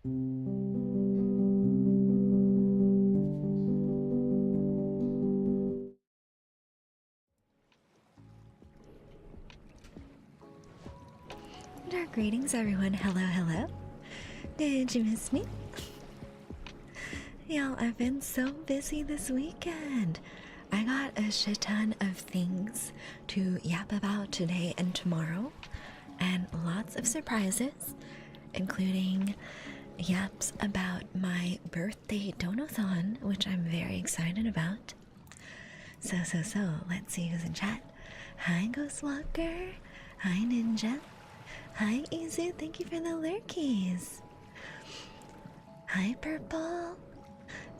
Dark greetings, everyone. Hello, hello. Did you miss me? Y'all, I've been so busy this weekend. I got a shit ton of things to yap about today and tomorrow, and lots of surprises, including yaps about my birthday donathon, which I'm very excited about. So, let's see who's in chat. Hi, Ghostwalker. Hi, Ninja. Hi, Izu. Thank you for the lurkies. Hi, Purple.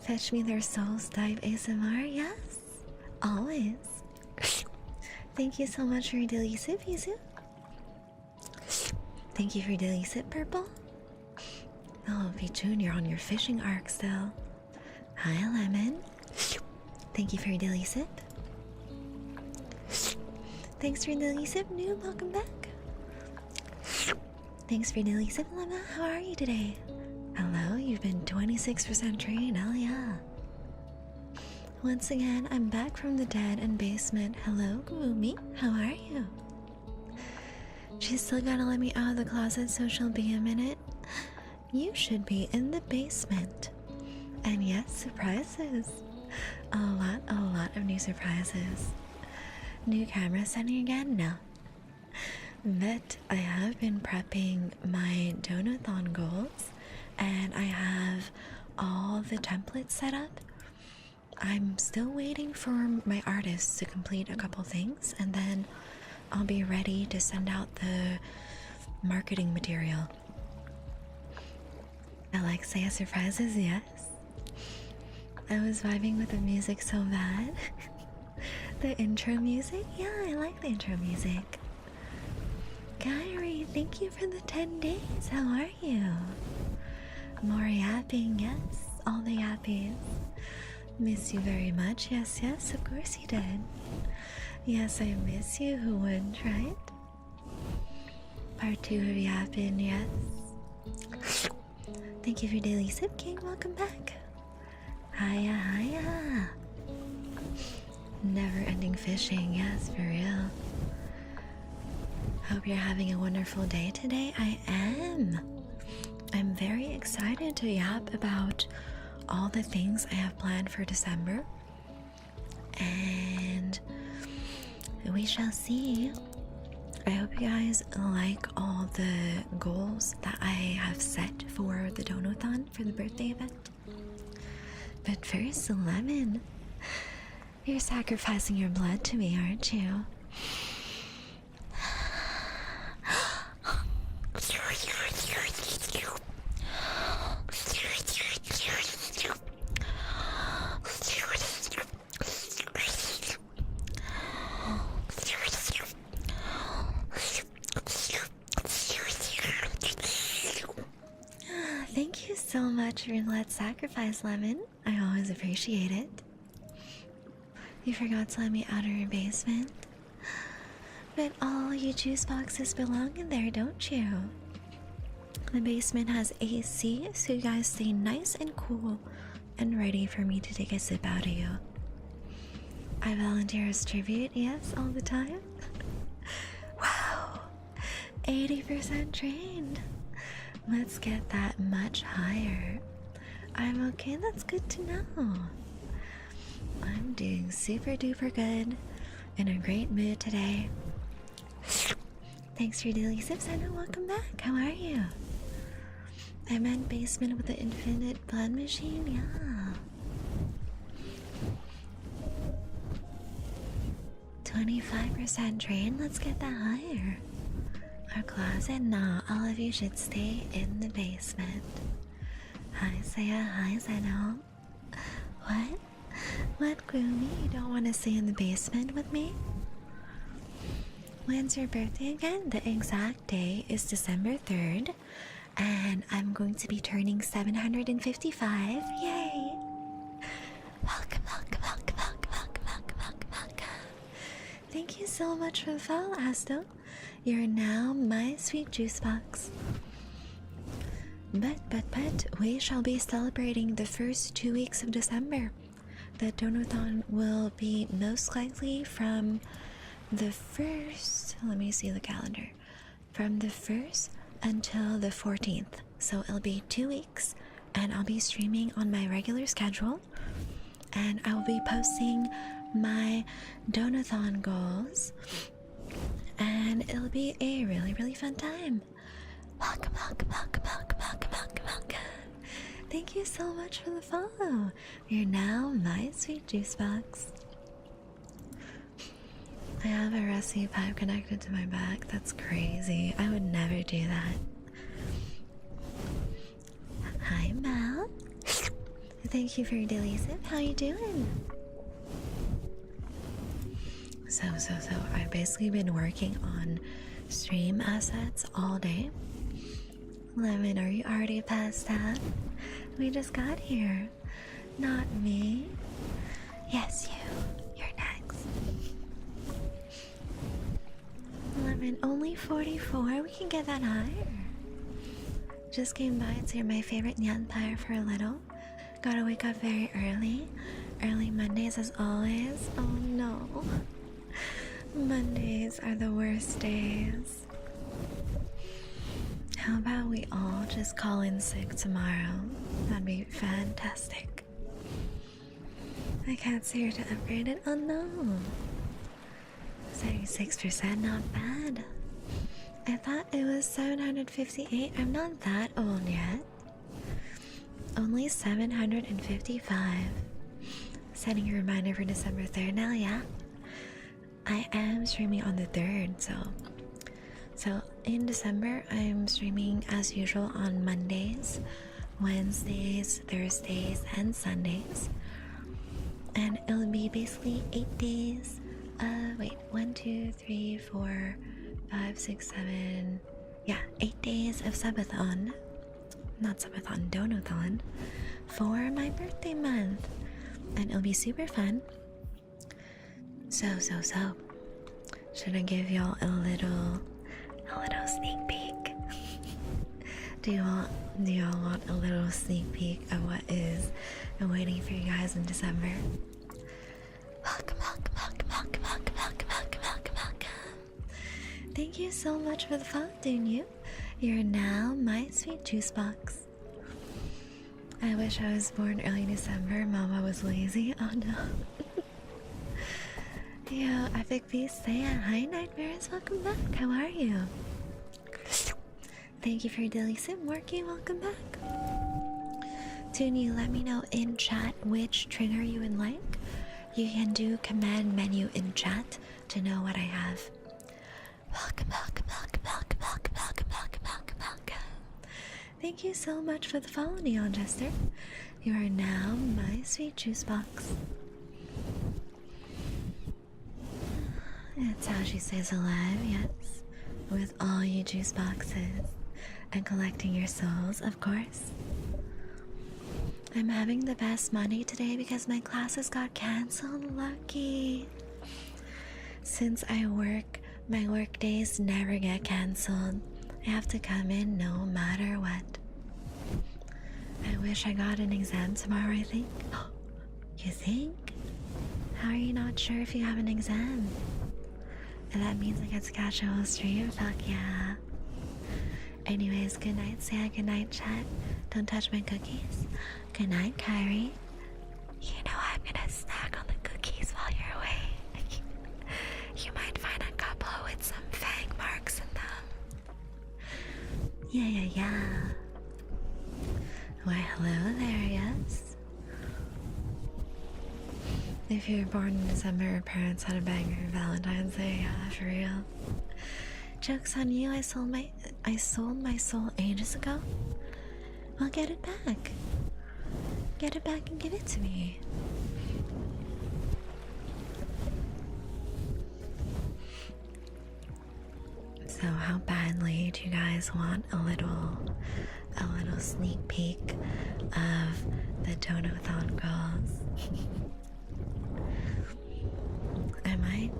Fetch me their souls dive ASMR. Yes, always. Thank you so much for Delisip, Izu. Thank you for Delisip, Purple. Oh, Pichun, you're on your fishing arc still. Hi, Lemon. Thank you for Delisip. Thanks for Delisip, Noob. Welcome back. Thanks for Delisip, Lemma. How are you today? Hello, you've been 26% trained. Hell yeah. Once again, I'm back from the dead and basement. Hello, Gumi. How are you? She's still gotta let me out of the closet, so she'll be a minute. You should be in the basement. And yes, surprises. A lot of new surprises. New camera setting again? No. But I have been prepping my donathon goals, and I have all the templates set up. I'm still waiting for my artists to complete a couple things, and then I'll be ready to send out the marketing material. Alexia surprises, yes. I was vibing with the music so bad. The intro music? Yeah, I like the intro music. Kyrie, thank you for the 10 days. How are you? More yapping, yes. All the yappies. Miss you very much. Yes, of course you did. Yes, I miss you. Who wouldn't, right? Part 2 of yapping, yes. Thank you for Daily Sip King. Welcome back. Hiya. Never ending fishing, yes, for real. Hope you're having a wonderful day today. I am. I'm very excited to yap about all the things I have planned for December. And we shall see. I hope you guys like all the goals that I have set for the donathon for the birthday event. But first, Lemon, you're sacrificing your blood to me, aren't you? Thank you so much for your blood sacrifice, Lemon. I always appreciate it. You forgot to let me out of your basement. But all you juice boxes belong in there, don't you? The basement has AC, so you guys stay nice and cool and ready for me to take a sip out of you. I volunteer as tribute, yes, all the time. Wow, 80% trained. Let's get that much higher. I'm okay, that's good to know. I'm doing super duper good, in a great mood today. Thanks for your daily sips, Anna. Welcome back. How are you? I meant basement with the infinite blood machine. Yeah. 25% train. Let's get that higher. Our closet. Nah, all of you should stay in the basement. Hi, Saya. Hi, Zeno. What? What, Gloomy? You don't want to stay in the basement with me? When's your birthday again? The exact day is December 3rd, and I'm going to be turning 755. Yay! Welcome. Thank you so much for the follow, Asto. You're now my sweet juice box. But, we shall be celebrating the first 2 weeks of December. The Donathon will be most likely from the 1st, let me see the calendar, from the 1st until the 14th. So it'll be 2 weeks, and I'll be streaming on my regular schedule, and I will be posting my Donathon goals, and it'll be a really, really fun time. Welcome. Thank you so much for the follow. You're now my sweet juice box. I have a rusty pipe connected to my back. That's crazy. I would never do that. Hi, Mel. Thank you for your daily sip. How you doing? So, I've basically been working on stream assets all day. Lemon, are you already passed out? We just got here. Not me. Yes, you. You're next. Lemon, only 44? We can get that higher. Just came by to hear my favorite Nyanpire for a little. Gotta wake up very early. Early Mondays as always. Oh no. Mondays are the worst days. How about we all just call in sick tomorrow? That'd be fantastic. I can't see her to upgrade it. Oh no. 76%, not bad. I thought it was 758. I'm not that old yet. Only 755. Setting a reminder for December 3rd now, yeah? I am streaming on the 3rd, so in December I'm streaming as usual on Mondays, Wednesdays, Thursdays, and Sundays. And it'll be basically 8 days. 1, 2, 3, 4, 5, 6, 7. Yeah, 8 days of Subathon. Not Subathon, Donathon. For my birthday month. And it'll be super fun. So. Should I give y'all a little sneak peek? Do y'all want a little sneak peek of what is awaiting for you guys in December? Welcome. Thank you so much for the follow, Dunyu. You're now my sweet juice box. I wish I was born early December. Mama was lazy. Oh no. Yo, Epic Beast, say hi, Nightmares. Welcome back. How are you? Thank you for your daily sim, Morky. Welcome back. Toonie, let me know in chat which trigger you would like. You can do command menu in chat to know what I have. Welcome. Thank you so much for the follow, Neon Jester. You are now my sweet juice box. It's how she stays alive, yes. With all you juice boxes. And collecting your souls, of course. I'm having the best Monday today because my classes got cancelled. Lucky. Since I work, my work days never get cancelled. I have to come in no matter what. I wish I got an exam tomorrow, I think. You think? How are you not sure if you have an exam? And that means I get to catch a whole stream? Fuck yeah. Anyways, good night, Sam. Good night, chat. Don't touch my cookies. Good night, Kyrie. You know I'm gonna snack on the cookies while you're away. You might find a couple with some fang marks in them. Yeah. Why, hello there, yes. If you were born in December, your parents had a banger Valentine's Day, yeah, for real. Joke's on you, I sold my soul ages ago. Well, get it back. Get it back and give it to me. So how badly do you guys want a little sneak peek of the Donathon goals? I might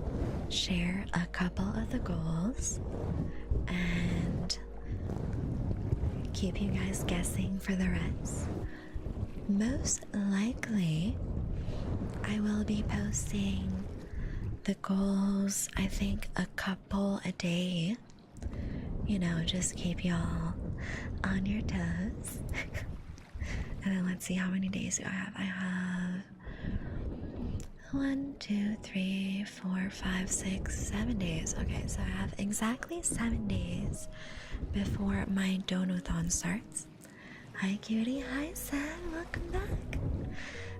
share a couple of the goals and keep you guys guessing for the rest. Most likely, I will be posting the goals, I think a couple a day. You know, just keep y'all on your toes. And then let's see how many days do I have. I have 1, 2, 3, 4, 5, 6, 7 days. Okay, so I have exactly 7 days before my donathon starts. Hi cutie, hi Sam, welcome back.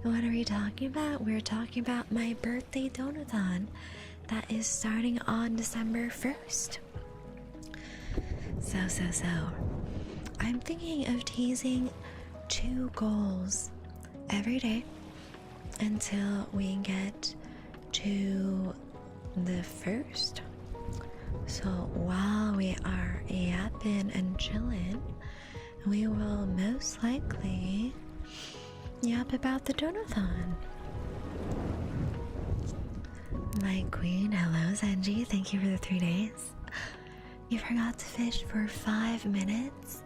What are we talking about? We're talking about my birthday donathon that is starting on December 1st. So, I'm thinking of teasing 2 goals every day until we get to the 1st. So while we are yapping and chilling, we will most likely yap about the donathon. My queen, hello Zenji, thank you for the 3 days. You forgot to fish for 5 minutes?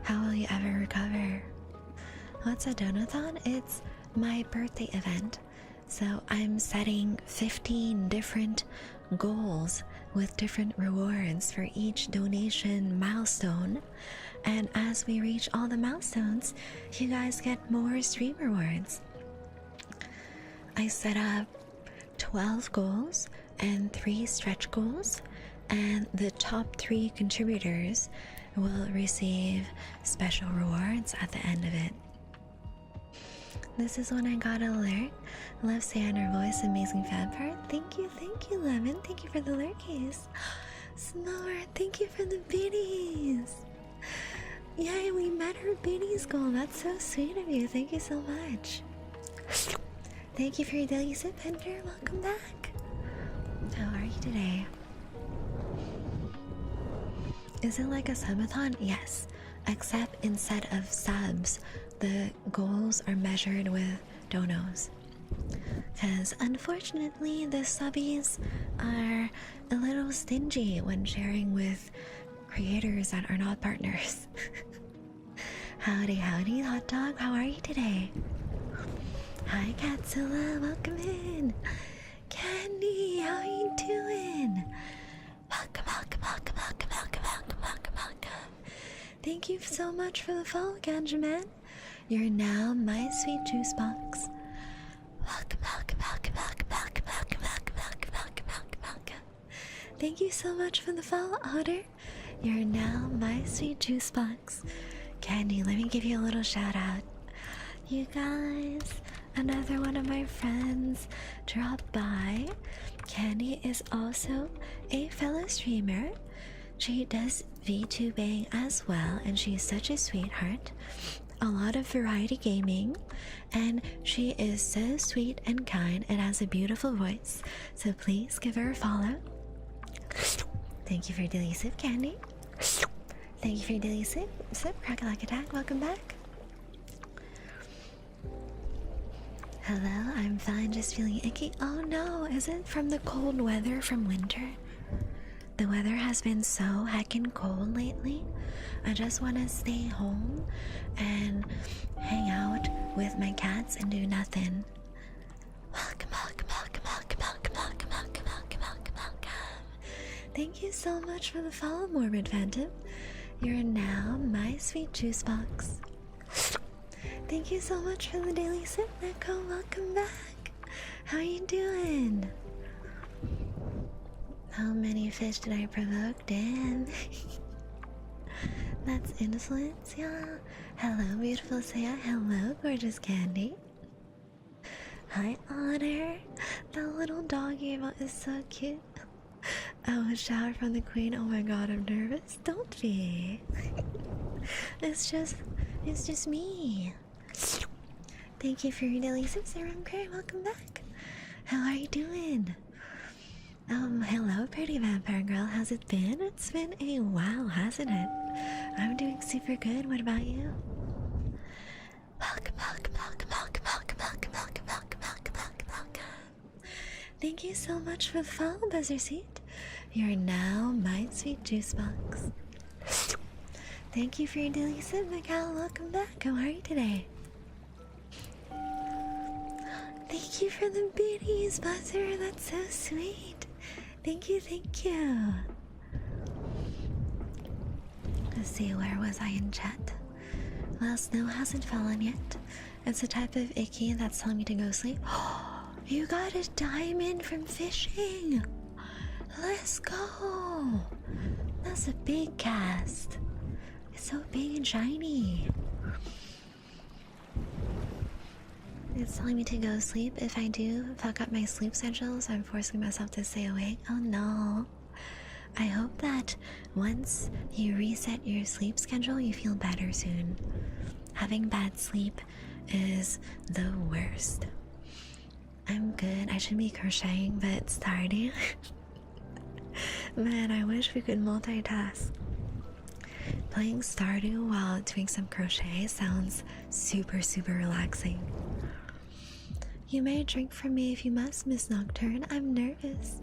How will you ever recover? What's a donathon? It's my birthday event. So I'm setting 15 different goals with different rewards for each donation milestone. And as we reach all the milestones, you guys get more stream rewards. I set up 12 goals and 3 stretch goals, and the top 3 contributors will receive special rewards at the end of it. This is when I got an alert. Love saying her voice, amazing fan part. Thank you, Lemon. Thank you for the lurkies. Snore, thank you for the biddies. Yay, we met her biddies goal. That's so sweet of you. Thank you so much. Thank you for your daily sip, Pender. Welcome back. How are you today? Is it like a subathon? Yes, except instead of subs, the goals are measured with donos. Because unfortunately, the subbies are a little stingy when sharing with creators that are not partners. Howdy, hot dog. How are you today? Hi, Katsula. Welcome in. Candy, how are you doing? Welcome. Thank you so much for the follow, Ganjaman. You're now my sweet juice box. Welcome. Thank you so much for the follow, Otter. You're now my sweet juice box. Candy, let me give you a little shout out. You guys, another one of my friends dropped by. Candy is also a fellow streamer. She does VTubing as well, and she's such a sweetheart. A lot of variety gaming, and she is so sweet and kind and has a beautiful voice. So please give her a follow. Thank you for daily sip, Candy. Thank you for your daily sip, crack like attack. Welcome back. Hello, I'm fine, just feeling icky. Oh no, is it from the cold weather from winter? The weather has been so heckin' cold lately. I just want to stay home and hang out with my cats and do nothing. Welcome. Thank you so much for the follow, Morbid Phantom. You're now my sweet juice box. Thank you so much for the daily sip, Neko. Welcome back. How are you doing? How many fish did I provoke? Damn. That's insolence, yeah. Hello, beautiful Saya. Hello, gorgeous Candy. Hi, Honor. That little doggy is so cute. Oh, a shower from the queen. Oh my god, I'm nervous. Don't be. It's just me. Thank you for your daily sip, Serum Cray. Welcome back. How are you doing? Hello, pretty vampire girl. How's it been? It's been a while, hasn't it? I'm doing super good. What about you? Welcome. Thank you so much for the follow, Buzzer Seat. You're now my sweet juice box. Thank you for your daily sip, Miguel. Welcome back. How are you today? Thank you for the biddies, Buzzer. That's so sweet. Thank you, thank you. Let's see, where was I in chat? Well, snow hasn't fallen yet. It's a type of icky that's telling me to go sleep. You got a diamond from fishing. Let's go. That's a big cast. It's so big and shiny. It's telling me to go sleep. If I do fuck up my sleep schedule, so I'm forcing myself to stay awake. Oh no. I hope that once you reset your sleep schedule, you feel better soon. Having bad sleep is the worst. I'm good. I should be crocheting, but it's tardy. Man, I wish we could multitask. Playing Stardew while doing some crochet sounds super, super relaxing. You may drink from me if you must, Miss Nocturne. I'm nervous.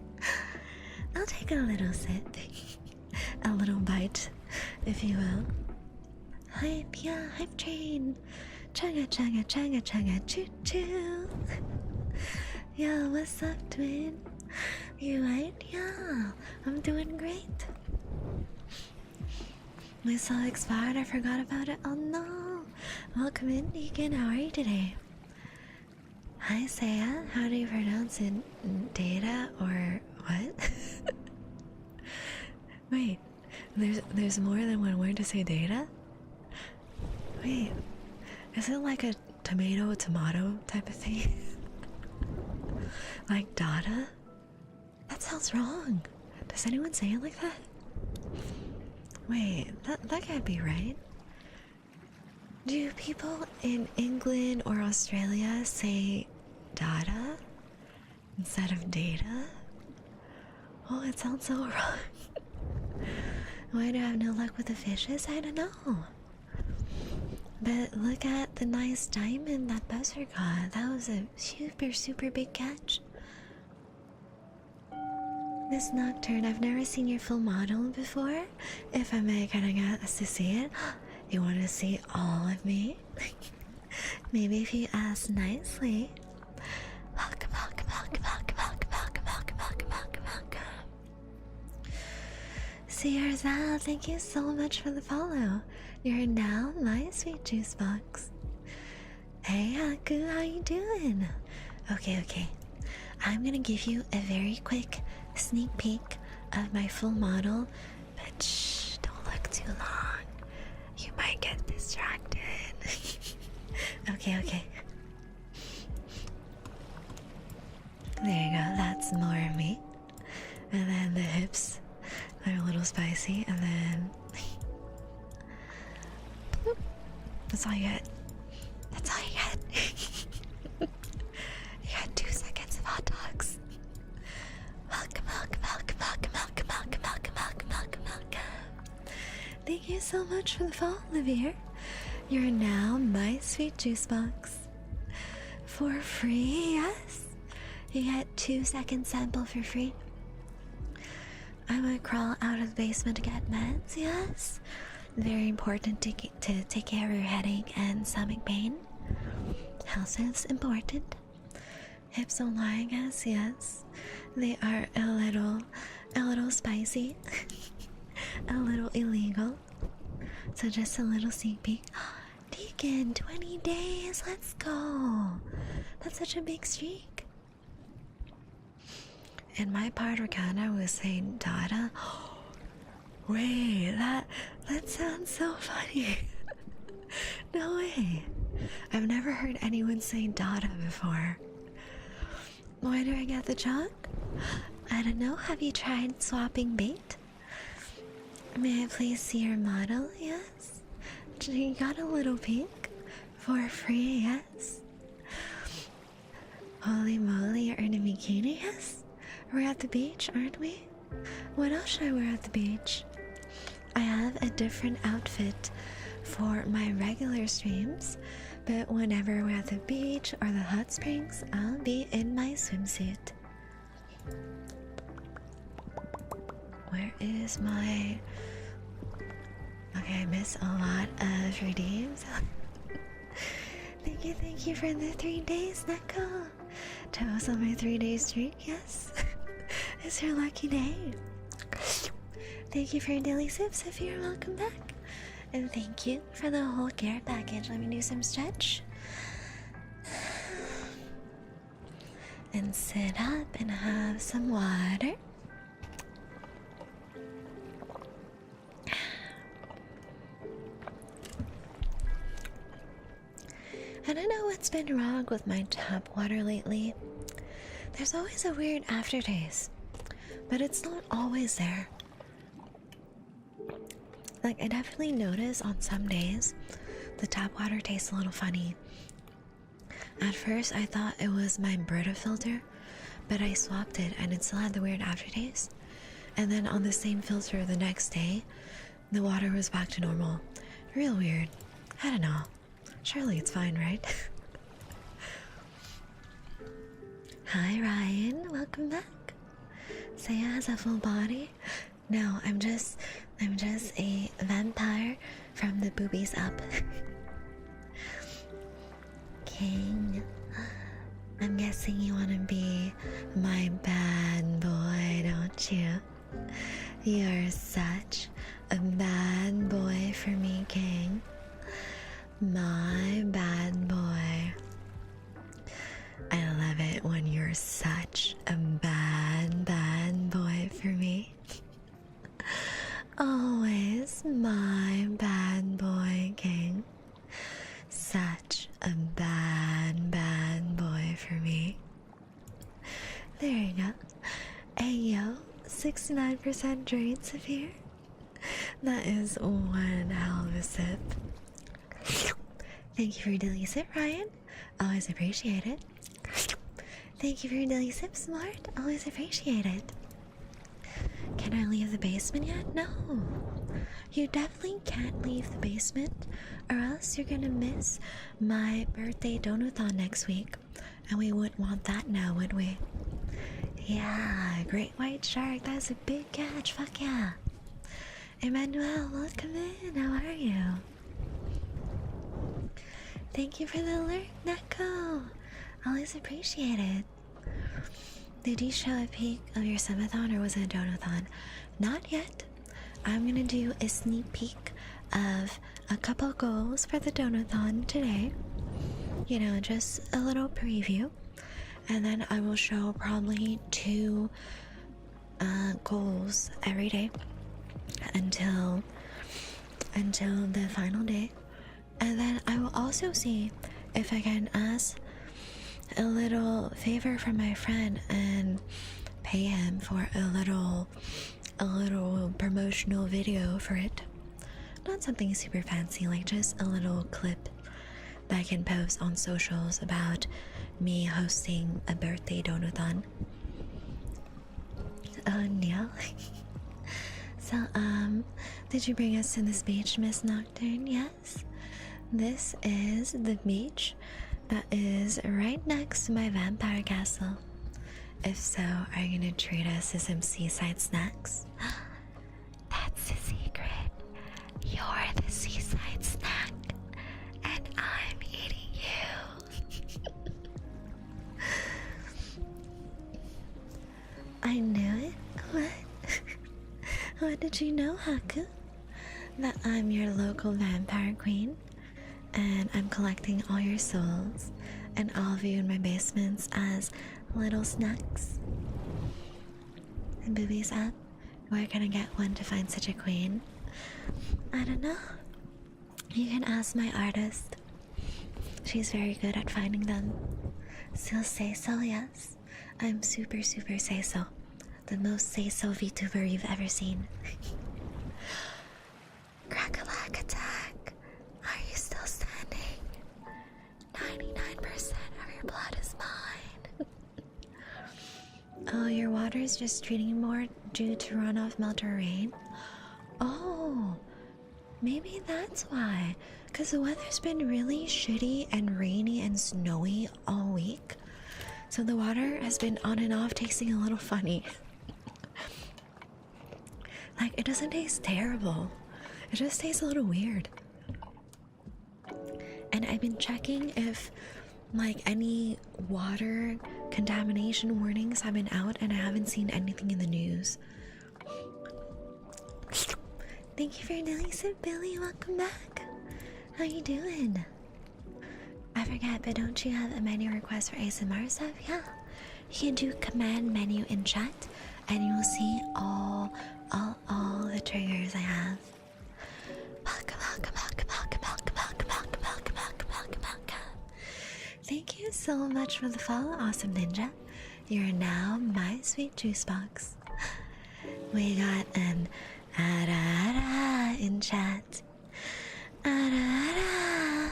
I'll take a little sip. A little bite, if you will. Hype, yeah, hype train. Chugga, chugga, chugga, chugga, choo choo. Yo, what's up, twin? You right? Yeah, I'm doing great. My cell expired, I forgot about it. Oh no. Welcome in, Deacon. How are you today? Hi, Saya. How do you pronounce it? Data or what? Wait, there's more than one word to say data? Wait, is it like a tomato type of thing? Like data? That sounds wrong. Does anyone say it like that? Wait, that can't be right. Do people in England or Australia say data instead of data? Oh, it sounds so wrong. Why do I have no luck with the fishes? I don't know. But look at the nice diamond that Buzzer got. That was a super, super big catch. Miss Nocturne, I've never seen your full model before. If I may, can I get us to see it? You want to see all of me? Maybe if you ask nicely. Welcome, welcome, welcome, welcome, welcome, welcome, welcome, welcome, welcome, welcome. Sierra, thank you so much for the follow. You're now my sweet juice box. Hey, Haku, how you doing? Okay. I'm gonna give you a very quick sneak peek of my full model, but shh, don't look too long. You might get distracted. Okay. There you go, that's more of me. And then the hips are a little spicy, and then boop. That's all you get. That's all you get. You got 2 seconds of hot dogs. Welcome. Thank you so much for the follow, Olivier. You're now my sweet juice box. For free, yes. You get 2 seconds sample for free. I might crawl out of the basement to get meds, yes. Very important to take care of your headache and stomach pain. Health is important. Hips don't lie, I guess, yes. They are a little spicy. A little illegal. So just a little sneak peek. Deacon, 20 days, let's go. That's such a big streak. In my part of Canada, was saying data. Wait, that sounds so funny. No way. I've never heard anyone say data before. Why do I get the jug? I don't know. Have you tried swapping bait? May I please see your model? Yes. You got a little peek for free, yes. Holy moly, you're in a bikini, yes. We're at the beach, aren't we? What else should I wear at the beach? I have a different outfit for my regular streams, but whenever we're at the beach or the hot springs, I'll be in my swimsuit. Where is my Okay, I miss a lot of redeems. Thank you for the 3 days, Neko. That was on my 3-day streak, yes. It's your lucky day. Thank you for your daily sips, if you're welcome back. And thank you for the whole care package. Let me do some stretch. And sit up and have some water. I don't know what's been wrong with my tap water lately. There's always a weird aftertaste, but it's not always there. Like, I definitely notice on some days the tap water tastes a little funny. At first, I thought it was my Brita filter, but I swapped it and it still had the weird aftertaste. And then on the same filter the next day, the water was back to normal. Real weird. I don't know. Surely it's fine, right? Hi Ryan, welcome back. Saya has a full body. No, I'm just a vampire from the boobies up. King, I'm guessing you want to be my bad boy, don't you? You're such a bad boy for me, King. My bad boy. I love it when you're such a bad boy for me. Always my bad boy, King. Such a bad boy for me. There you go. Hey yo, 69% drains of here. That is one hell of a sip. Thank you for your daily sip, Ryan. Always appreciate it. Thank you for your daily sip, Smart. Always appreciate it. Can I leave the basement yet? No. You definitely can't leave the basement, or else you're gonna miss my birthday donathon next week. And we wouldn't want that now, would we? Yeah, great white shark. That's a big catch. Fuck yeah. Emmanuel, welcome in. How are you? Thank you for the alert, Neko. Always appreciate it. Did you show a peek of your subathon or was it a donathon? Not yet. I'm gonna do a sneak peek of a couple goals for the donathon today. You know, just a little preview. And then I will show probably 2 goals every day until the final day. And then I will also see if I can ask a little favor from my friend and pay him for a little promotional video for it. Not something super fancy, like just a little clip that I can post on socials about me hosting a birthday donathon. Neil. So, did you bring us to this beach, Miss Nocturne? Yes. This is the beach that is right next to my vampire castle. If so, are you gonna treat us to some seaside snacks? That's the secret. You're the seaside snack, and I'm eating you. I knew it. What? What did you know, Haku? That I'm your local vampire queen? And I'm collecting all your souls and all of you in my basements as little snacks. And boobies up, where can I get one to find such a queen? I don't know. You can ask my artist. She's very good at finding them. Still say so, yes. I'm super say so. The most say so VTuber you've ever seen. Crack-a-lack attack. Are you still standing? 99% of your blood is mine. Oh, your water is just treating more due to runoff, melt, or rain? Oh, maybe that's why. Because the weather's been really shitty and rainy and snowy all week. So the water has been on and off, tasting a little funny. Like, it doesn't taste terrible. It just tastes a little weird. And I've been checking if like any water contamination warnings have been out, and I haven't seen anything in the news. Thank you for Nelly Sip Billy, welcome back. How you doing? I forget, but don't you have a menu request for ASMR stuff? Yeah. You can do command menu in chat and you'll see all the triggers I have. Thank you so much for the follow, Awesome Ninja. You're now my sweet juice box. We got an ara in chat. Ara.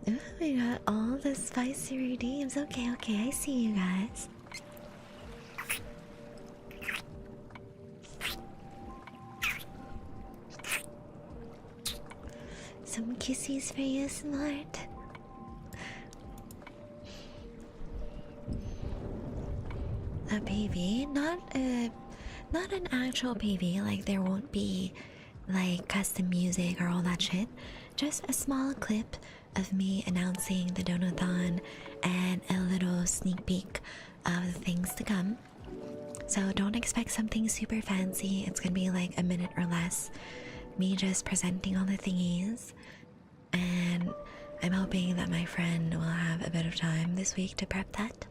Ooh, we got all the spicy redeems. Okay, I see you guys. Some kisses for you, Smart. A PV, not an actual PV. Like there won't be like custom music or all that shit. Just a small clip of me announcing the Donathon and a little sneak peek of the things to come. So don't expect something super fancy. It's gonna be like a minute or less. Me just presenting all the thingies, and I'm hoping that my friend will have a bit of time this week to prep that.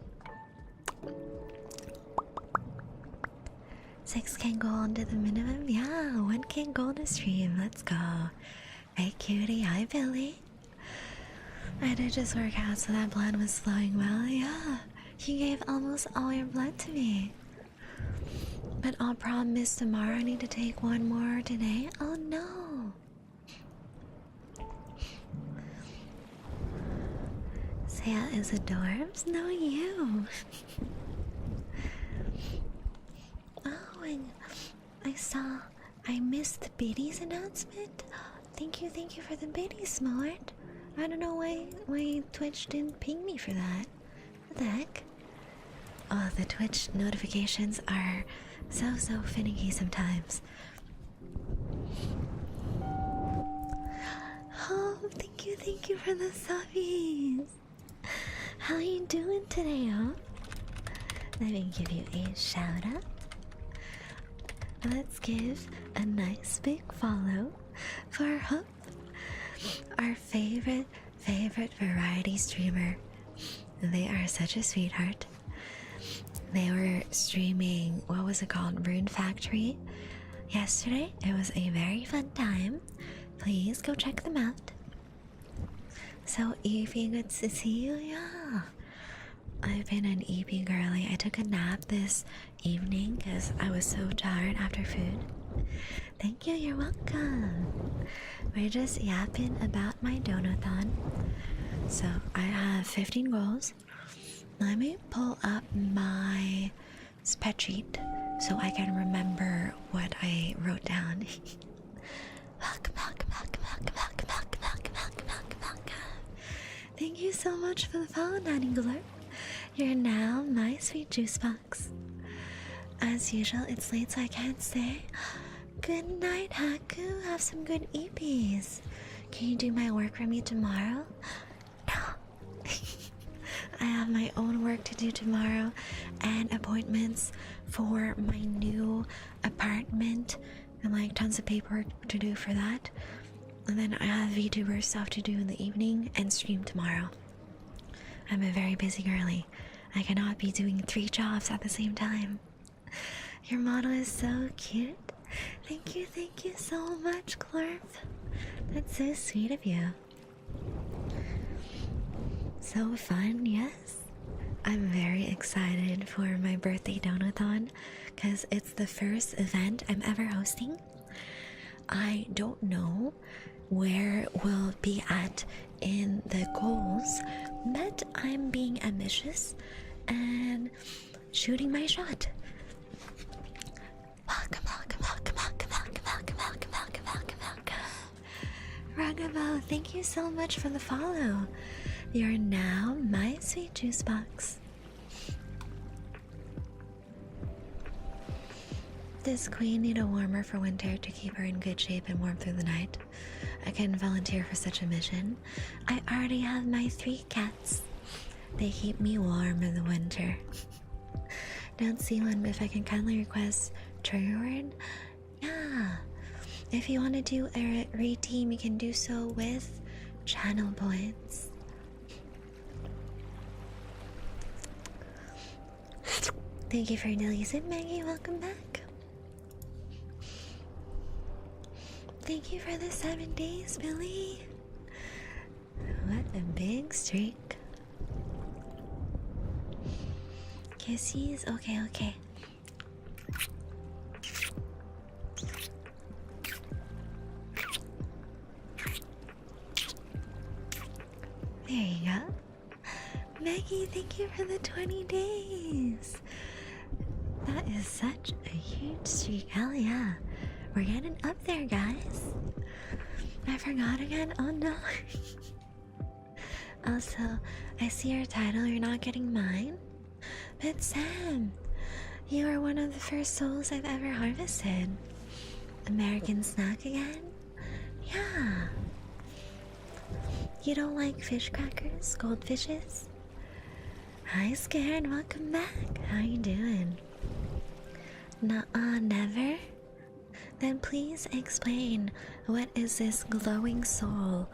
6K gold to the minimum? Yeah, 1K gold a stream. Let's go. Hey cutie, hi Billy. I did just work out so that blood was flowing well. Yeah, you gave almost all your blood to me. But I'll promise tomorrow I need to take one more today. Oh no. Saya is adorbs? No, you. Oh, and I missed the biddies announcement. Thank you for the biddies, Smart. I don't know why Twitch didn't ping me for that. What the heck? Oh, the Twitch notifications are so finicky sometimes. Oh, thank you for the subbies. How you doing today, huh? Let me give you a shout out. Let's give a nice big follow for Hope, our favorite variety streamer. They are such a sweetheart. They were streaming, what was it called, Rune Factory yesterday. It was a very fun time. Please go check them out. So Evie, good to see you. Yeah, I've been an EP girly. I took a nap this evening because I was so tired after food. Thank you, you're welcome. We're just yapping about my Donathon. So I have 15 goals. Let me pull up my spreadsheet so I can remember what I wrote down. Thank you so much for the follow, Nanny Glurp. You're now my sweet juice box. As usual, it's late so I can't stay. Good night, Haku. Have some good EPs. Can you do my work for me tomorrow? No. I have my own work to do tomorrow and appointments for my new apartment and like tons of paperwork to do for that. And then I have VTuber stuff to do in the evening and stream tomorrow. I'm a very busy girly. I cannot be doing 3 jobs at the same time. Your model is so cute. Thank you so much, Glurp. That's so sweet of you. So fun, yes. I'm very excited for my birthday donathon because it's the first event I'm ever hosting. I don't know where we'll be at in the goals, but I'm being ambitious and shooting my shot. Ragabo, thank you so much for the follow. You're now my sweet juice box. this queen need a warmer for winter to keep her in good shape and warm through the night, I can volunteer for such a mission. I already have my 3 cats. They keep me warm in the winter. Don't see one, but if I can kindly request trigger word? Yeah. If you want to do a reteam, you can do so with channel points. Thank you for Nelly's Maggie, welcome back. Thank you for the 7 days, Billy. What a big streak. Kisses? Okay, okay. There you go. Maggie, thank you for the 20 days. That is such a huge streak. Hell yeah. We're getting up there, guys. I forgot again. Oh no. Also, I see your title. You're not getting mine. But Sam, you are one of the first souls I've ever harvested. American snack again? Yeah. You don't like fish crackers? Goldfishes? Hi, Scared. Welcome back. How you doing? Nuh-uh, never? Then please explain, what is this glowing soul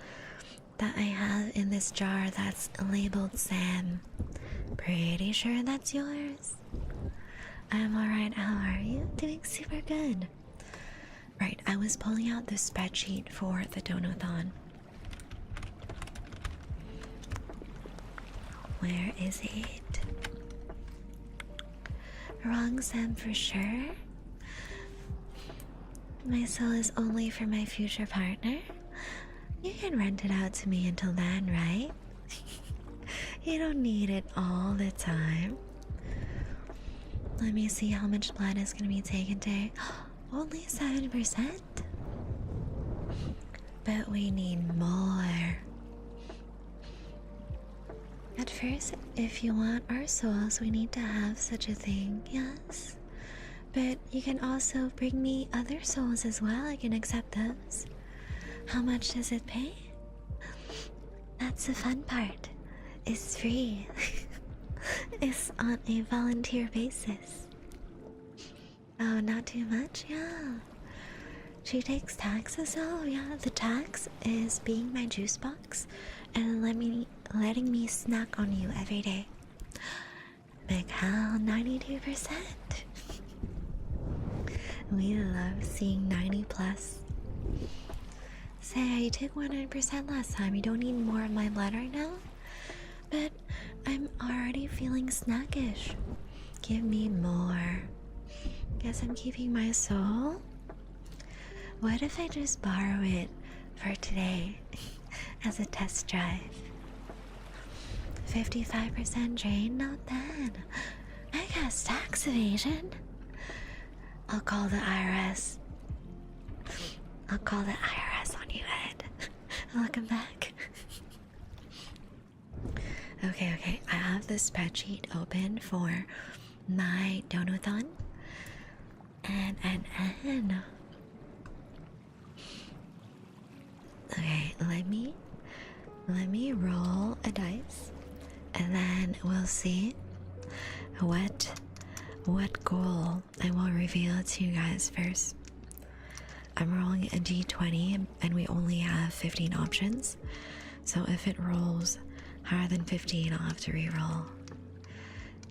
that I have in this jar that's labeled Sam? Pretty sure that's yours. I'm alright, how are you? Doing super good. Right, I was pulling out the spreadsheet for the Donathon. Where is it? Wrong Sam for sure. My soul is only for my future partner. You can rent it out to me until then, right? You don't need it all the time. Let me see how much blood is going to be taken today. Only 7%? But we need more. At first, if you want our souls, we need to have such a thing, yes. But you can also bring me other souls as well. I can accept those. How much does it pay? That's the fun part. It's free. It's on a volunteer basis. Oh, not too much? Yeah. She takes taxes. Oh, yeah. The tax is being my juice box and letting me snack on you every day. Mikhail, 92%. We love seeing 90 plus. Say, you took 100% last time. You don't need more of my blood right now? But I'm already feeling snackish. Give me more. Guess I'm keeping my soul? What if I just borrow it for today as a test drive? 55% drain, not bad. I guess tax evasion. I'll call the IRS. I'll call the IRS on you, Ed. Welcome back. Okay, I have the spreadsheet open for my Donathon. And. Okay, let me roll a dice, and then we'll see what goal I will reveal to you guys first. I'm rolling a d20 and we only have 15 options, so if it rolls higher than 15 I'll have to re-roll.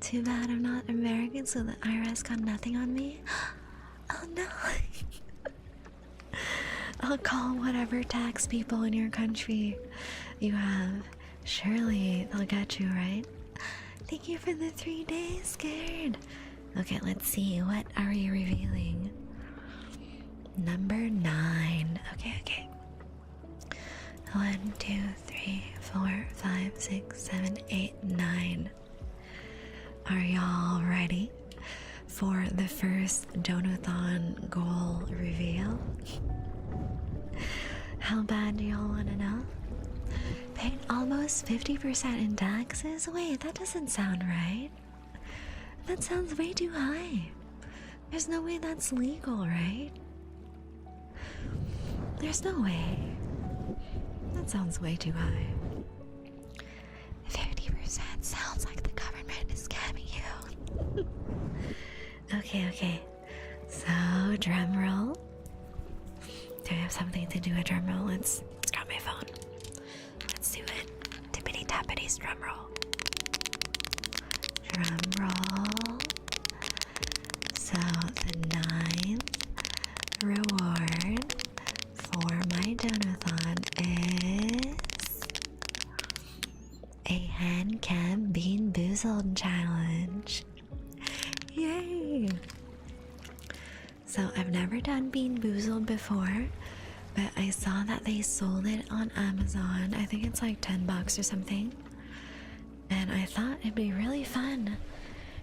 Too bad I'm not American, so the IRS got nothing on me. Oh no. I'll call whatever tax people in your country you have. Surely they'll get you, right? Thank you for the 3 days, Scared. Okay, let's see. What are you revealing? Number 9. Okay. 1, 2, 3, 4, 5, 6, 7, 8, 9. Are y'all ready for the first Donathon goal reveal? How bad do y'all want to know? Paid almost 50% in taxes? Wait, that doesn't sound right. That sounds way too high. There's no way that's legal, right? There's no way. That sounds way too high. 50% sounds like the government is scamming you. Okay. So, drum roll. Do I have something to do a drum roll? Let's grab my phone. Let's do it. Tippity tappity drum roll. Drum roll. So, the 9th reward for my donathon is a hand cam Bean Boozled challenge. Yay! So I've never done Bean Boozled before, but I saw that they sold it on Amazon. I think it's like $10 or something. And I thought it'd be really fun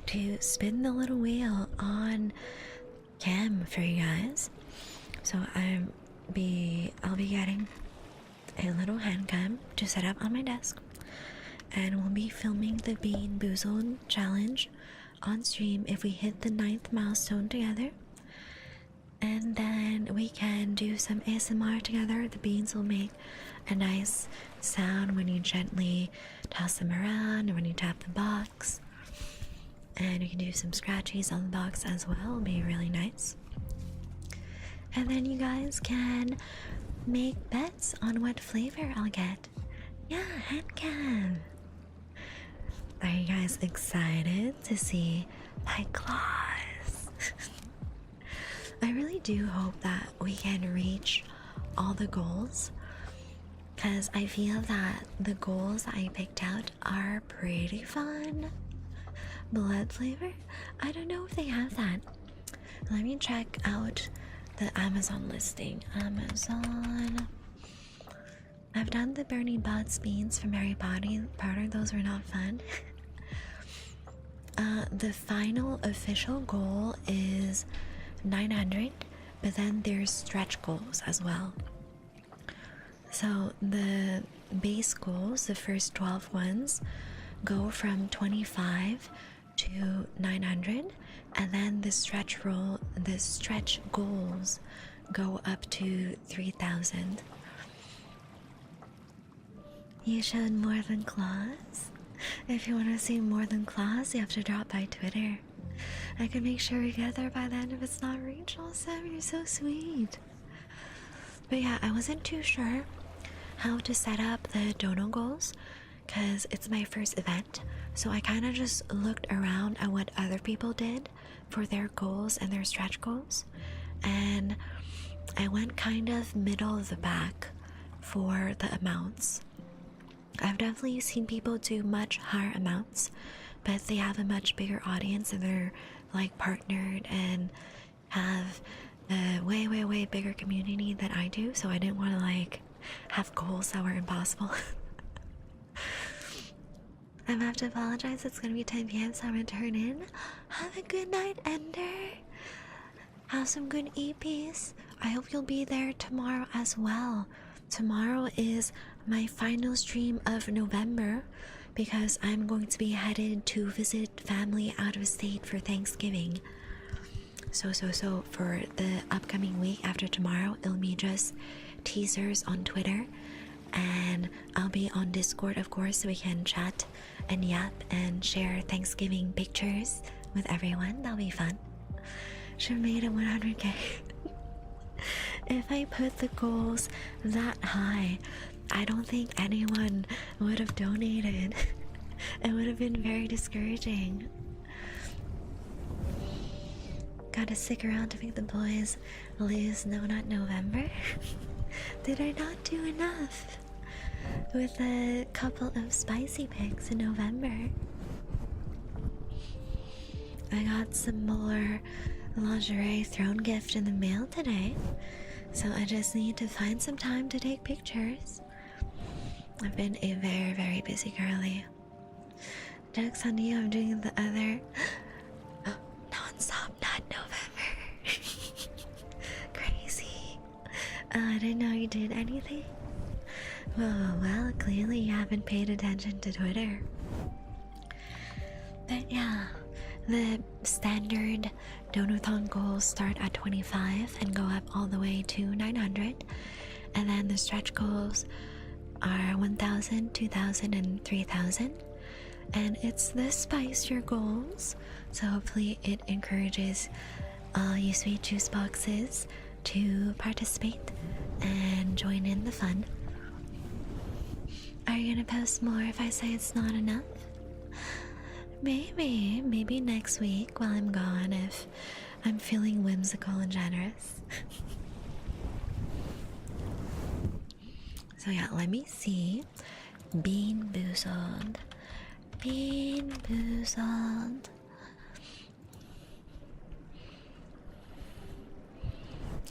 to spin the little wheel on cam for you guys. So I'll be getting a little hand cam to set up on my desk, and we'll be filming the Bean Boozled challenge on stream if we hit the 9th milestone together. And then we can do some ASMR together. The beans will make a nice sound when you gently toss them around or when you tap the box. And you can do some scratchies on the box as well. It'll be really nice. And then you guys can make bets on what flavor I'll get. Yeah, hand cam. Are you guys excited to see my claws? I really do hope that we can reach all the goals, because I feel that the goals I picked out are pretty fun. Blood flavor? I don't know if they have that. Let me check out the Amazon listing. Amazon. I've done the Bernie Butts beans from Harry Potter. Those were not fun. The final official goal is 900, but then there's stretch goals as well. So the base goals, the first 12 ones, go from 25 to 900, and then the stretch goals go up to 3,000. You showed more than claws? If you want to see more than claws, you have to drop by Twitter. I can make sure we get there by then if it's not Rachel. Sam, you're so sweet. But yeah, I wasn't too sure how to set up the dono goals because it's my first event. So I kind of just looked around at what other people did for their goals and their stretch goals. And I went kind of middle of the pack for the amounts. I've definitely seen people do much higher amounts, but they have a much bigger audience and they're like partnered and have a way bigger community than I do, so I didn't want to like have goals that were impossible. I have to apologize, it's gonna be 10 p.m. so I'm gonna turn in. Have a good night, Ender. Have some good EPs. I hope you'll be there tomorrow as well. Tomorrow is my final stream of November because I'm going to be headed to visit family out of state for Thanksgiving. So for the upcoming week after tomorrow, it'll be just teasers on Twitter, and I'll be on Discord, of course, so we can chat and yap and share Thanksgiving pictures with everyone. That'll be fun. Should have made it 100k. If I put the goals that high, I don't think anyone would have donated. It would have been very discouraging. Gotta stick around to make the boys lose. No, not November. Did I not do enough with a couple of spicy picks in November? I got some more lingerie throne gift in the mail today, so I just need to find some time to take pictures. I've been a very busy girly. Joke's on you, I'm doing the other non-stop, not November. Crazy. I didn't know you did anything. Well, clearly you haven't paid attention to Twitter. But yeah, The standard donathon goals start at 25 and go up all the way to 900. And then the stretch goals are 1,000, 2,000, and 3,000. And it's the spicier goals, so hopefully it encourages all you sweet juice boxes to participate and join in the fun. Are you gonna post more if I say it's not enough? Maybe next week while I'm gone if I'm feeling whimsical and generous. So yeah, let me see. Bean Boozled. Bean Boozled.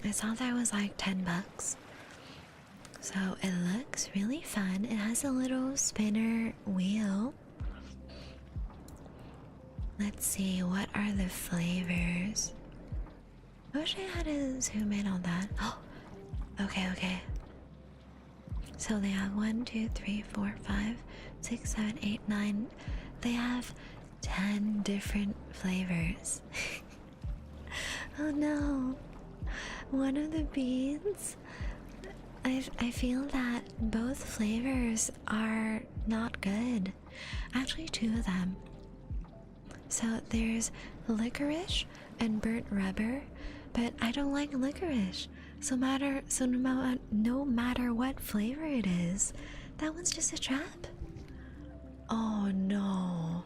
I saw that was like $10. So it looks really fun. It has a little spinner wheel. Let's see, what are the flavors? I wish I had to zoom in on that. Oh, okay. So they have 1, 2, 3, 4, 5, 6, 7, 8, 9. They have 10 different flavors. Oh no. One of the beans, I feel that both flavors are not good. Actually, 2 of them. So there's licorice and burnt rubber, but I don't like licorice. So no matter what flavor it is, that one's just a trap. Oh no.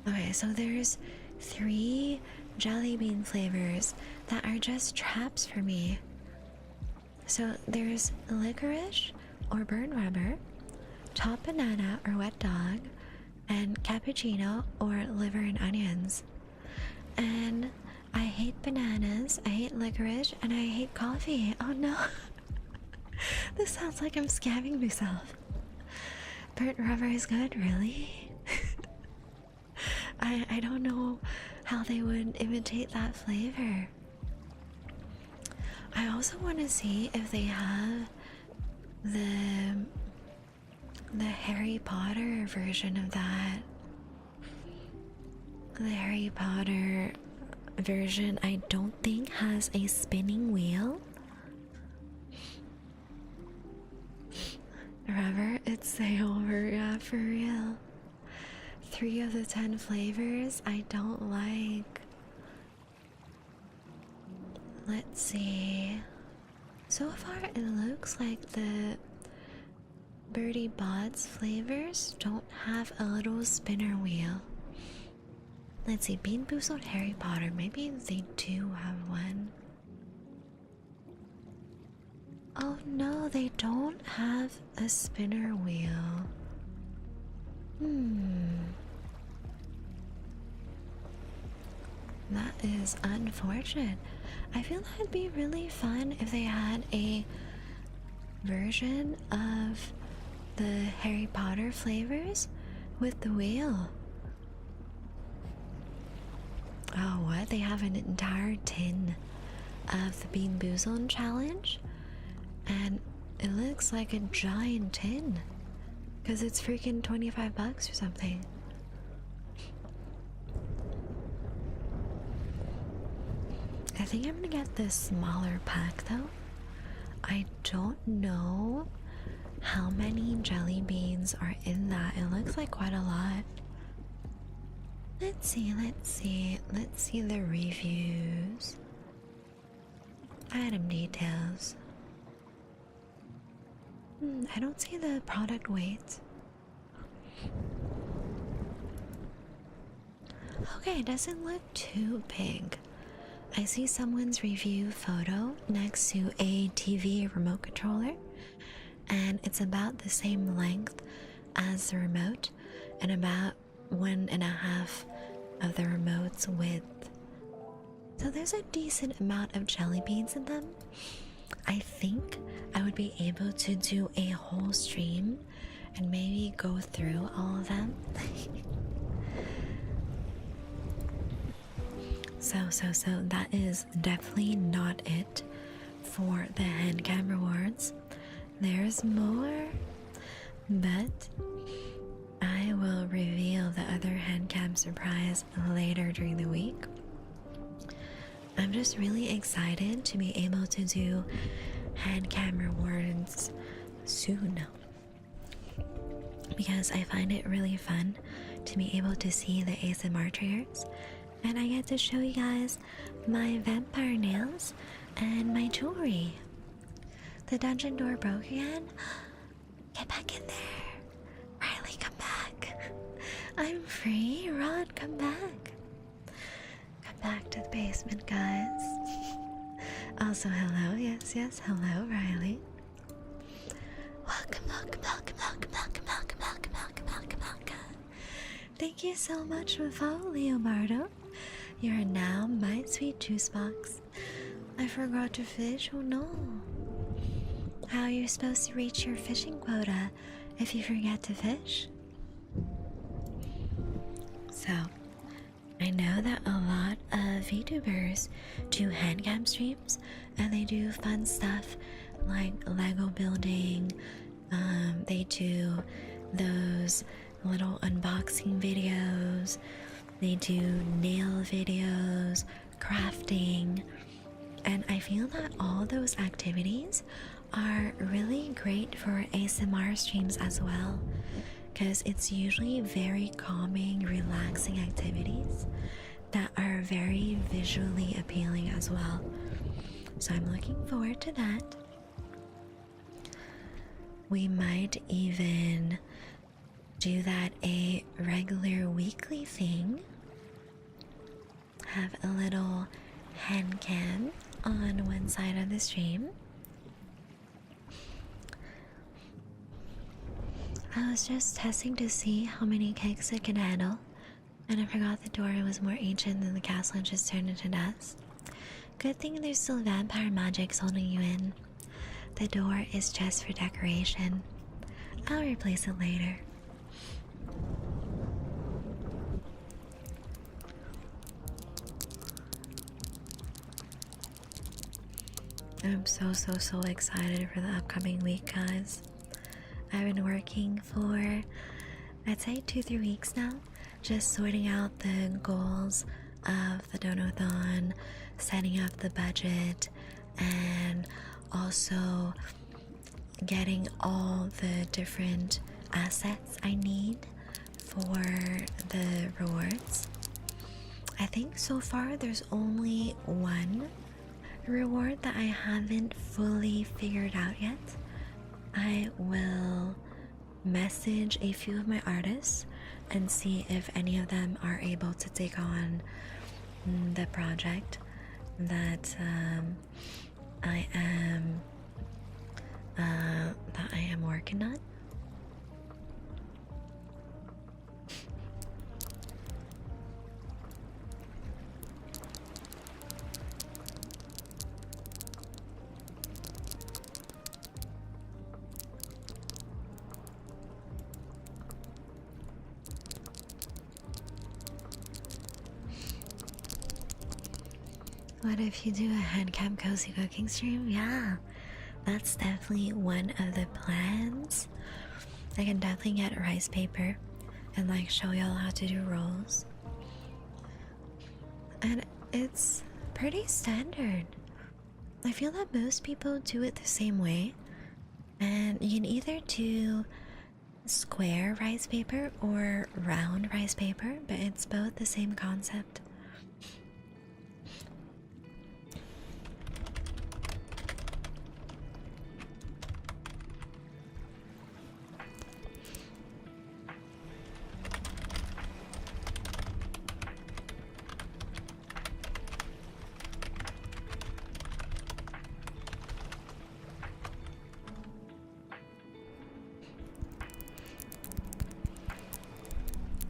Okay, so there's 3 jelly bean flavors that are just traps for me. So there's licorice or burnt rubber, chopped banana or wet dog, and cappuccino or liver and onions. And I hate bananas, I hate licorice, and I hate coffee. Oh no. This sounds like I'm scamming myself. Burnt rubber is good, really? I don't know how they would imitate that flavor. I also want to see if they have the Harry Potter version of that. The Harry Potter version I don't think has a spinning wheel. Rubber, it's the over, yeah, for real. 3 of the 10 flavors I don't like. Let's see. So far it looks like the Birdie Bots flavors don't have a little spinner wheel. Let's see, Bean Boozled Harry Potter, maybe they do have one. Oh no, they don't have a spinner wheel. That is unfortunate. I feel that'd be really fun if they had a version of the Harry Potter flavors with the wheel. Oh, what? They have an entire tin of the Bean Boozled challenge, and it looks like a giant tin because it's freaking $25 or something. I think I'm gonna get this smaller pack though. I don't know how many jelly beans are in that. It looks like quite a lot. Let's see the reviews. Item details. I don't see the product weight. Okay, it doesn't look too big. I see someone's review photo next to a TV remote controller, and it's about the same length as the remote and about 1.5 of the remote's width. So there's a decent amount of jelly beans in them. I think I would be able to do a whole stream and maybe go through all of them. So that is definitely not it for the handcam rewards. There's more, but I will reveal the other hand cam surprise later during the week. I'm just really excited to be able to do hand cam rewards soon, because I find it really fun to be able to see the ASMR triggers, and I get to show you guys my vampire nails and my jewelry. The dungeon door broke again. Get back in there. Riley, come back. I'm free. Rod, come back. Come back to the basement, guys. Also, hello. Yes, hello, Riley. Welcome. Thank you so much for following, Leobardo. You are now my sweet juice box. I forgot to fish. Oh no. How are you supposed to reach your fishing quota if you forget to fish? So, I know that a lot of VTubers do handcam streams, and they do fun stuff like Lego building. They do those little unboxing videos. They do nail videos, crafting, and I feel that all those activities are really great for ASMR streams as well, because it's usually very calming, relaxing activities that are very visually appealing as well. So I'm looking forward to that. We might even do that a regular weekly thing. Have a little hand cam on one side of the stream. I was just testing to see how many cakes it can handle, and I forgot the door was more ancient than the castle and just turned into dust. Good thing there's still vampire magic holding you in. The door is just for decoration. I'll replace it later. I'm so excited for the upcoming week, guys. I've been working for, I'd say 2-3 weeks now, just sorting out the goals of the Donathon, setting up the budget, and also getting all the different assets I need for the rewards. I think so far there's only one reward that I haven't fully figured out yet. I will message a few of my artists and see if any of them are able to take on the project that I am working on. What if you do a handcam cozy cooking stream? Yeah, that's definitely one of the plans. I can definitely get rice paper and like show y'all how to do rolls. And it's pretty standard. I feel that most people do it the same way. And you can either do square rice paper or round rice paper, but it's both the same concept.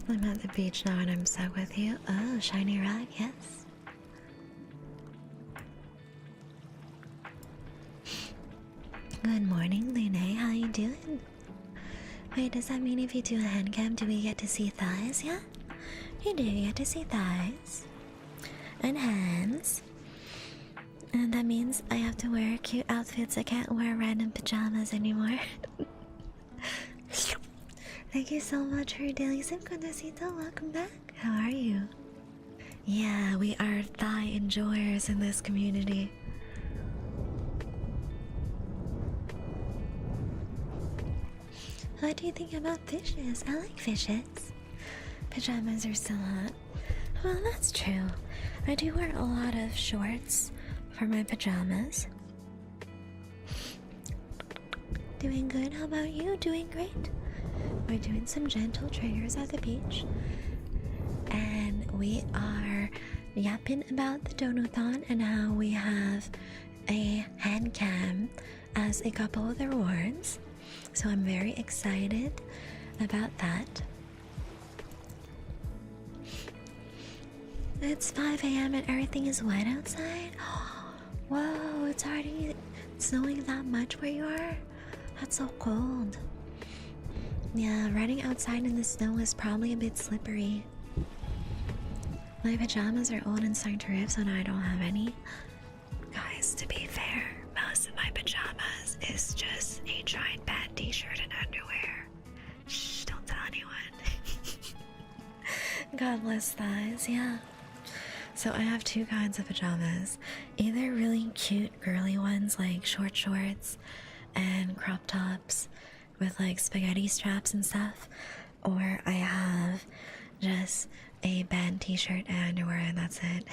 I'm at the beach now and I'm stuck with you. Oh, shiny rock, yes. Good morning, Lune. How you doing? Wait, does that mean if you do a hand cam, do we get to see thighs? Yeah? You do get to see thighs. And hands. And that means I have to wear cute outfits. I can't wear random pajamas anymore. Thank you so much for your daily sim, Condesito. Welcome back. How are you? Yeah, we are thigh enjoyers in this community. What do you think about fishes? I like fishes. Pajamas are still hot. Well, that's true. I do wear a lot of shorts for my pajamas. Doing good. How about you? Doing great. We're doing some gentle triggers at the beach. And we are yapping about the Donuthon and how we have a hand cam as a couple of the rewards. So I'm very excited about that. It's 5 a.m. and everything is wet outside. Whoa, it's already snowing that much where you are? That's so cold. Yeah, running outside in the snow is probably a bit slippery. My pajamas are old and starting to rip, so now I don't have any. Guys, to be fair, most of my pajamas is just a giant bad t-shirt and underwear. Shh, don't tell anyone. God bless thighs, yeah. So I have two kinds of pajamas. Either really cute girly ones like short shorts and crop tops with like spaghetti straps and stuff, or I have just a band t-shirt and underwear and that's it.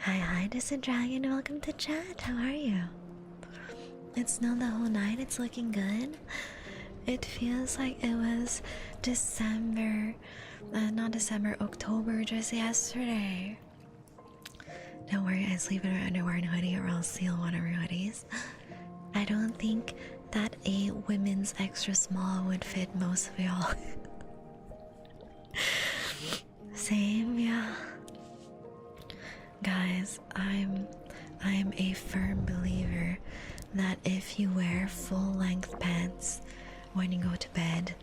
Hi Distant Dragon, welcome to chat. How are you? It snowed the whole night. It's looking good. It feels like it was October just yesterday. Don't worry, I sleep in my underwear and hoodie or I'll steal one of your hoodies. I don't think that a women's extra small would fit most of y'all. Same, yeah. Guys, I'm a firm believer that if you wear full-length pants when you go to bed,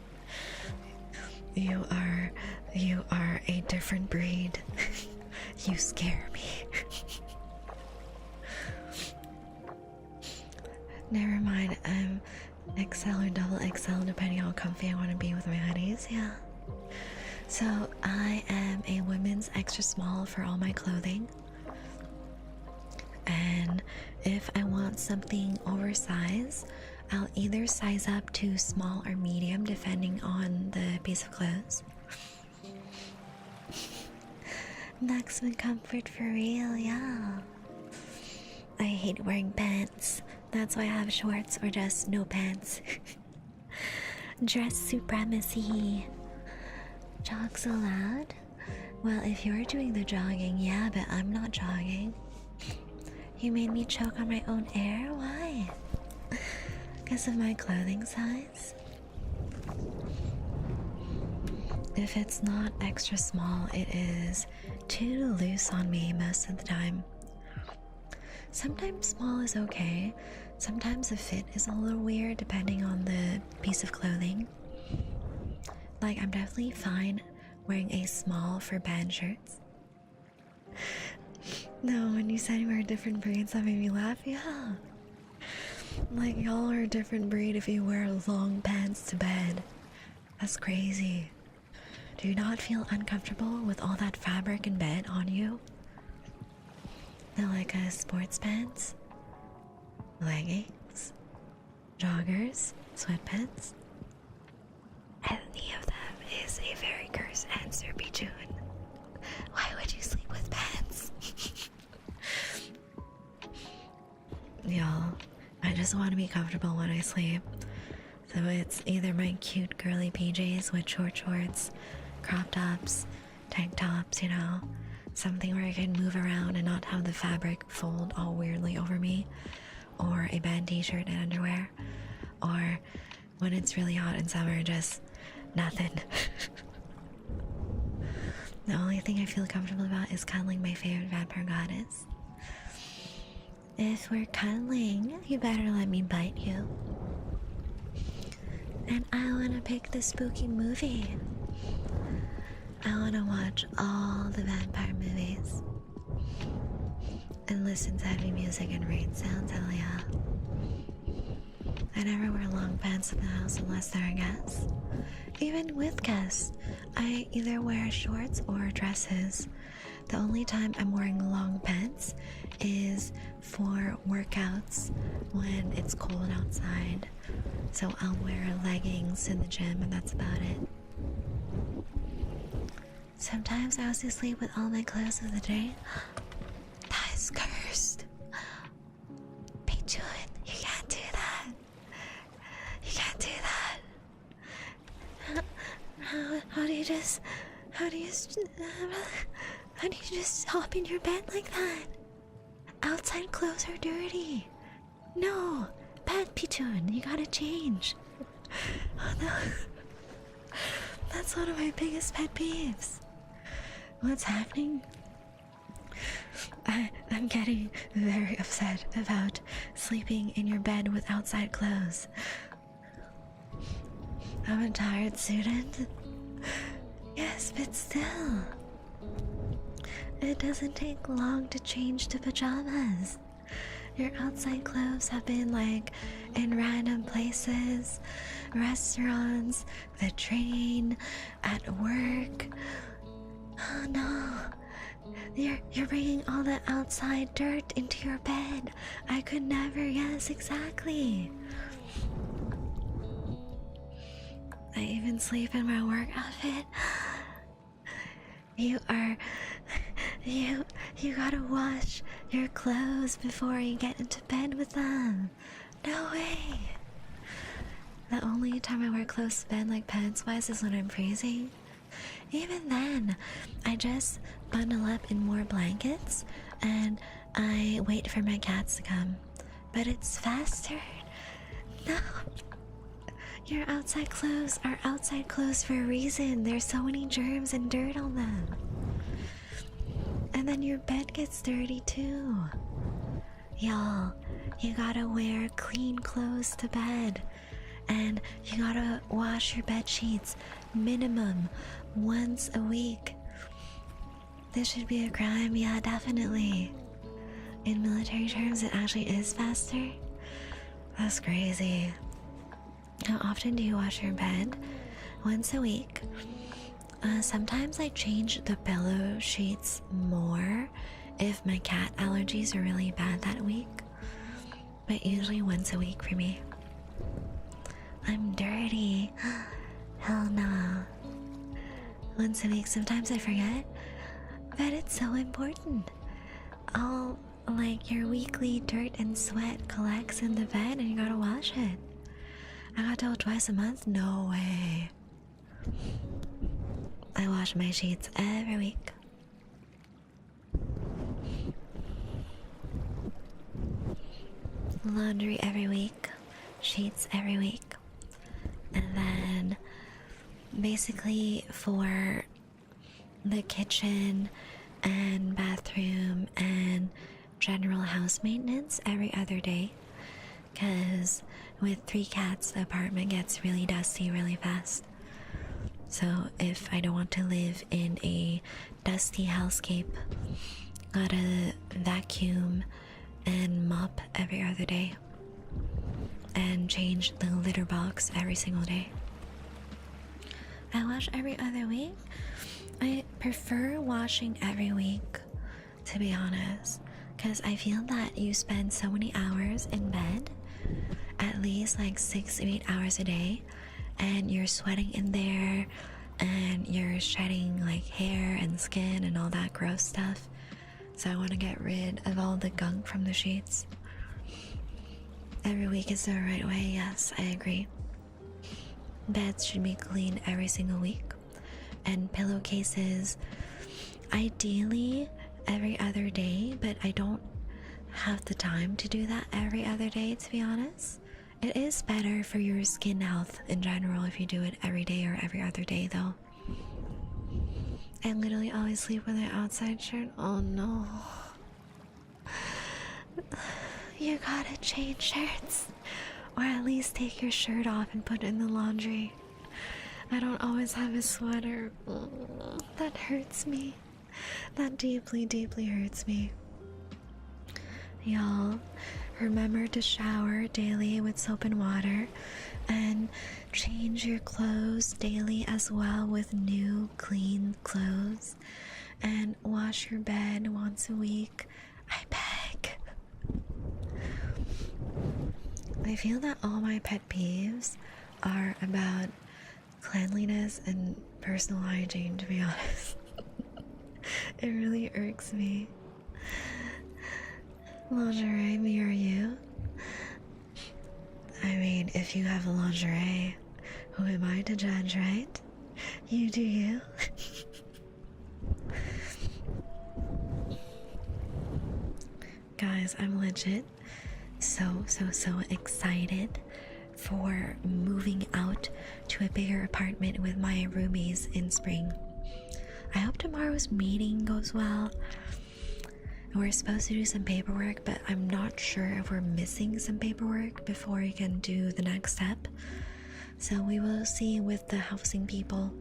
you are a different breed. You scare me. Never mind, I'm XL or double XL depending on how comfy I want to be with my hoodies, yeah. So I am a women's extra small for all my clothing. And if I want something oversized, I'll either size up to small or medium depending on the piece of clothes. Maximum comfort for real, yeah. I hate wearing pants. That's why I have shorts or just no pants. Dress supremacy. Jog so loud? Well, if you're doing the jogging, yeah, but I'm not jogging. You made me choke on my own air? Why? Because of my clothing size? If it's not extra small, it is too loose on me most of the time. Sometimes small is okay. Sometimes the fit is a little weird depending on the piece of clothing. Like, I'm definitely fine wearing a small for band shirts. No, when you said you were a different breed, that made me laugh. Yeah. Like, y'all are a different breed if you wear long pants to bed. That's crazy. Do you not feel uncomfortable with all that fabric in bed on you? No, like sports pants, leggings, joggers, sweatpants? Any of them is a very cursed answer, Bijun. Why would you sleep with pants? Y'all, I just want to be comfortable when I sleep. So it's either my cute girly PJs with short shorts, crop tops, tank tops, you know, something where I can move around and not have the fabric fold all weirdly over me, or a band t-shirt and underwear, or when it's really hot in summer, just nothing. The only thing I feel comfortable about is cuddling my favorite vampire goddess. If we're cuddling, you better let me bite you. And I want to pick the spooky movie. I want to watch all the vampire movies and listen to heavy music and rain sounds. Hell yeah. I never wear long pants in the house unless there are guests. Even with guests, I either wear shorts or dresses. The only time I'm wearing long pants is for workouts when it's cold outside. So I'll wear leggings in the gym and that's about it. Sometimes I also sleep with all my clothes of the day. That is cursed. Pichun, you can't do that. You can't do that. How do you just hop in your bed like that? Outside clothes are dirty. No, Pet Pichun, you gotta change. Oh no. That's one of my biggest pet peeves. What's happening? I'm getting very upset about sleeping in your bed with outside clothes. I'm a tired student. Yes, but still. It doesn't take long to change to pajamas. Your outside clothes have been like in random places, restaurants, the train, at work. Oh no. You're bringing all the outside dirt into your bed. I could never guess exactly. I even sleep in my work outfit. You gotta wash your clothes before you get into bed with them. No way. The only time I wear clothes to bed like pants-wise is when I'm freezing. Even then, I just bundle up in more blankets and I wait for my cats to come. But it's faster. No. Your outside clothes are outside clothes for a reason. There's so many germs and dirt on them. And then your bed gets dirty too. Y'all, you gotta wear clean clothes to bed. And you gotta wash your bed sheets minimum once a week. This should be a crime, yeah, definitely. In military terms, it actually is faster. That's crazy. How often do you wash your bed? Once a week. Sometimes I change the pillow sheets more if my cat allergies are really bad that week. But usually once a week for me. I'm dirty. Hell no. Once a week, sometimes I forget. But it's so important. All like your weekly dirt and sweat collects in the bed and you gotta wash it. I got told twice a month? No way. I wash my sheets every week. Laundry every week. Sheets every week. And then basically for the kitchen and bathroom and general house maintenance every other day. Because with 3 cats, the apartment gets really dusty really fast. So if I don't want to live in a dusty hellscape, gotta vacuum and mop every other day. And change the litter box every single day. I wash every other week. I prefer washing every week, to be honest, because I feel that you spend so many hours in bed, at least like 6 to 8 hours a day, and you're sweating in there and you're shedding like hair and skin and all that gross stuff. So I want to get rid of all the gunk from the sheets. Every week is the right way, yes, I agree. Beds should be cleaned every single week. And pillowcases, ideally every other day, but I don't have the time to do that every other day, to be honest. It is better for your skin health in general if you do it every day or every other day, though. I literally always sleep with an outside shirt. Oh no. You gotta change shirts. Or at least take your shirt off and put it in the laundry. I don't always have a sweater. That hurts me. That deeply, deeply hurts me. Y'all, remember to shower daily with soap and water, and change your clothes daily as well with new clean clothes, and wash your bed once a week. I beg. I feel that all my pet peeves are about cleanliness and personal hygiene, to be honest. It really irks me. Lingerie, me or you? I mean, if you have a lingerie, who am I to judge, right? You do you. Guys, I'm legit so excited for moving out to a bigger apartment with my roomies in spring. I hope tomorrow's meeting goes well. We're supposed to do some paperwork, but I'm not sure if we're missing some paperwork before we can do the next step. So we will see with the housing people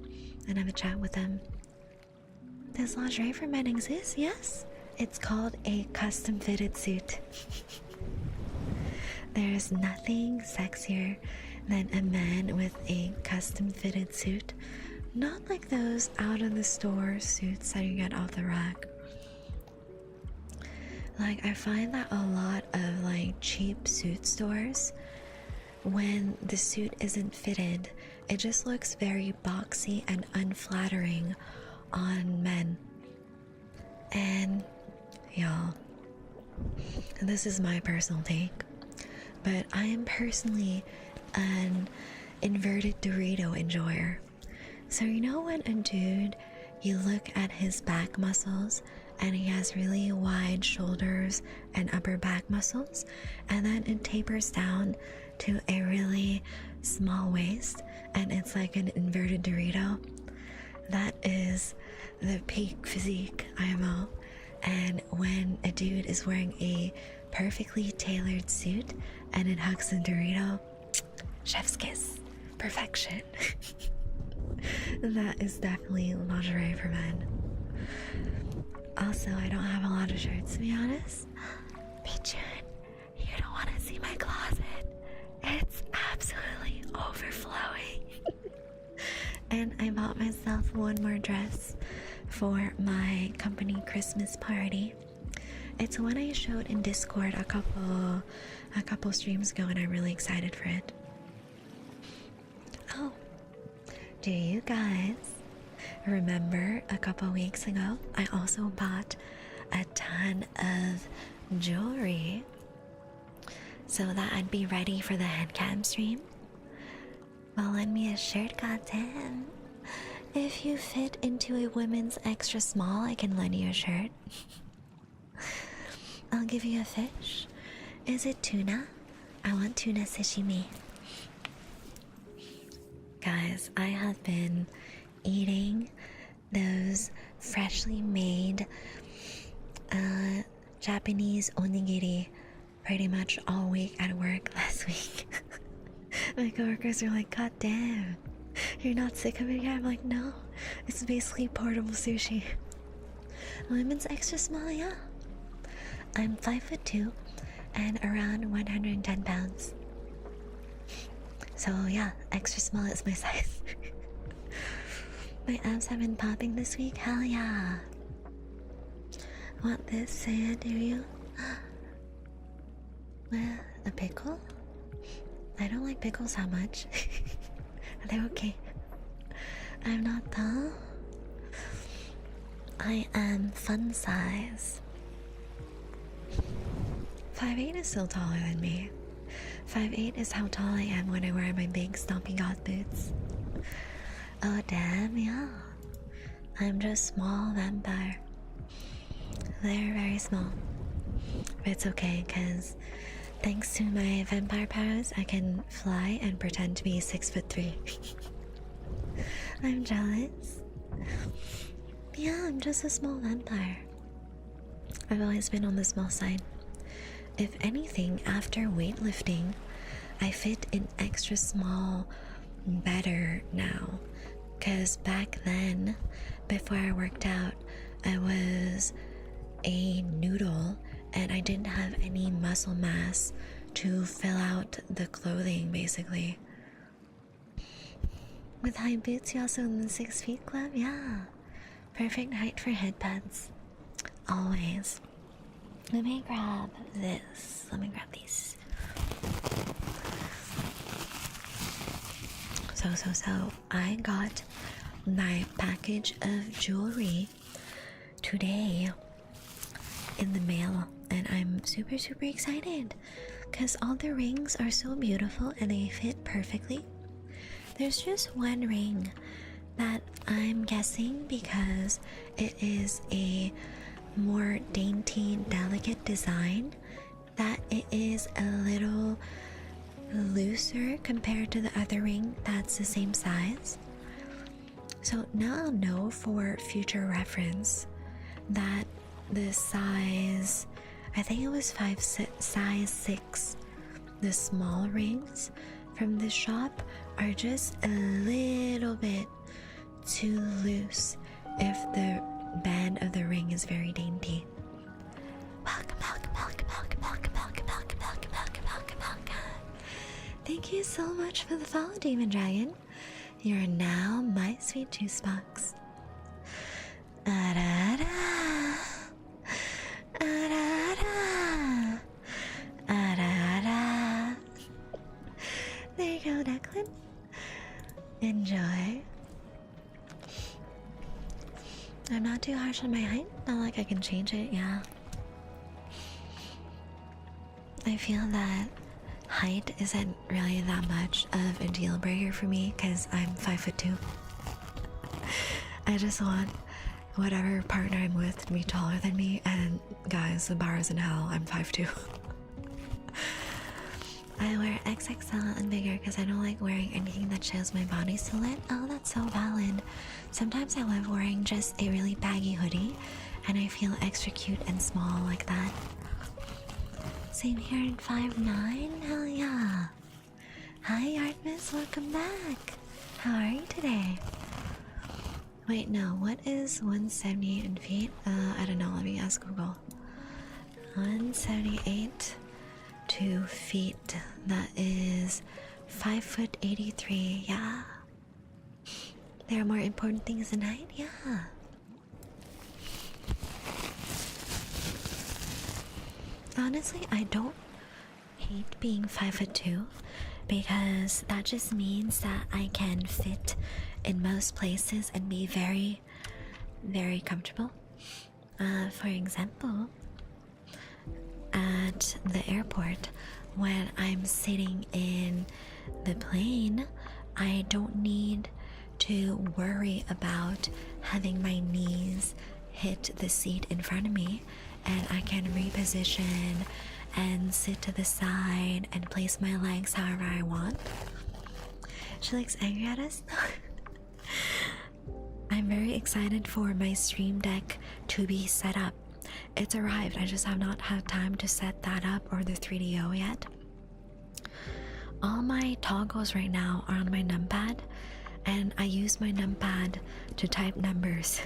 and have a chat with them. Does lingerie for men exist? Yes. It's called a custom fitted suit. There's nothing sexier than a man with a custom fitted suit. Not like those out of the store suits that you get off the rack. Like, I find that a lot of like cheap suit stores, when the suit isn't fitted, it just looks very boxy and unflattering on men. And y'all, this is my personal take, but I am personally an inverted Dorito enjoyer. So you know when a dude, you look at his back muscles and he has really wide shoulders and upper back muscles, and then it tapers down to a really small waist and it's like an inverted Dorito? That is the peak physique IMO. And when a dude is wearing a perfectly tailored suit and it hugs the Dorito, chef's kiss, perfection. That is definitely lingerie for men. Also, I don't have a lot of shirts, to be honest. Pigeon, you don't want to see my closet. It's absolutely overflowing. And I bought myself one more dress for my company Christmas party. It's one I showed in Discord a couple streams ago, and I'm really excited for it. Oh, do you guys remember a couple weeks ago I also bought a ton of jewelry so that I'd be ready for the headcam stream? Well, lend me a shirt, goddamn. If you fit into a women's extra small, I can lend you a shirt. I'll give you a fish. Is it tuna? I want tuna sashimi. Guys, I have been eating those freshly made Japanese onigiri pretty much all week at work last week. My coworkers are like, God damn, you're not sick of it yet? I'm like, no, it's basically portable sushi. Women's extra small, yeah. I'm 5'2" and around 110 pounds. So yeah, extra small is my size. My abs have been popping this week, hell yeah. Want this? Say it, do you? Well, a pickle? I don't like pickles that much. They're okay. I'm not tall. I am fun size. 5'8" is still taller than me. 5'8" is how tall I am when I wear my big stomping god boots. Oh damn, yeah. I'm just small vampire. They're very small. But it's okay, cause thanks to my vampire powers, I can fly and pretend to be 6'3". I'm jealous. Yeah, I'm just a small vampire. I've always been on the small side. If anything, after weightlifting, I fit in extra small better now. Cause back then, before I worked out, I was a noodle and I didn't have any muscle mass to fill out the clothing basically. With high boots, you're also in the 6 feet club? Yeah. Perfect height for headbands. Always. Let me grab this. Let me grab these. So, I got my package of jewelry today in the mail, and I'm super excited because all the rings are so beautiful and they fit perfectly. There's just one ring that I'm guessing, because it is a more dainty, delicate design, that it is a little looser compared to the other ring that's the same size. So now I'll know for future reference that the size, I think it was size 6, the small rings from the shop are just a little bit too loose if the band of the ring is very dainty. Welcome. Thank you so much for the follow, Demon Dragon. You're now my sweet juice box. There you go, Declan. Enjoy. I'm not too harsh on my height. Not like I can change it, yeah. I feel that height isn't really that much of a deal breaker for me because I'm 5'2". I just want whatever partner I'm with to be taller than me, and guys, the bar is in hell. I'm 5'2". I wear XXL and bigger because I don't like wearing anything that shows my body silhouette. Oh, that's so valid. Sometimes I love wearing just a really baggy hoodie and I feel extra cute and small like that. Same here in 5'9". Hell yeah. Hi Artemis, welcome back. How are you today? Wait, no, what is 178 in feet? I don't know, let me ask Google. 178 2 feet, that is 5'83". Yeah, there are more important things than height. Yeah, honestly, I don't hate being 5'2", because that just means that I can fit in most places and be very comfortable. For example, at the airport, when I'm sitting in the plane, I don't need to worry about having my knees hit the seat in front of me, and I can reposition and sit to the side and place my legs however I want. She looks angry at us. I'm very excited for my stream deck to be set up. It's arrived, I just have not had time to set that up or the 3DO yet. All my toggles right now are on my numpad, and I use my numpad to type numbers.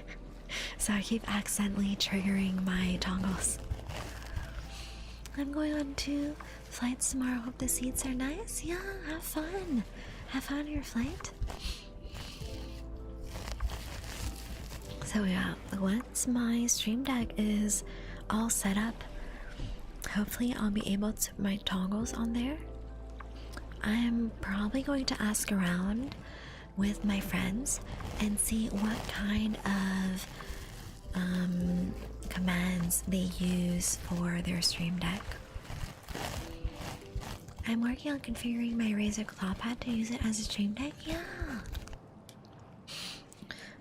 So I keep accidentally triggering my toggles. I'm going on 2 flights tomorrow. Hope the seats are nice. Yeah, have fun. Have fun on your flight. So yeah, once my stream deck is all set up, hopefully I'll be able to put my toggles on there. I'm probably going to ask around with my friends and see what kind of commands they use for their stream deck. I'm working on configuring my Razer Clawpad to use it as a stream deck. Yeah.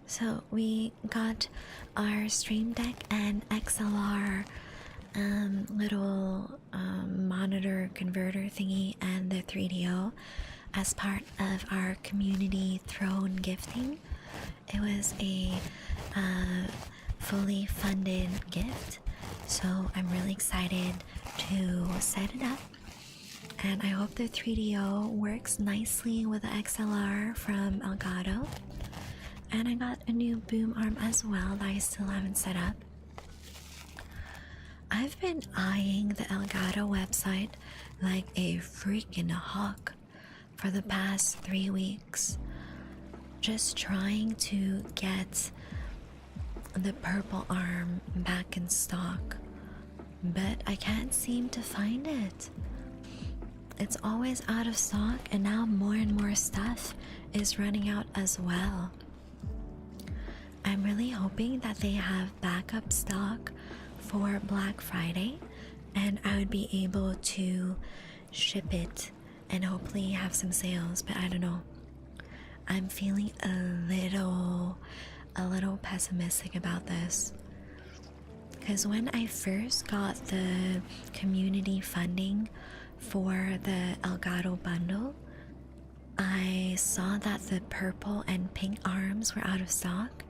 So we got our stream deck and XLR little monitor converter thingy and the 3DO as part of our community throne gifting. It was a fully funded gift, so I'm really excited to set it up, and I hope the 3DO works nicely with the XLR from Elgato. And I got a new boom arm as well that I still haven't set up. I've been eyeing the Elgato website like a freaking hawk for the past 3 weeks, just trying to get the purple arm back in stock, but I can't seem to find it. It's always out of stock, and now more and more stuff is running out as well. I'm really hoping that they have backup stock for Black Friday, and I would be able to ship it and hopefully have some sales, but I don't know. I'm feeling a little pessimistic about this, because when I first got the community funding for the Elgato bundle, I saw that the purple and pink arms were out of stock,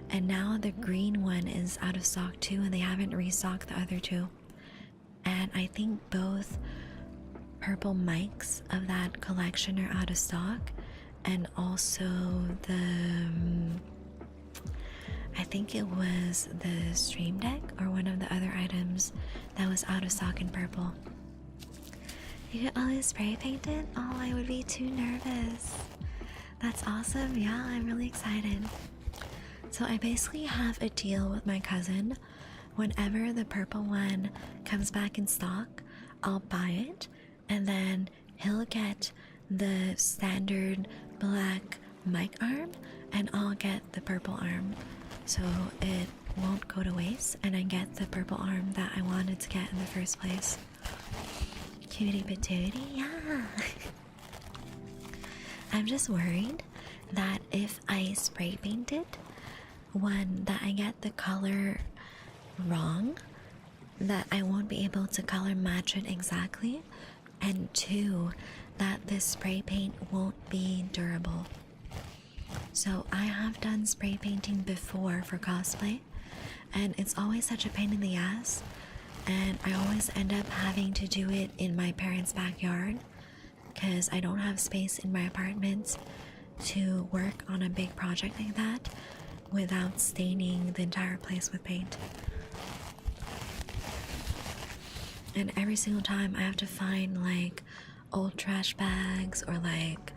and now the green one is out of stock too, and they haven't restocked the other two. And I think both purple mics of that collection are out of stock, and also I think it was the Stream Deck or one of the other items that was out of stock in purple. You could always spray paint it? Oh, I would be too nervous. That's awesome. Yeah, I'm really excited. So I basically have a deal with my cousin. Whenever the purple one comes back in stock, I'll buy it, and then he'll get the standard black mic arm, and I'll get the purple arm. So it won't go to waste, and I get the purple arm that I wanted to get in the first place. Cutie patootie, yeah. I'm just worried that if I spray paint it, one, that I get the color wrong, that I won't be able to color match it exactly, and two, that the spray paint won't be durable. So I have done spray painting before for cosplay, and it's always such a pain in the ass, and I always end up having to do it in my parents' backyard because I don't have space in my apartment to work on a big project like that without staining the entire place with paint. And every single time I have to find like old trash bags or like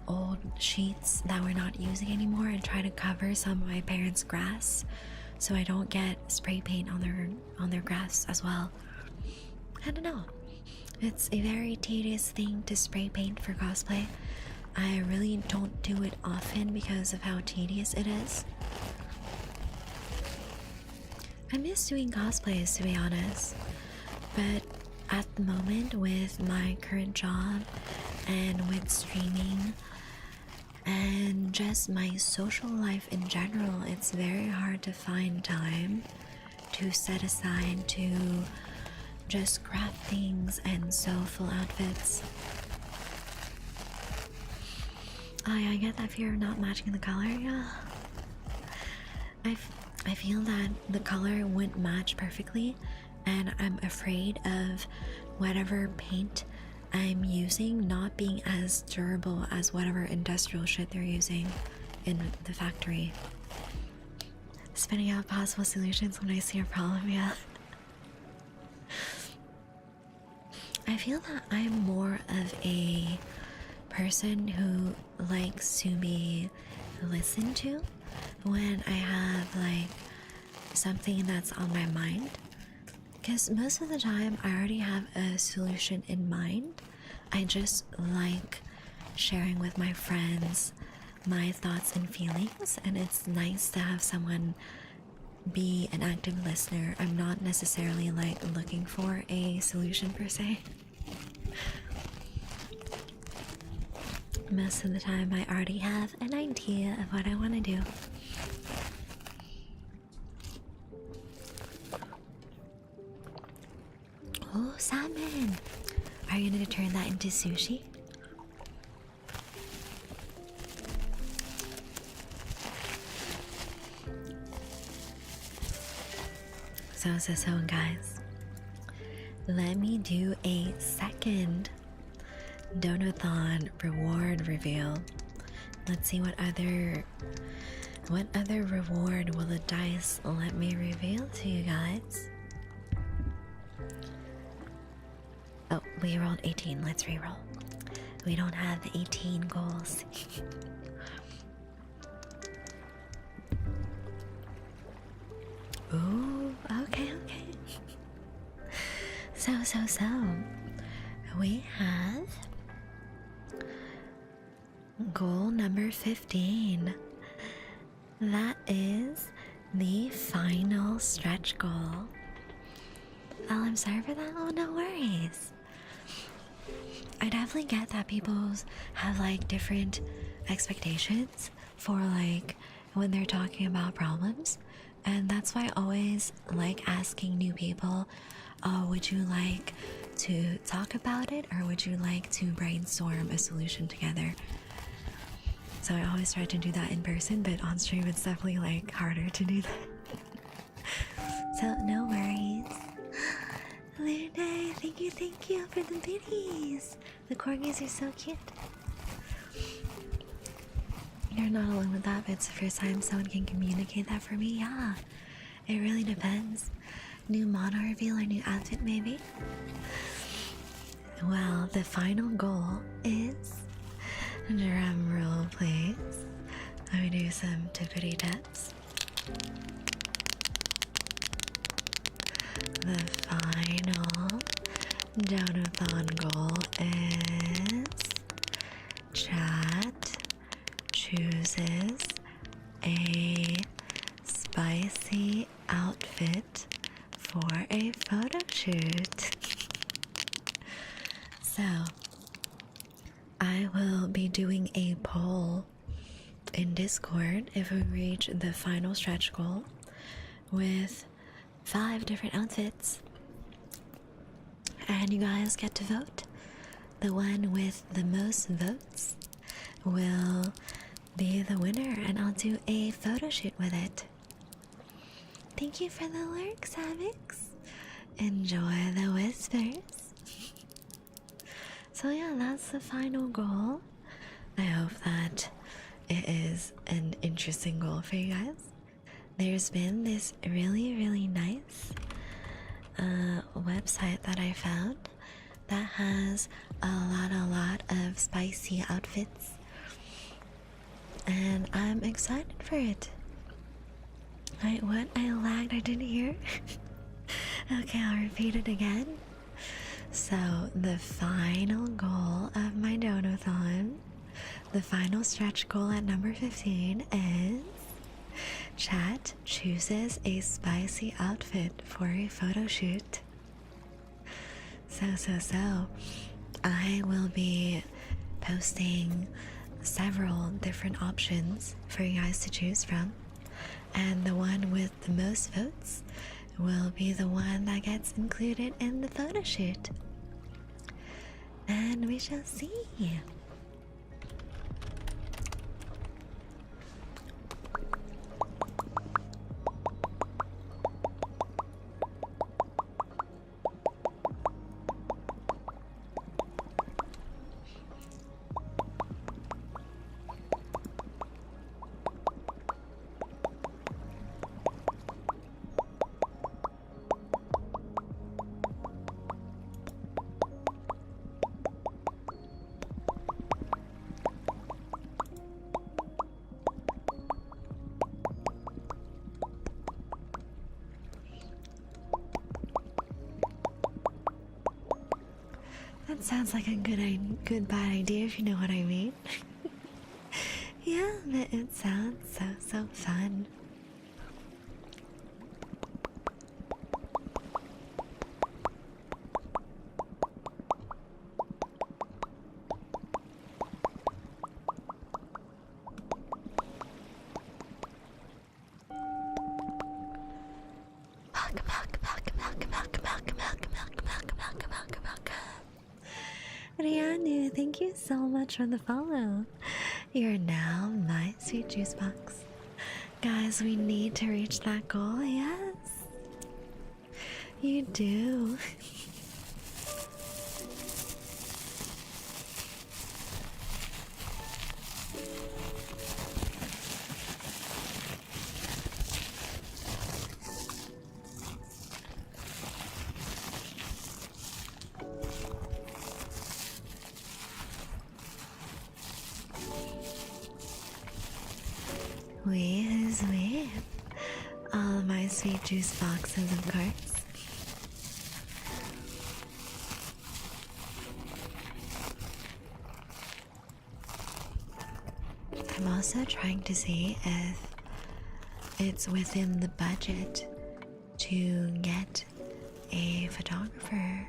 old sheets that we're not using anymore and try to cover some of my parents' grass so I don't get spray paint on their grass as well. I don't know. It's a very tedious thing to spray paint for cosplay. I really don't do it often because of how tedious it is. I miss doing cosplays, to be honest, but at the moment with my current job and with streaming and just my social life in general, it's very hard to find time to set aside to just craft things and sew full outfits. I get that fear of not matching the color. Yeah, I feel that the color wouldn't match perfectly, and I'm afraid of whatever paint I'm using not being as durable as whatever industrial shit they're using in the factory. Spinning out possible solutions when I see a problem, yeah. I feel that I'm more of a person who likes to be listened to when I have like something that's on my mind, because most of the time I already have a solution in mind. I just like sharing with my friends my thoughts and feelings, and it's nice to have someone be an active listener. I'm not necessarily like looking for a solution per se. Most of the time I already have an idea of what I want to do. Oh, salmon! Are you going to turn that into sushi? So guys, let me do a second Donathon reward reveal. Let's see what other reward will the dice let me reveal to you guys. Oh, we rolled 18. Let's reroll. We don't have 18 goals. Ooh, okay. So, we have goal number 15. That is the final stretch goal. Oh, I'm sorry for that. Oh, no worries. I definitely get that people have like different expectations for like when they're talking about problems, and that's why I always like asking new people, oh, would you like to talk about it or would you like to brainstorm a solution together? So I always try to do that in person, but on stream it's definitely like harder to do that. So no worries. Luna, thank you for the biddies. The corgis are so cute. You're not alone with that, but it's the first time someone can communicate that for me. Yeah, it really depends. New mono reveal or new outfit, maybe? Well, the final goal is, drum roll please. Let me do some tippity taps. The final donathon goal is chat chooses a spicy outfit for a photo shoot. So I will be doing a poll in Discord if we reach the final stretch goal with 5 different outfits, and you guys get to vote. The one with the most votes will be the winner, and I'll do a photo shoot with it. Thank you for the lurks, Avix. Enjoy the whispers. So yeah, that's the final goal. I hope that it is an interesting goal for you guys. There's been this really nice website that I found that has a lot of spicy outfits, and I'm excited for it. What? I lagged, I didn't hear. Okay, I'll repeat it again. So the final goal of my donathon, the final stretch goal at number 15 is chat chooses a spicy outfit for a photo shoot. So I will be posting several different options for you guys to choose from, and the one with the most votes will be the one that gets included in the photo shoot. And we shall see. That sounds like a good bad idea, if you know what I mean. Yeah, but it sounds so fun. Rianu, thank you so much for the follow. You're now my sweet juice box. Guys, we need to reach that goal, yes. You do. We is we. All my sweet juice boxes, of course. I'm also trying to see if it's within the budget to get a photographer.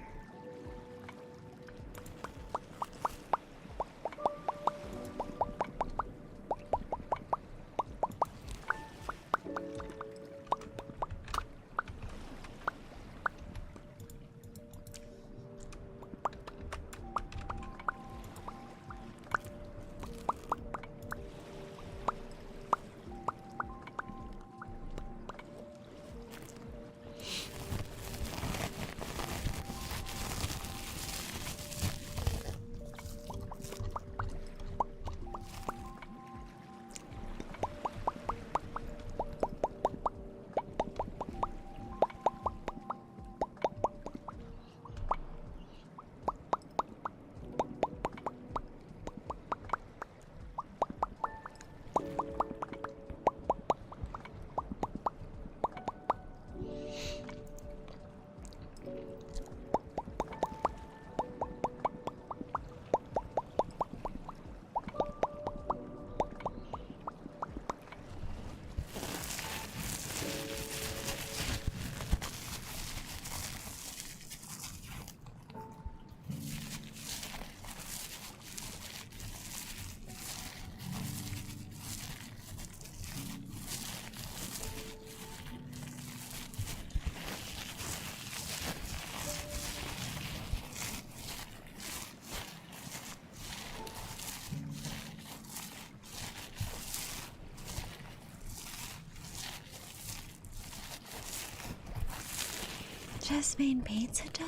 Just made pizza dough.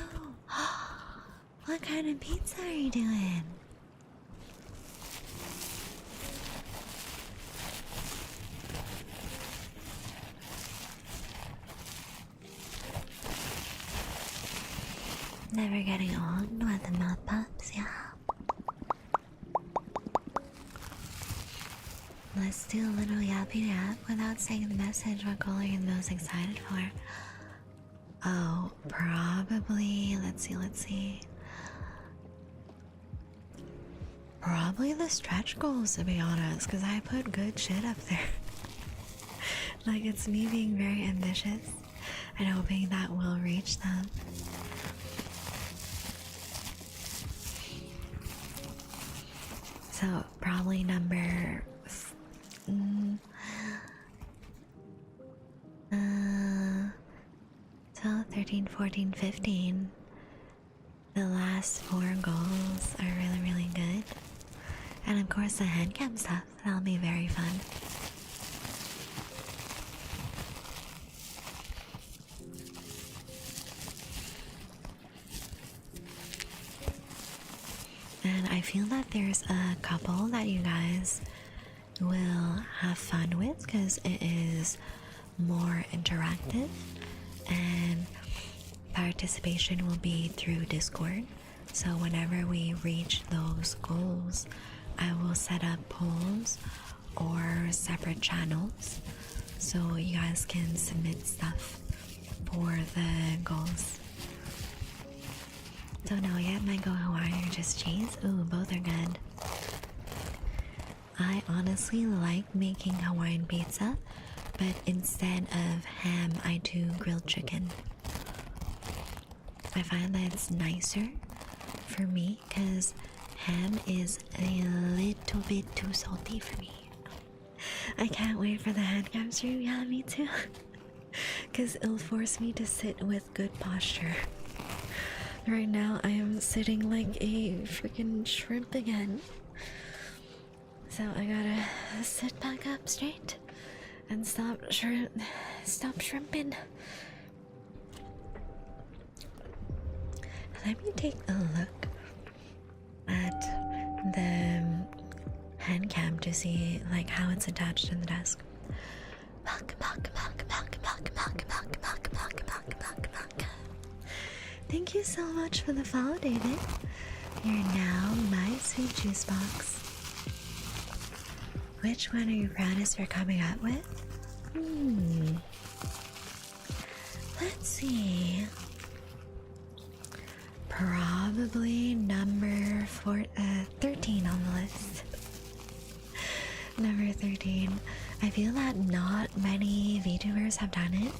What kind of pizza are you doing? Never getting old with the mouth pops, yeah. Let's do a little yappy yap without saying the message. What goal are you the most excited for? Oh, probably, let's see. Probably the stretch goals, to be honest, because I put good shit up there. Like, it's me being very ambitious and hoping that we'll reach them. So, probably number 12, 13, 14, 15. The last 4 goals are really good. And of course the handcam stuff, that'll be very fun. And I feel that there's a couple that you guys will have fun with because it is more interactive and participation will be through Discord. So whenever we reach those goals, I will set up polls or separate channels so you guys can submit stuff for the goals. Don't know yet, mango Hawaiian or just cheese? Ooh, both are good. I honestly like making Hawaiian pizza, but instead of ham, I do grilled chicken. I find that it's nicer for me because ham is a little bit too salty for me. I can't wait for the handcam stream. Yeah, me too. Because it'll force me to sit with good posture. Right now, I am sitting like a freaking shrimp again. So I gotta sit back up straight and stop shrimping. Let me take a look at the hand cam to see like how it's attached to the desk. Thank you so much for the follow, David. You're now my sweet juice box. Which one are you proudest for coming up with? Let's see. Probably number 13 on the list. Number 13. I feel that not many VTubers have done it.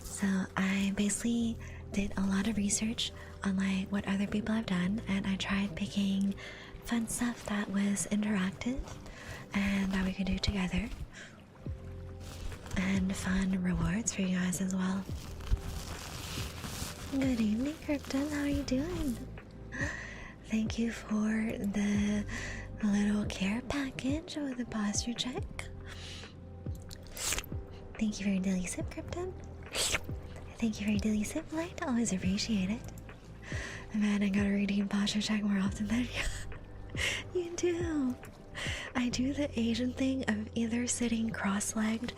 So I basically did a lot of research on like what other people have done, and I tried picking fun stuff that was interactive and that we could do together, and fun rewards for you guys as well. Good evening, Krypton. How are you doing? Thank you for the little care package with the posture check. Thank you for your daily sip, Krypton. Thank you for your daily sip, Light. Always appreciate it. Man, I gotta redeem posture check more often than you. You do. I do the Asian thing of either sitting cross-legged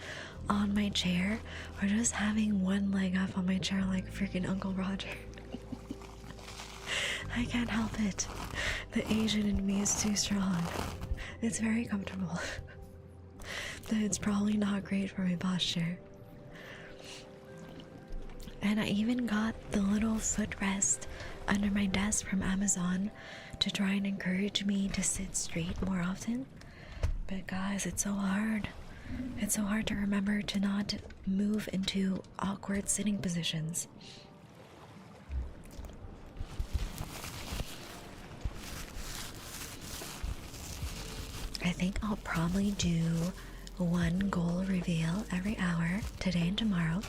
on my chair or just having one leg up on my chair like freaking Uncle Roger. I can't help it. The Asian in me is too strong. It's very comfortable. But it's probably not great for my posture. And I even got the little footrest under my desk from Amazon to try and encourage me to sit straight more often. But guys, it's so hard. It's so hard to remember to not move into awkward sitting positions. I think I'll probably do one goal reveal every hour, today and tomorrow.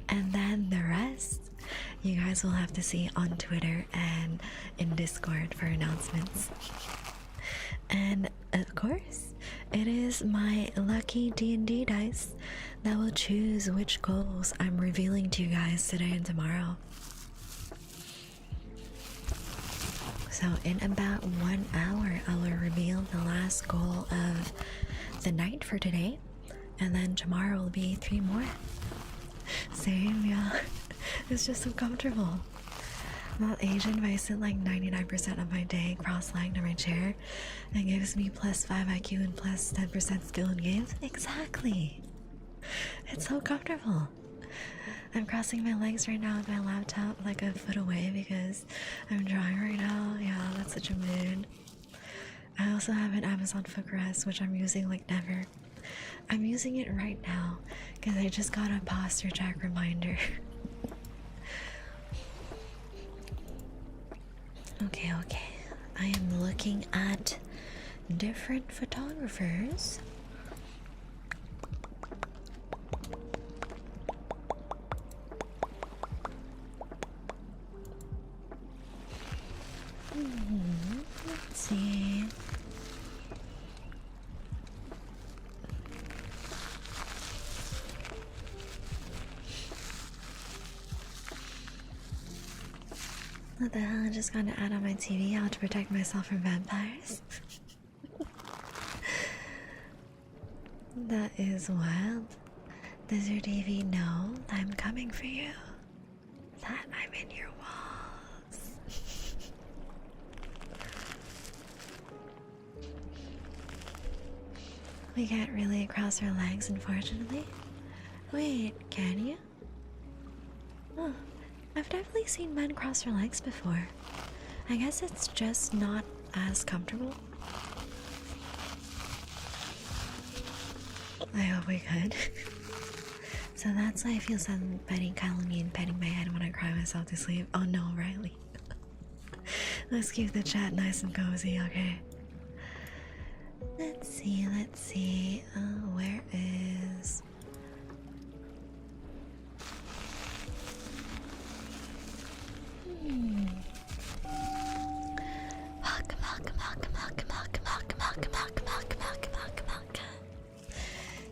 And then the rest, you guys will have to see on Twitter and in Discord for announcements. And of course, it is my lucky D&D dice that will choose which goals I'm revealing to you guys today and tomorrow. So in about 1 hour, I will reveal the last goal of the night for today, and then tomorrow will be 3 more. Same, yeah. It's just so comfortable. I'm not Asian, but I sit like 99% of my day cross-legged in my chair. It gives me +5 IQ and +10% skill in games. Exactly. It's so comfortable. I'm crossing my legs right now with my laptop like a foot away because I'm drawing right now. Yeah, that's such a mood. I also have an Amazon footrest, which I'm using like never. I'm using it right now because I just got a posture check reminder. Okay. I am looking at different photographers. Let's see. What the hell? I just got an ad on my TV how to protect myself from vampires. That is wild. Does your TV know that I'm coming for you? That I'm in your walls? We can't really cross our legs, unfortunately. Wait, can you? Oh, I've definitely seen men cross their legs before. I guess it's just not as comfortable. I hope we could. So that's why I feel somebody calling me and petting my head when I cry myself to sleep. Oh no, Riley. Let's keep the chat nice and cozy, okay? Let's see. Where is...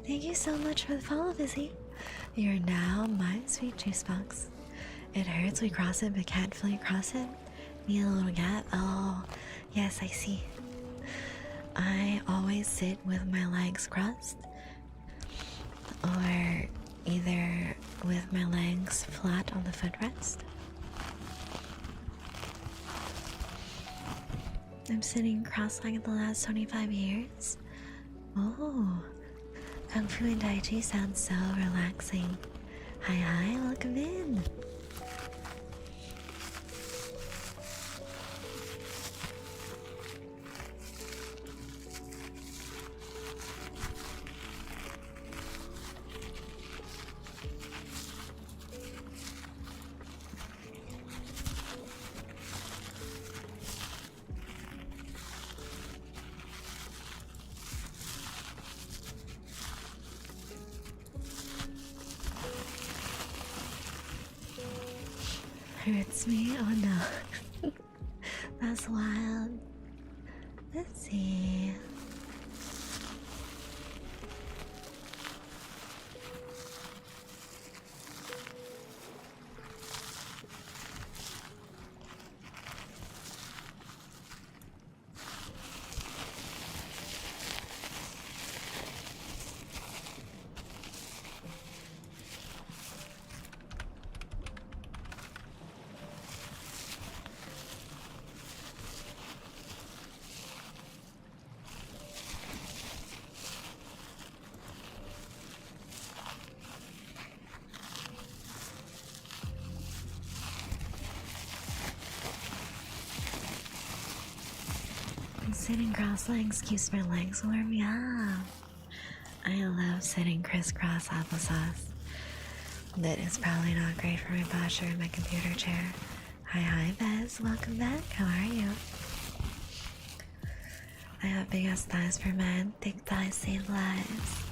Thank you so much for the follow, Busy. You're now my sweet juice box. It hurts we cross it but can't fully cross it. Need a little gap. Oh, yes, I see. I always sit with my legs crossed, or either with my legs flat on the footrest. I'm sitting cross-legged the last 25 years. Oh, Kung Fu and Tai Chi sounds so relaxing. Hi, welcome in. Hurts me? Oh no. That's wild. Let's see. Sitting cross-legs keeps my legs warm, yeah. I love sitting crisscross applesauce. That is probably not great for my posture in my computer chair. Hi, Bez. Welcome back. How are you? I have big ass thighs for men. Thick thighs save lives.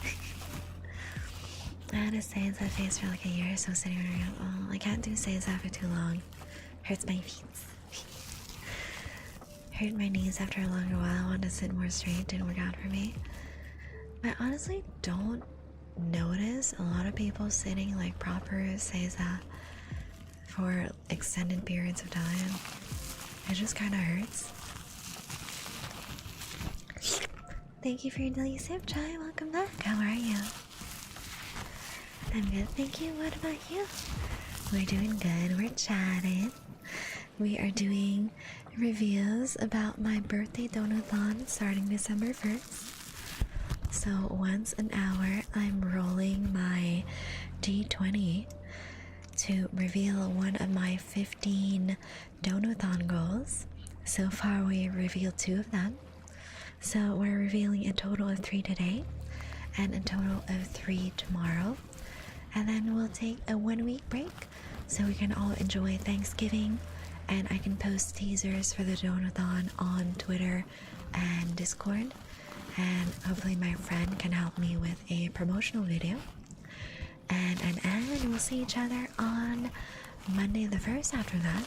I had a Seiza face for like a year or so sitting around. Oh, I can't do Seiza for too long. Hurts my feet. Hurt my knees after a longer while. I wanted to sit more straight. Didn't work out for me. I honestly don't notice a lot of people sitting like proper Seiza for extended periods of time. It just kind of hurts. Thank you for your daily sip, Chai. Welcome back. How are you? I'm good, thank you. What about you? We're doing good. We're chatting. We are doing reviews about my birthday donathon starting December 1st. So once an hour, I'm rolling my D20 to reveal one of my 15 donathon goals. So far, we revealed 2 of them. So we're revealing a total of 3 today and a total of 3 tomorrow. And then we'll take a 1-week break so we can all enjoy Thanksgiving. And I can post teasers for the donathon on Twitter and Discord. And hopefully my friend can help me with a promotional video. And we'll see each other on Monday the 1st after that.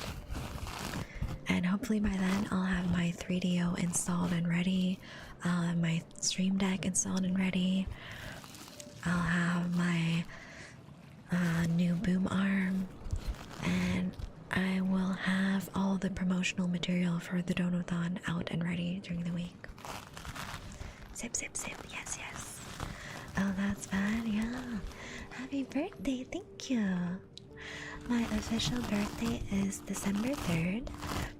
And hopefully by then I'll have my 3DO installed and ready. I'll have my Stream Deck installed and ready. I'll have my new boom arm. And I will have all the promotional material for the donathon out and ready during the week. Sip, sip, sip. Yes, yes. Oh, that's fun. Yeah. Happy birthday. Thank you. My official birthday is December 3rd,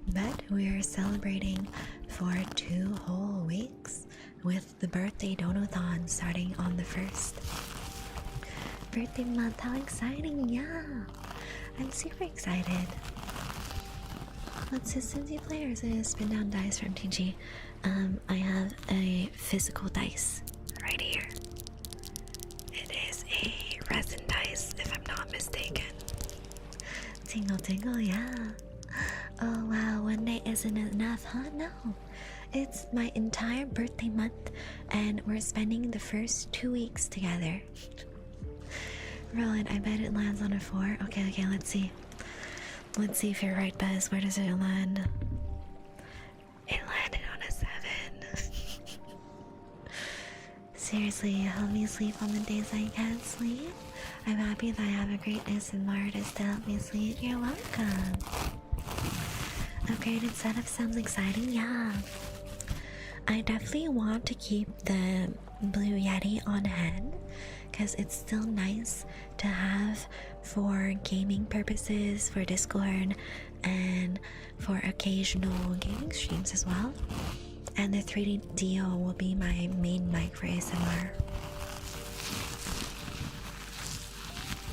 but we are celebrating for 2 whole weeks with the birthday donathon starting on the 1st. Birthday month. How exciting. Yeah. I'm super excited. Let's see, Cindy players. I spin down dice from TG. I have a physical dice right here. It is a resin dice, if I'm not mistaken. Tingle tingle, yeah. Oh wow, one day isn't enough, huh? No. It's my entire birthday month, and we're spending the first 2 weeks together. Roland, I bet it lands on a 4. Okay, let's see. Let's see if you're right, Buzz. Where does it land? It landed on a 7. Seriously, help me sleep on the days I can't sleep. I'm happy that I have a great ASMR artist to help me sleep. You're welcome. Upgraded setup sounds exciting, yeah. I definitely want to keep the Blue Yeti on hand because it's still nice to have for gaming purposes, for Discord, and for occasional gaming streams as well. And the 3D Dio will be my main mic for ASMR.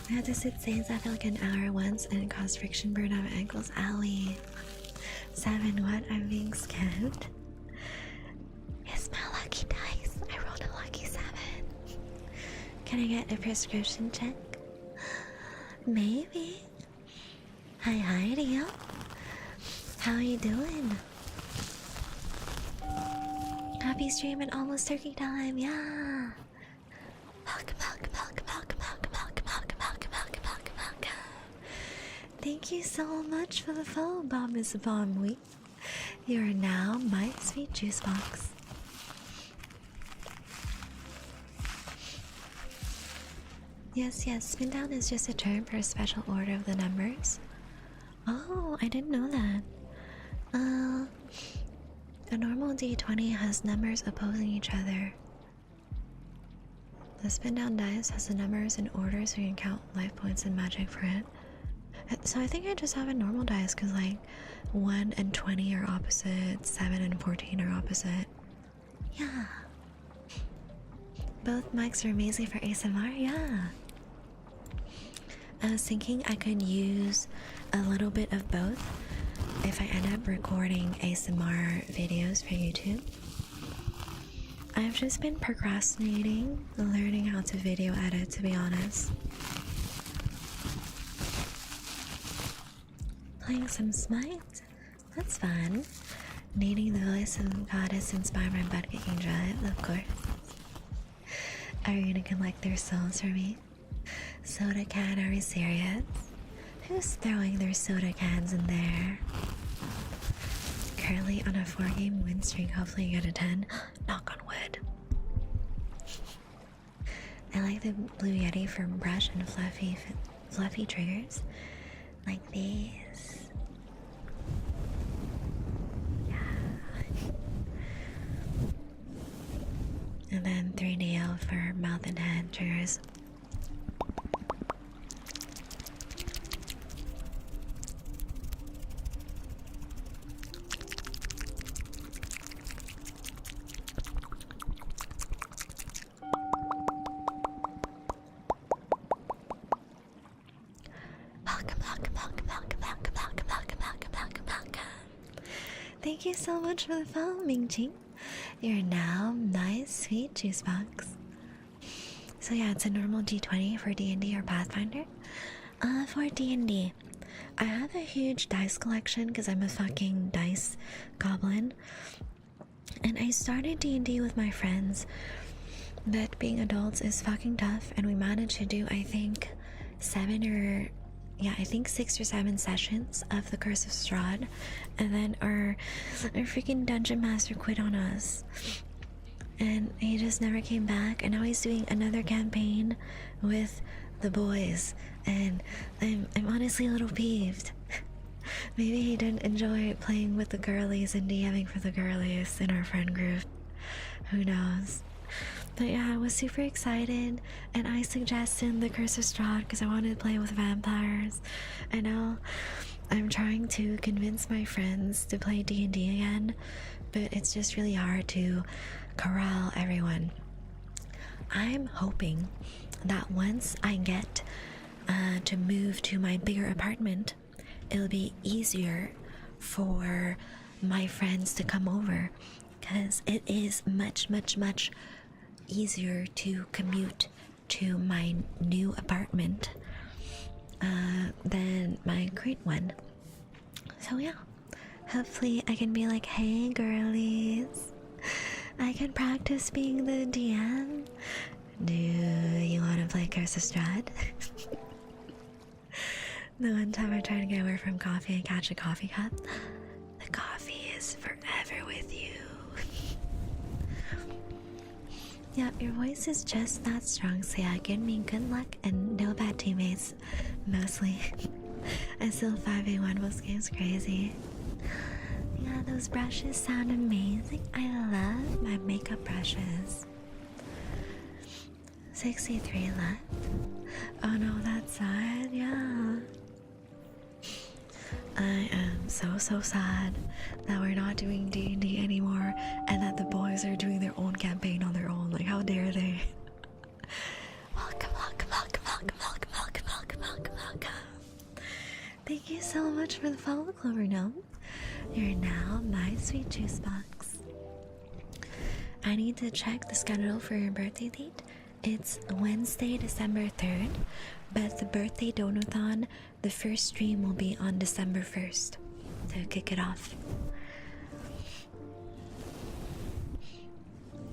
I had to sit Saints after like an hour once and cause friction burn on my ankles. Owie. 7, what? I'm being scammed. It's my lucky dice. I rolled a lucky 7. Can I get a prescription check? Maybe. Hi, Dio. How are you doing? Happy stream and almost turkey time, yeah. Thank you so much for the follow, Bob Miss Bomb Week. You are now my sweet juice box. Yes, spin down is just a term for a special order of the numbers. Oh, I didn't know that. A normal D20 has numbers opposing each other. The spin down dice has the numbers in order so you can count life points and magic for it. So I think I just have a normal dice because like 1 and 20 are opposite, 7 and 14 are opposite. Yeah. Both mics are amazing for ASMR, yeah. I was thinking I could use a little bit of both if I end up recording ASMR videos for YouTube. I've just been procrastinating learning how to video edit, to be honest. Playing some Smite? That's fun. Needing the voice of goddess inspire my butt kicking drive, of course. Are you gonna collect their souls for me? Soda can, are we serious? Who's throwing their soda cans in there? Currently on a 4-game win streak, hopefully you get a 10. Knock on wood. I like the Blue Yeti for brush and fluffy triggers. Like these. And then 3DL for mouth and head triggers. Thank you so much for the follow, Ming-Ching. You're now nice, sweet juice box. So yeah, it's a normal D20 for D&D or Pathfinder. For D&D, I have a huge dice collection because I'm a fucking dice goblin. And I started D&D with my friends, but being adults is fucking tough, and we managed to do, I think, 6 or 7 sessions of the Curse of Strahd, and then our freaking dungeon master quit on us, and he just never came back. And now he's doing another campaign with the boys, and I'm honestly a little peeved. Maybe he didn't enjoy playing with the girlies and DMing for the girlies in our friend group. Who knows? But yeah, I was super excited, and I suggested the Curse of Strahd because I wanted to play with vampires. I know I'm trying to convince my friends to play D&D again, but it's just really hard to corral everyone. I'm hoping that once I get to move to my bigger apartment, it'll be easier for my friends to come over, because it is much easier to commute to my new apartment than my current one. So yeah, hopefully I can be like, hey girlies, I can practice being the DM. Do you want to play Curse of Strahd? The one time I tried to get away from coffee and catch a coffee cup, the coffee is forever with you. Yeah, your voice is just that strong, so yeah, give me good luck and no bad teammates, mostly. I still 5v1 most games, crazy. Yeah. those brushes sound amazing. I love my makeup brushes. 63 left. Oh no, that's sad. Yeah. I am so sad that we're not doing D&D anymore and that the boys are doing their own campaign on their own. Like, how dare they? Welcome. Thank you so much for the follow, Clover Gnome. You're now my sweet juice box. I need to check the schedule for your birthday date. It's Wednesday, December 3rd, but the birthday donathon, the first stream will be on December 1st to kick it off.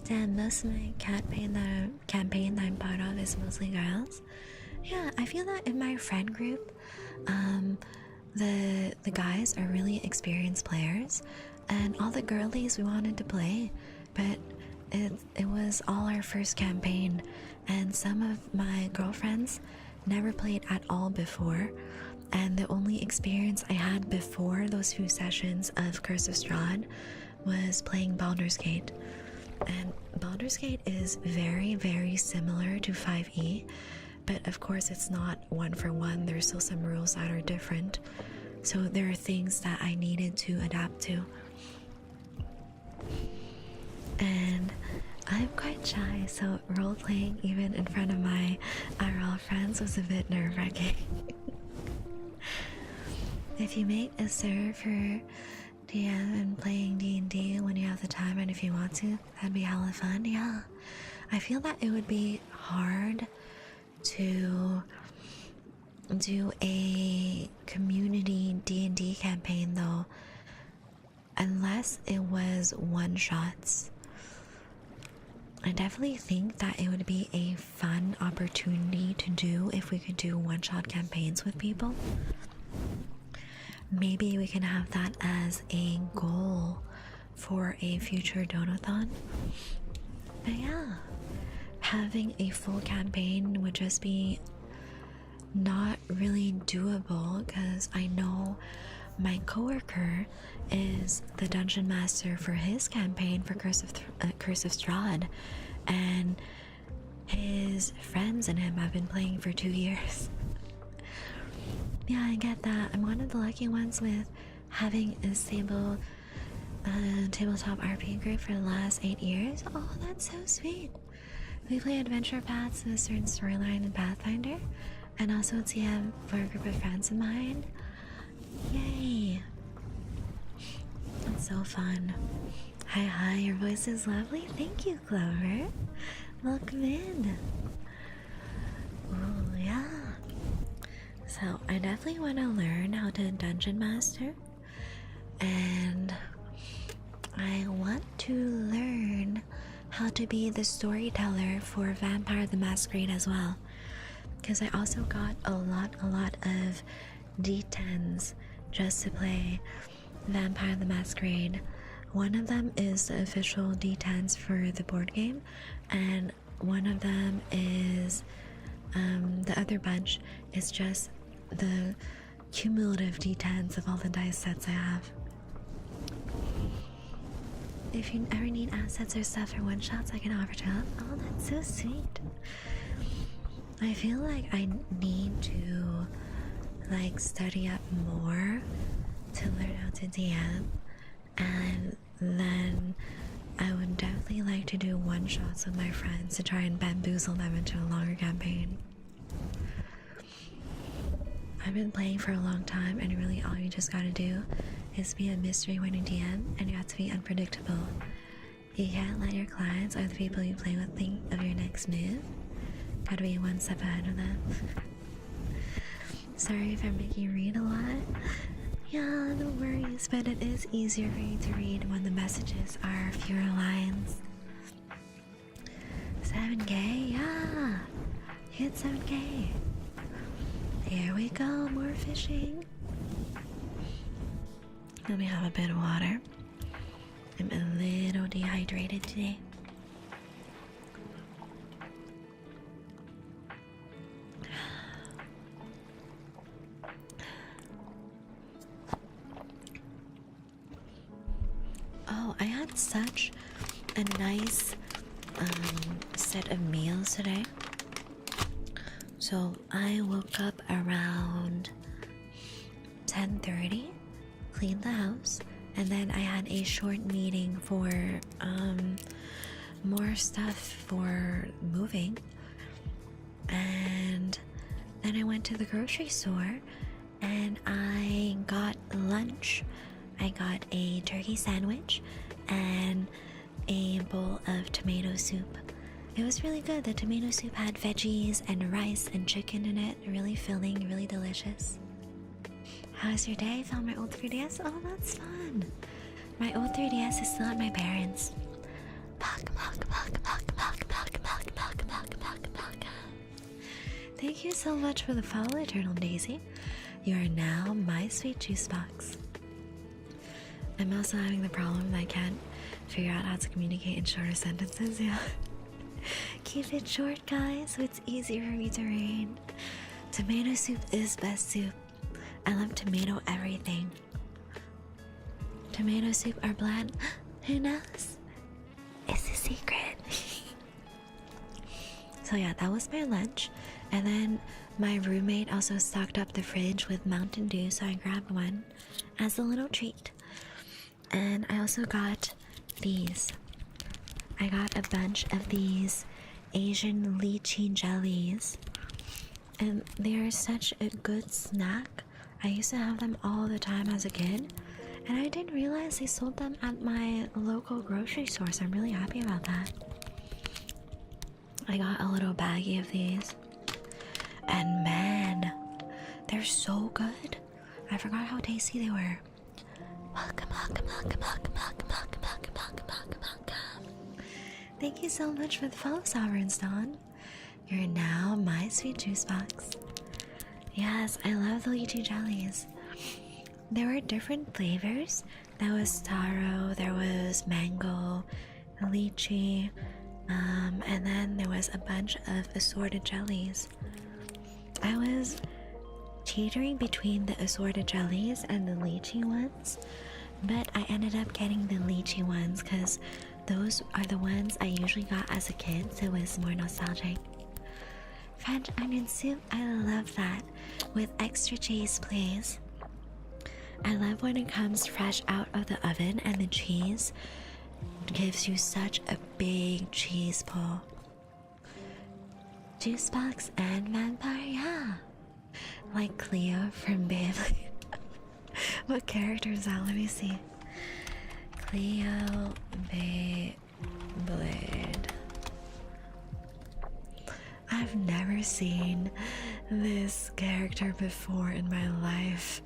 Damn, most of my campaign that I'm part of is mostly girls. Yeah, I feel that in my friend group, the guys are really experienced players, and all the girlies we wanted to play, but it was all our first campaign, and some of my girlfriends never played at all before, and the only experience I had before those few sessions of Curse of Strahd was playing Baldur's Gate. And Baldur's Gate is very, very similar to 5e, but of course it's not one for one. There's still some rules that are different, so there are things that I needed to adapt to. And I'm quite shy, so role-playing even in front of my IRL friends was a bit nerve-wracking. If you make a server for DM and playing D&D when you have the time and if you want to, that'd be hella fun. Yeah, I feel that it would be hard to do a community D&D campaign though, unless it was one-shots. I definitely think that it would be a fun opportunity to do if we could do one-shot campaigns with people. Maybe we can have that as a goal for a future donathon. But yeah, having a full campaign would just be not really doable, because I know my coworker is the dungeon master for his campaign for Curse of Strahd, and his friends and him have been playing for 2 years. Yeah, I get that. I'm one of the lucky ones with having a stable tabletop RP group for the last 8 years. Oh, that's so sweet. We play adventure paths with a certain storyline in Pathfinder, and also TM for a group of friends of mine. Yay! It's so fun. Hi, your voice is lovely. Thank you, Clover. Welcome in. Oh, yeah. So, I definitely want to learn how to dungeon master, and I want to learn how to be the storyteller for Vampire the Masquerade as well, because I also got a lot of D10s just to play Vampire the Masquerade. One of them is the official D10s for the board game, and one of them is the other bunch is just the cumulative D10s of all the dice sets I have. If you ever need assets or stuff for one shots, I can offer to help. Oh, that's so sweet. I feel like I need to study up more to learn how to DM, and then I would definitely like to do one shots with my friends to try and bamboozle them into a longer campaign. I've been playing for a long time, and really all you just gotta do is be a mystery when you DM, and you have to be unpredictable. You can't let your clients or the people you play with think of your next move. Gotta be one step ahead of them. Sorry if I'm making you read a lot. Yeah, no worries, but it is easier for you to read when the messages are fewer lines. 7K, yeah! Hit 7K. Here we go, more fishing. Let me have a bit of water. I'm a little dehydrated today. wow, I had such a nice set of meals today. So I woke up around 10:30, cleaned the house, and then I had a short meeting for more stuff for moving. And then I went to the grocery store and I got lunch. I got a turkey sandwich and a bowl of tomato soup. It was really good. The tomato soup had veggies and rice and chicken in it. Really filling, really delicious. How's your day? I found my old 3DS. Oh, that's fun. My old 3DS is still at my parents'. Thank you so much for the follow, Eternal Daisy. You are now my sweet juice box. I'm also having the problem that I can't figure out how to communicate in shorter sentences. Yeah. Keep it short, guys, so it's easier for me to read. Tomato soup is best soup. I love tomato everything. Tomato soup are bland. Who knows? It's a secret. So yeah, that was my lunch. And then my roommate also stocked up the fridge with Mountain Dew, so I grabbed one as a little treat. And I also got these. I got a bunch of these Asian lychee jellies. And they are such a good snack. I used to have them all the time as a kid. And I didn't realize they sold them at my local grocery store, so I'm really happy about that. I got a little baggie of these. And man, they're so good. I forgot how tasty they were. Thank you so much for the follow, Sovereign Dawn. You're now my sweet juice box. Yes, I love the lychee jellies. There were different flavors. There was taro, there was mango, lychee, and then there was a bunch of assorted jellies. I was teetering between the assorted jellies and the lychee ones, but I ended up getting the lychee ones because those are the ones I usually got as a kid, so it was more nostalgic. French onion soup, I love that. With extra cheese, please. I love when it comes fresh out of the oven and the cheese gives you such a big cheese pull. Juice box and vampire, yeah. Like Cleo from Beyblade. What character is that? Let me see. Cleo Beyblade. I've never seen this character before in my life.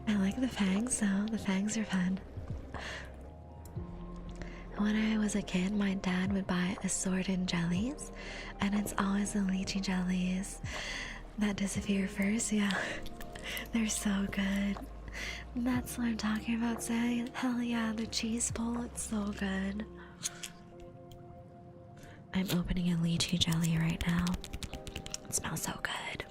I like the fangs though. The fangs are fun. When I was a kid, my dad would buy assorted jellies, and it's always the lychee jellies that disappear first. Yeah, they're so good. That's what I'm talking about, Say. Hell yeah, the cheese pull, it's so good. I'm opening a lychee jelly right now. It smells so good.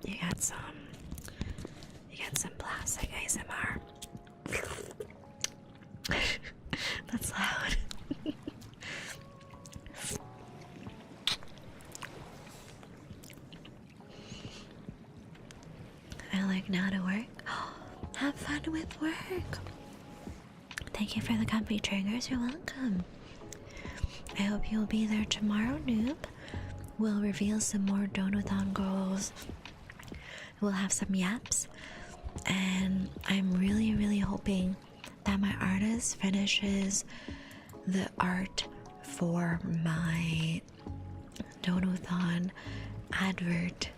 You got some plastic ASMR. That's loud. I like now to work. Have fun with work. Thank you for the comfy triggers. You're welcome. I hope you'll be there tomorrow, noob. We'll reveal some more Donathon goals. We'll have some yaps. And I'm really, really hoping that my artist finishes the art for my Donathon advert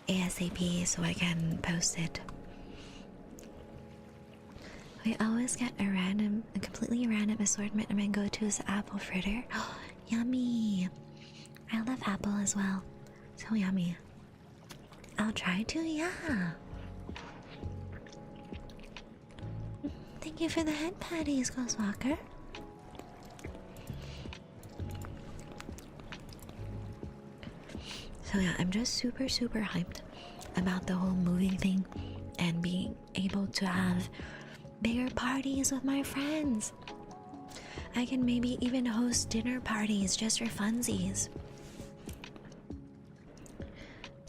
ASAP so I can post it. We always get a completely random assortment, and my go-to is the apple fritter. Oh, yummy! I love apple as well. So yummy. I'll try to, yeah. Thank you for the head patties, Ghostwalker. So yeah, I'm just super hyped about the whole moving thing and being able to have bigger parties with my friends. I can maybe even host dinner parties just for funsies.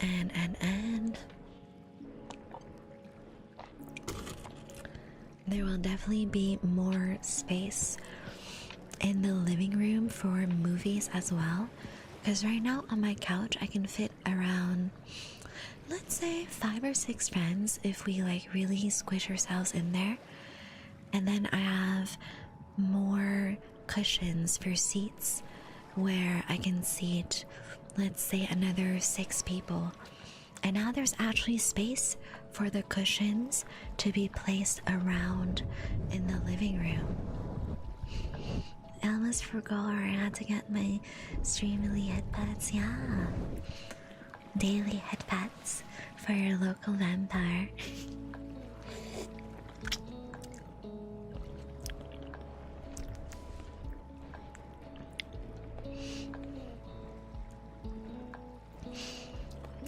And there will definitely be more space in the living room for movies as well. Because right now on my couch, I can fit around, let's say, 5 or 6 friends if we like really squish ourselves in there. And then I have more cushions for seats where I can seat, let's say, another 6 people. And now there's actually space for the cushions to be placed around in the living room. I almost forgot I had to get my Streamily headpads, yeah. Daily headpads for your local vampire.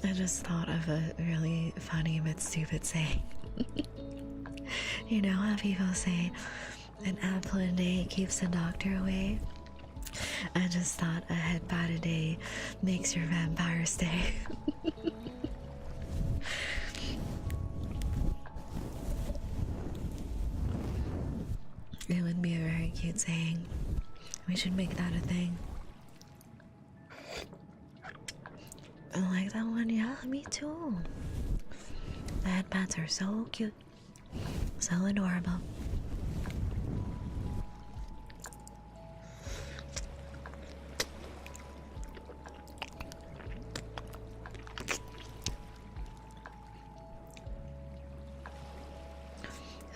I just thought of a really funny but stupid saying. You know how people say an apple a day keeps the doctor away? I just thought a headband a day makes your vampire stay. It would be a very cute saying. We should make that a thing. I like that one, yeah, me too. The headbands are so cute, so adorable.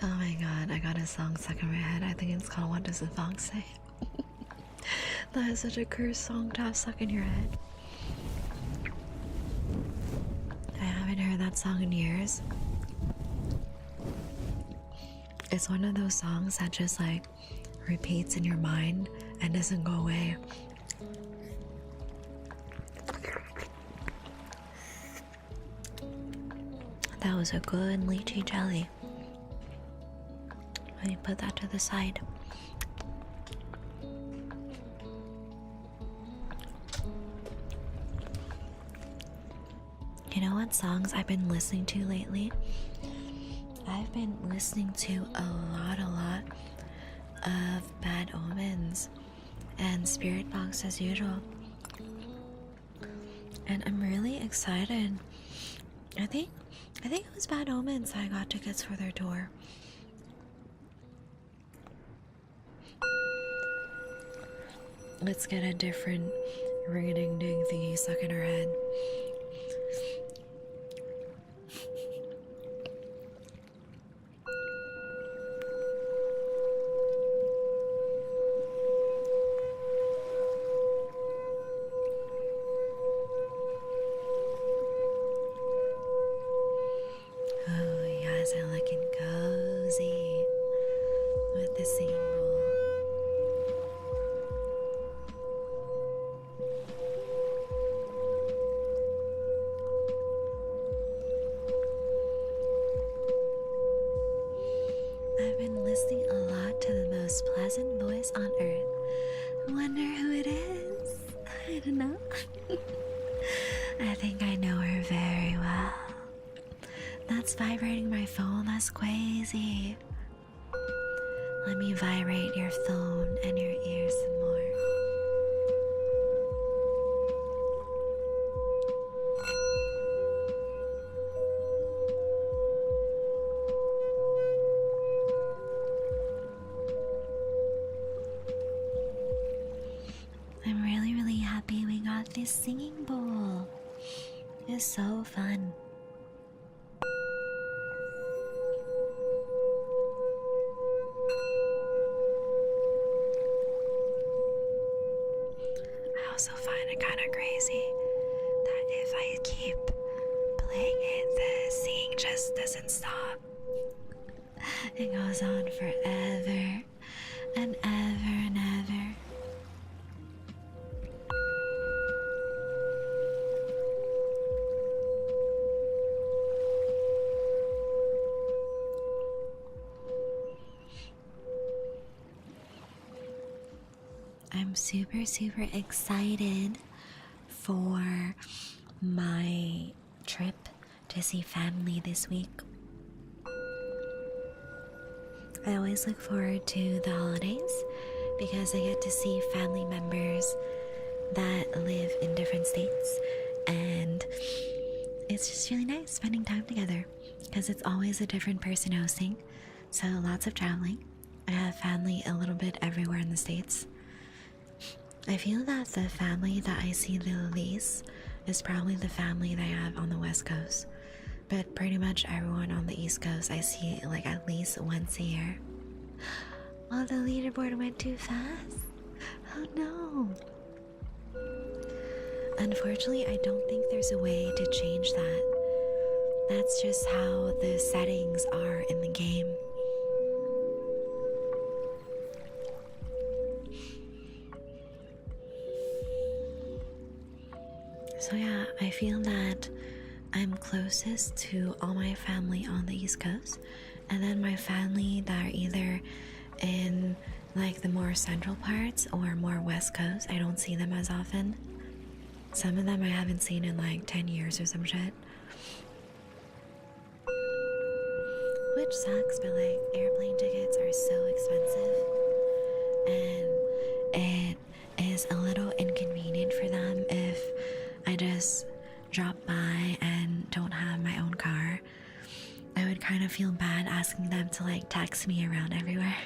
Oh my god, I got a song stuck in my head. I think it's called What Does the Fox Say? That is such a cursed song to have stuck in your head. I haven't heard that song in years. It's one of those songs that just like repeats in your mind and doesn't go away. That was a good lychee jelly. Let me put that to the side. You know what songs I've been listening to lately? I've been listening to a lot of Bad Omens and Spirit Box as usual. And I'm really excited. I think it was Bad Omens I got tickets for their tour. Let's get a different ring-a-ding-ding thingy stuck in her head. Oh, you guys are looking cozy with the singing bowl. I've been listening a lot to the most pleasant voice on earth. Wonder who it is? I don't know. I think I know her very well. That's vibrating my phone. That's crazy. Let me vibrate your phone and your ears some more. I'm really happy we got this singing bowl. It's so fun. I also find it kind of crazy that if I keep playing it, the singing just doesn't stop. It goes on forever and ever and ever. I'm super, super excited for my trip to see family this week. I always look forward to the holidays because I get to see family members that live in different states, and it's just really nice spending time together because it's always a different person hosting, so lots of traveling. I have family a little bit everywhere in the states. I feel that the family that I see the least is probably the family that I have on the West Coast, but pretty much everyone on the East Coast I see like at least once a year. Oh, the leaderboard went too fast. Oh no. Unfortunately, I don't think there's a way to change that. That's just how the settings are in the game. So yeah, I feel that I'm closest to all my family on the East Coast, and then my family that are either in like the more central parts or more West Coast, I don't see them as often. Some of them I haven't seen in like 10 years or some shit. Which sucks, but like airplane tickets are so expensive, and it is a little inconvenient for them if I just drop by and don't have my own car. I would kind of feel bad asking them to like taxi me around everywhere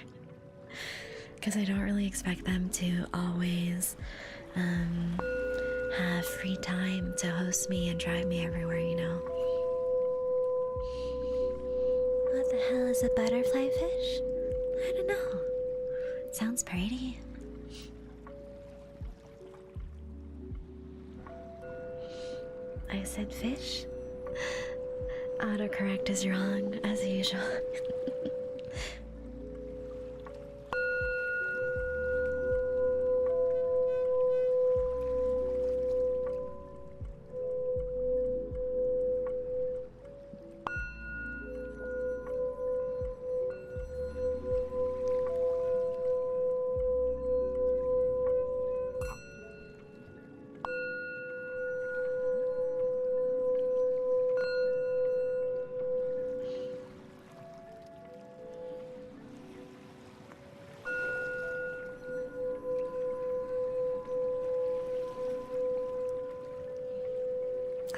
because I don't really expect them to always have free time to host me and drive me everywhere, you know. What the hell is a butterfly fish? I don't know. It sounds pretty. I said fish. Autocorrect is wrong, as usual.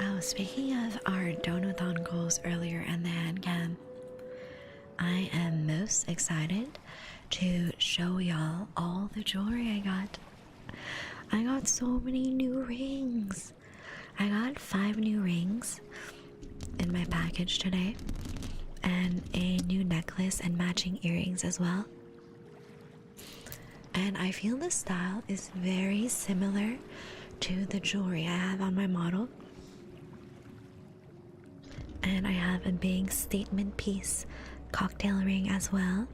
Oh, speaking of our Donathon goals earlier and the hand cam, I am most excited to show y'all all the jewelry I got. I got so many new rings. I got 5 new rings in my package today, and a new necklace and matching earrings as well. And I feel the style is very similar to the jewelry I have on my model. And I have a big statement piece cocktail ring as well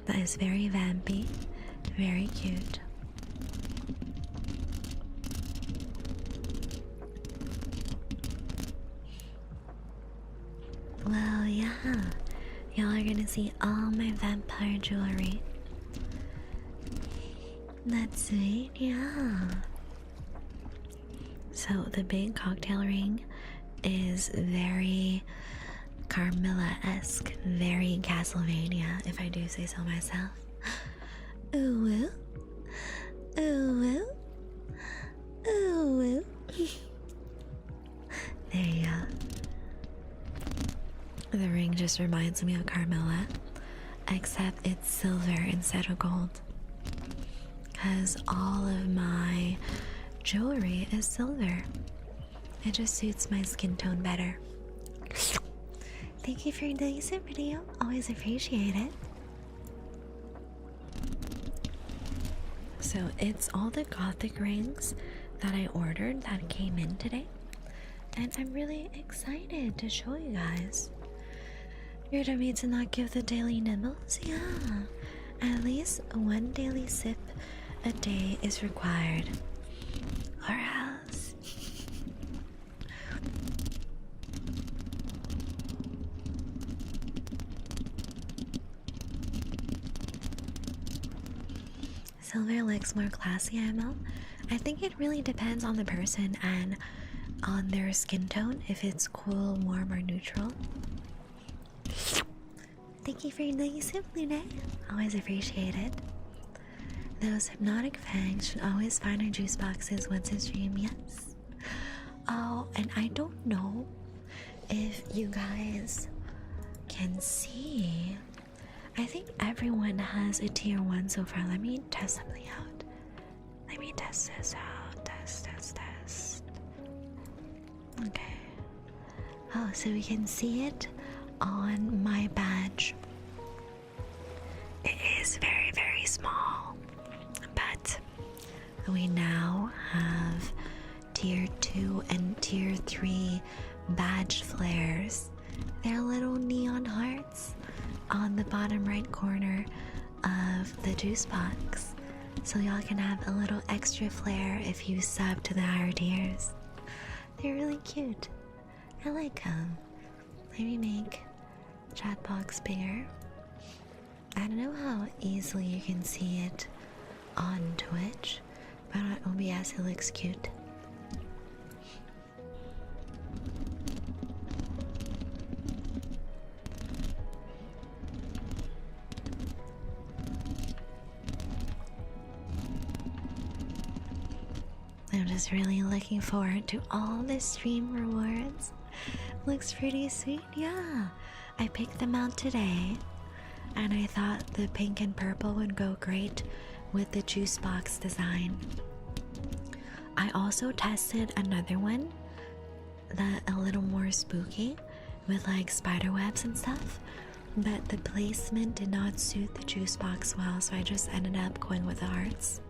that is very vampy, very cute. Well, yeah, y'all are gonna see all my vampire jewelry. That's sweet, yeah. So the big cocktail ring is very Carmilla-esque, very Castlevania, if I do say so myself. Ooh, ooh, ooh, ooh, ooh. There you go. The ring just reminds me of Carmilla, except it's silver instead of gold. Because all of my jewelry is silver. It just suits my skin tone better. Thank you for doing this video. Always appreciate it. So it's all the gothic rings that I ordered that came in today. And I'm really excited to show you guys. You're to me to not give the daily nibbles? Yeah. At least one daily sip a day is required. Or else. Silver looks more classy, IMO. I think it really depends on the person and on their skin tone, if it's cool, warm, or neutral. Thank you for your nice soup, Luna. Always appreciate it. Those hypnotic fangs should always find our juice boxes once a stream, yes. Oh, and I don't know if you guys can see. I think everyone has a tier 1 so far. Let me test something out. Let me test this out. Test. Okay. Oh, so we can see it on my badge. It is very, very small. But we now have tier 2 and tier 3 badge flares. They're little neon hearts on the bottom right corner of the juice box. So y'all can have a little extra flare if you sub to the higher tiers. They're really cute. I like them. Let me make chat box bigger. I don't know how easily you can see it on Twitch, but on OBS it looks cute. I'm just really looking forward to all the stream rewards. Looks pretty sweet, yeah. I picked them out today, and I thought the pink and purple would go great with the juice box design. I also tested another one that a little more spooky with like spider webs and stuff, but the placement did not suit the juice box well, so I just ended up going with the hearts.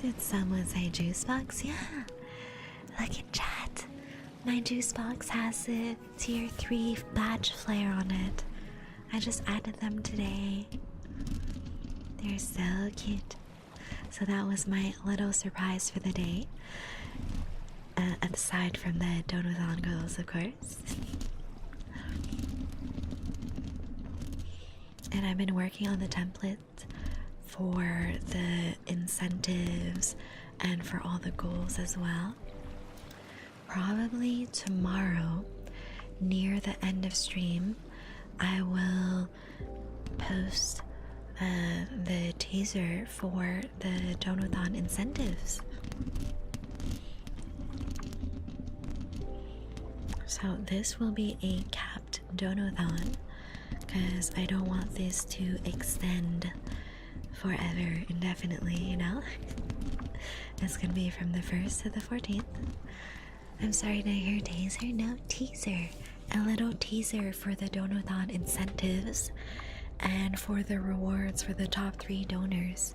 Did someone say juice box? Yeah. Look in chat. My juice box has a tier 3 badge flare on it. I just added them today. They're so cute. So that was my little surprise for the day. Aside from the Donathon goals, of course. And I've been working on the template for the incentives and for all the goals as well. Probably tomorrow, near the end of stream, I will post the teaser for the Donathon incentives. So this will be a capped Donathon because I don't want this to extend forever, indefinitely, you know? It's gonna be from the 1st to the 14th. I'm sorry to hear teaser. No, teaser. A little teaser for the Donathon incentives and for the rewards for the top 3 donors.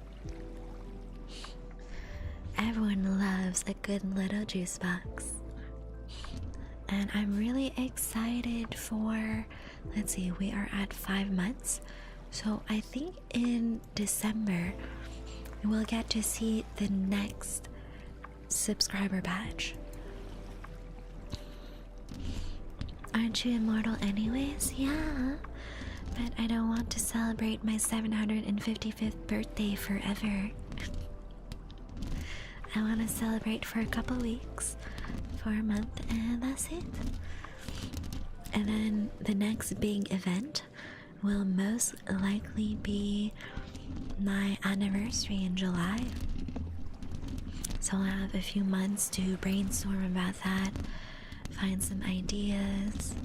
Everyone loves a good little juice box. And I'm really excited for, let's see, we are at 5 months. So I think in December, we'll get to see the next subscriber badge. Aren't you immortal anyways? Yeah, but I don't want to celebrate my 755th birthday forever. I want to celebrate for a couple weeks, for a month, and that's it. And then the next big event will most likely be my anniversary in July. So I'll have a few months to brainstorm about that, find some ideas.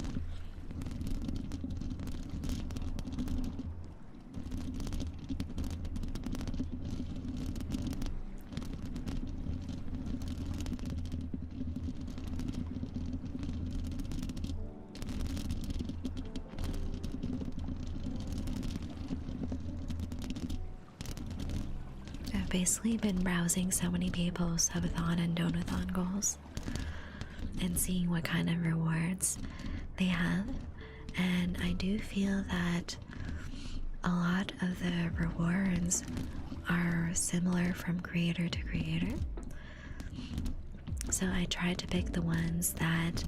I've basically been browsing so many people's subathon and donathon goals and seeing what kind of rewards they have, and I do feel that a lot of the rewards are similar from creator to creator. So I tried to pick the ones that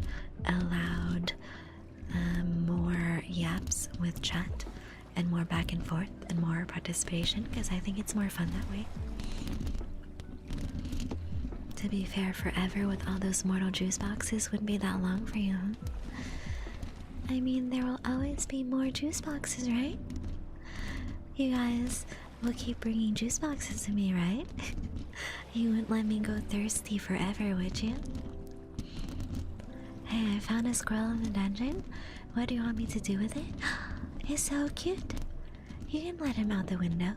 allowed more yaps with chat and more back and forth and more participation, because I think it's more fun that way. To be fair, forever with all those mortal juice boxes wouldn't be that long for you, huh? I mean, there will always be more juice boxes, right? You guys will keep bringing juice boxes to me, right? You wouldn't let me go thirsty forever, would you? Hey, I found a squirrel in the dungeon. What do you want me to do with it? He's so cute. You can let him out the window.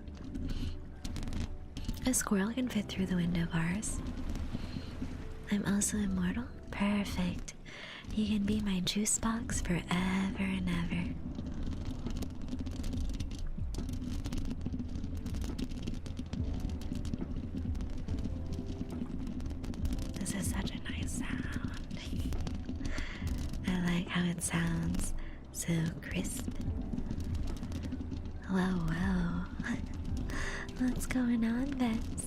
A squirrel can fit through the window bars. I'm also immortal? Perfect. You can be my juice box forever and ever. This is such a nice sound. I like how it sounds so crisp. Whoa. What's going on, Vince?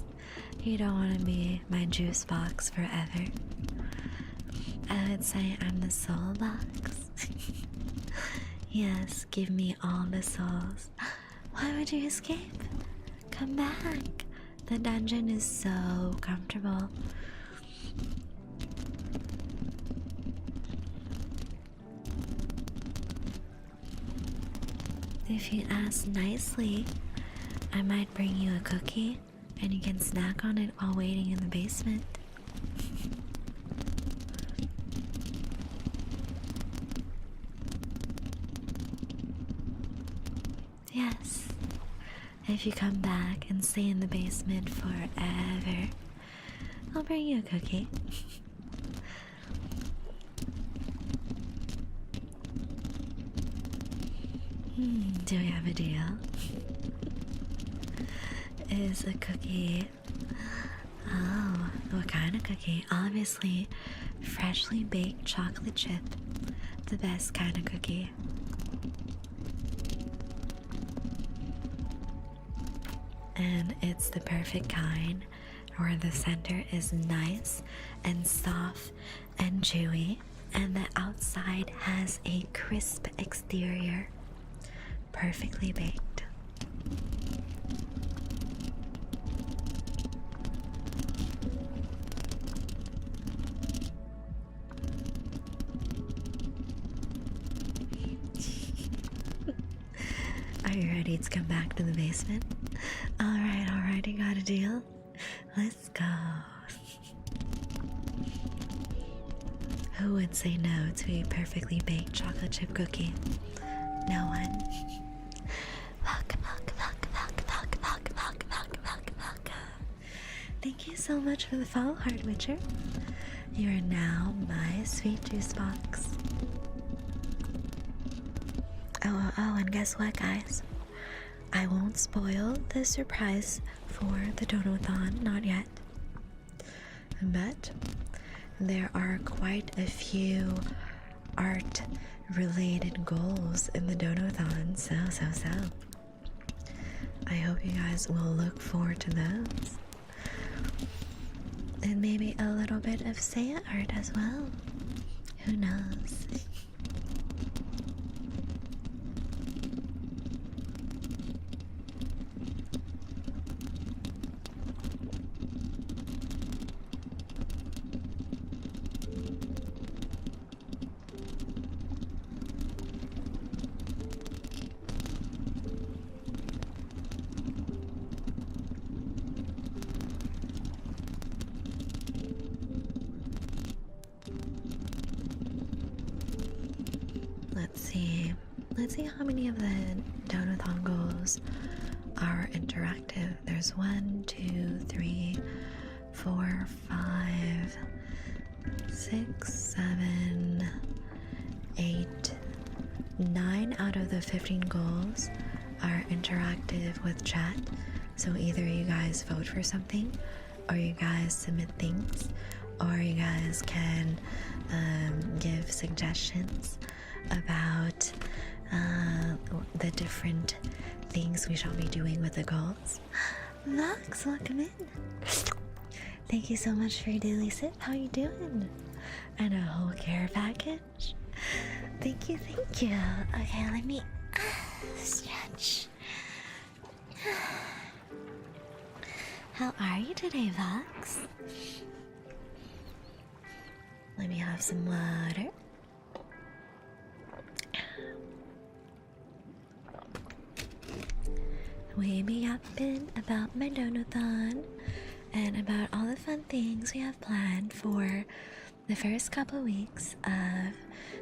You don't want to be my juice box forever. I would say I'm the soul box. Yes, give me all the souls. Why would you escape? Come back. The dungeon is so comfortable. If you ask nicely, I might bring you a cookie and you can snack on it while waiting in the basement. Yes, if you come back and stay in the basement forever, I'll bring you a cookie. Do we have a deal? Is a cookie... Oh, what kind of cookie? Obviously, freshly baked chocolate chip. The best kind of cookie. And it's the perfect kind where the center is nice and soft and chewy, and the outside has a crisp exterior. Perfectly baked. Are you ready to come back to the basement? Alright, you got a deal? Let's go. Who would say no to a perfectly baked chocolate chip cookie? No one. Thank you so much for the follow, Heart Witcher. You are now my sweet juice box. Oh, and guess what, guys? I won't spoil the surprise for the Donathon, not yet. But there are quite a few art-related goals in the Donathon, so. I hope you guys will look forward to those. And maybe a little bit of Seiya art as well. Who knows? Let's see how many of the Donathon goals are interactive. There's 1, 2, 3, 4, 5, 6, 7, 8, 9 out of the 15 goals are interactive with chat. So either you guys vote for something, or you guys submit things, or you guys can give suggestions about the different things we shall be doing with the goals. Max, welcome in. Thank you so much for your daily sip. How you doing? And a whole care package. Thank you, thank you. Okay, let me stretch. How are you today, Vox? Let me have some water. We be yapping about my donathon and about all the fun things we have planned for the first couple weeks of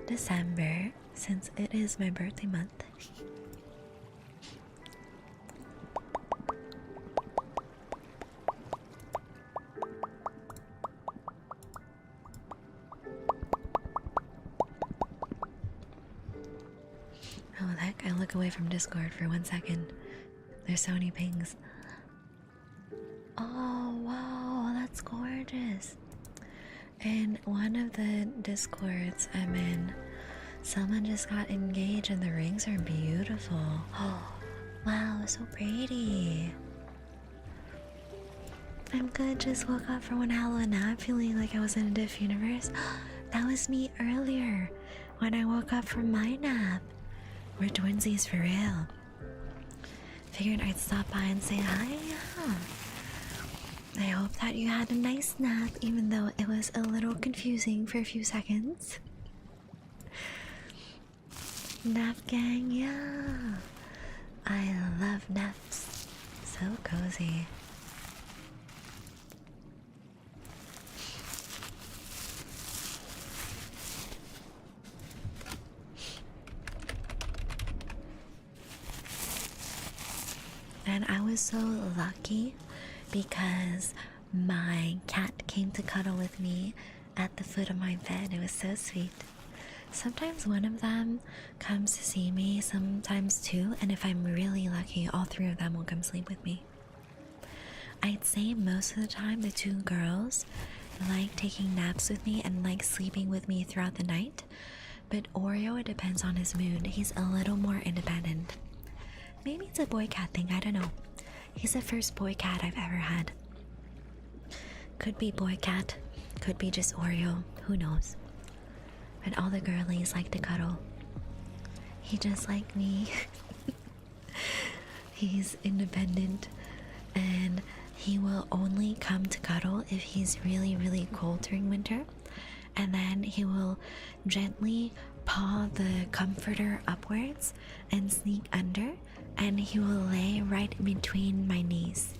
December, since it is my birthday month. Oh heck, I look away from Discord for 1 second. There's so many pings. Oh wow, that's gorgeous. In one of the Discords I'm in, someone just got engaged and the rings are beautiful. Oh wow, so pretty. I'm good, just woke up from one hell of a nap feeling like I was in a diff universe. That was me earlier when I woke up from my nap. We're twinsies for real. Figured I'd stop by and say hi. Yeah. I hope that you had a nice nap, even though it was a little confusing for a few seconds. Nap gang, yeah. I love naps. So cozy. And I was so lucky because my cat came to cuddle with me at the foot of my bed. It was so sweet. Sometimes one of them comes to see me, sometimes two, and if I'm really lucky, all three of them will come sleep with me. I'd say most of the time the two girls like taking naps with me and like sleeping with me throughout the night, but Oreo, it depends on his mood. He's a little more independent. Maybe it's a boy cat thing, I don't know. He's the first boy cat I've ever had. Could be boy cat, could be just Oreo, who knows. But all the girlies like to cuddle. He just like me. He's independent and he will only come to cuddle if he's really, really cold during winter. And then he will gently paw the comforter upwards and sneak under, and he will lay right between my knees.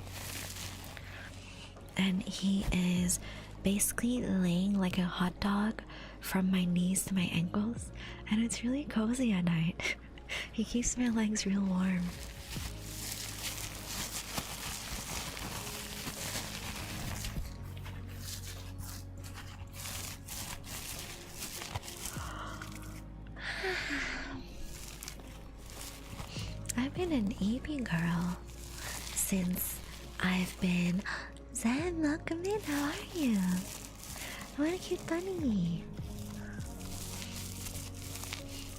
And he is basically laying like a hot dog from my knees to my ankles, and it's really cozy at night. He keeps my legs real warm. I've been an EP girl since I've been... Zen, welcome in, how are you? What a cute bunny.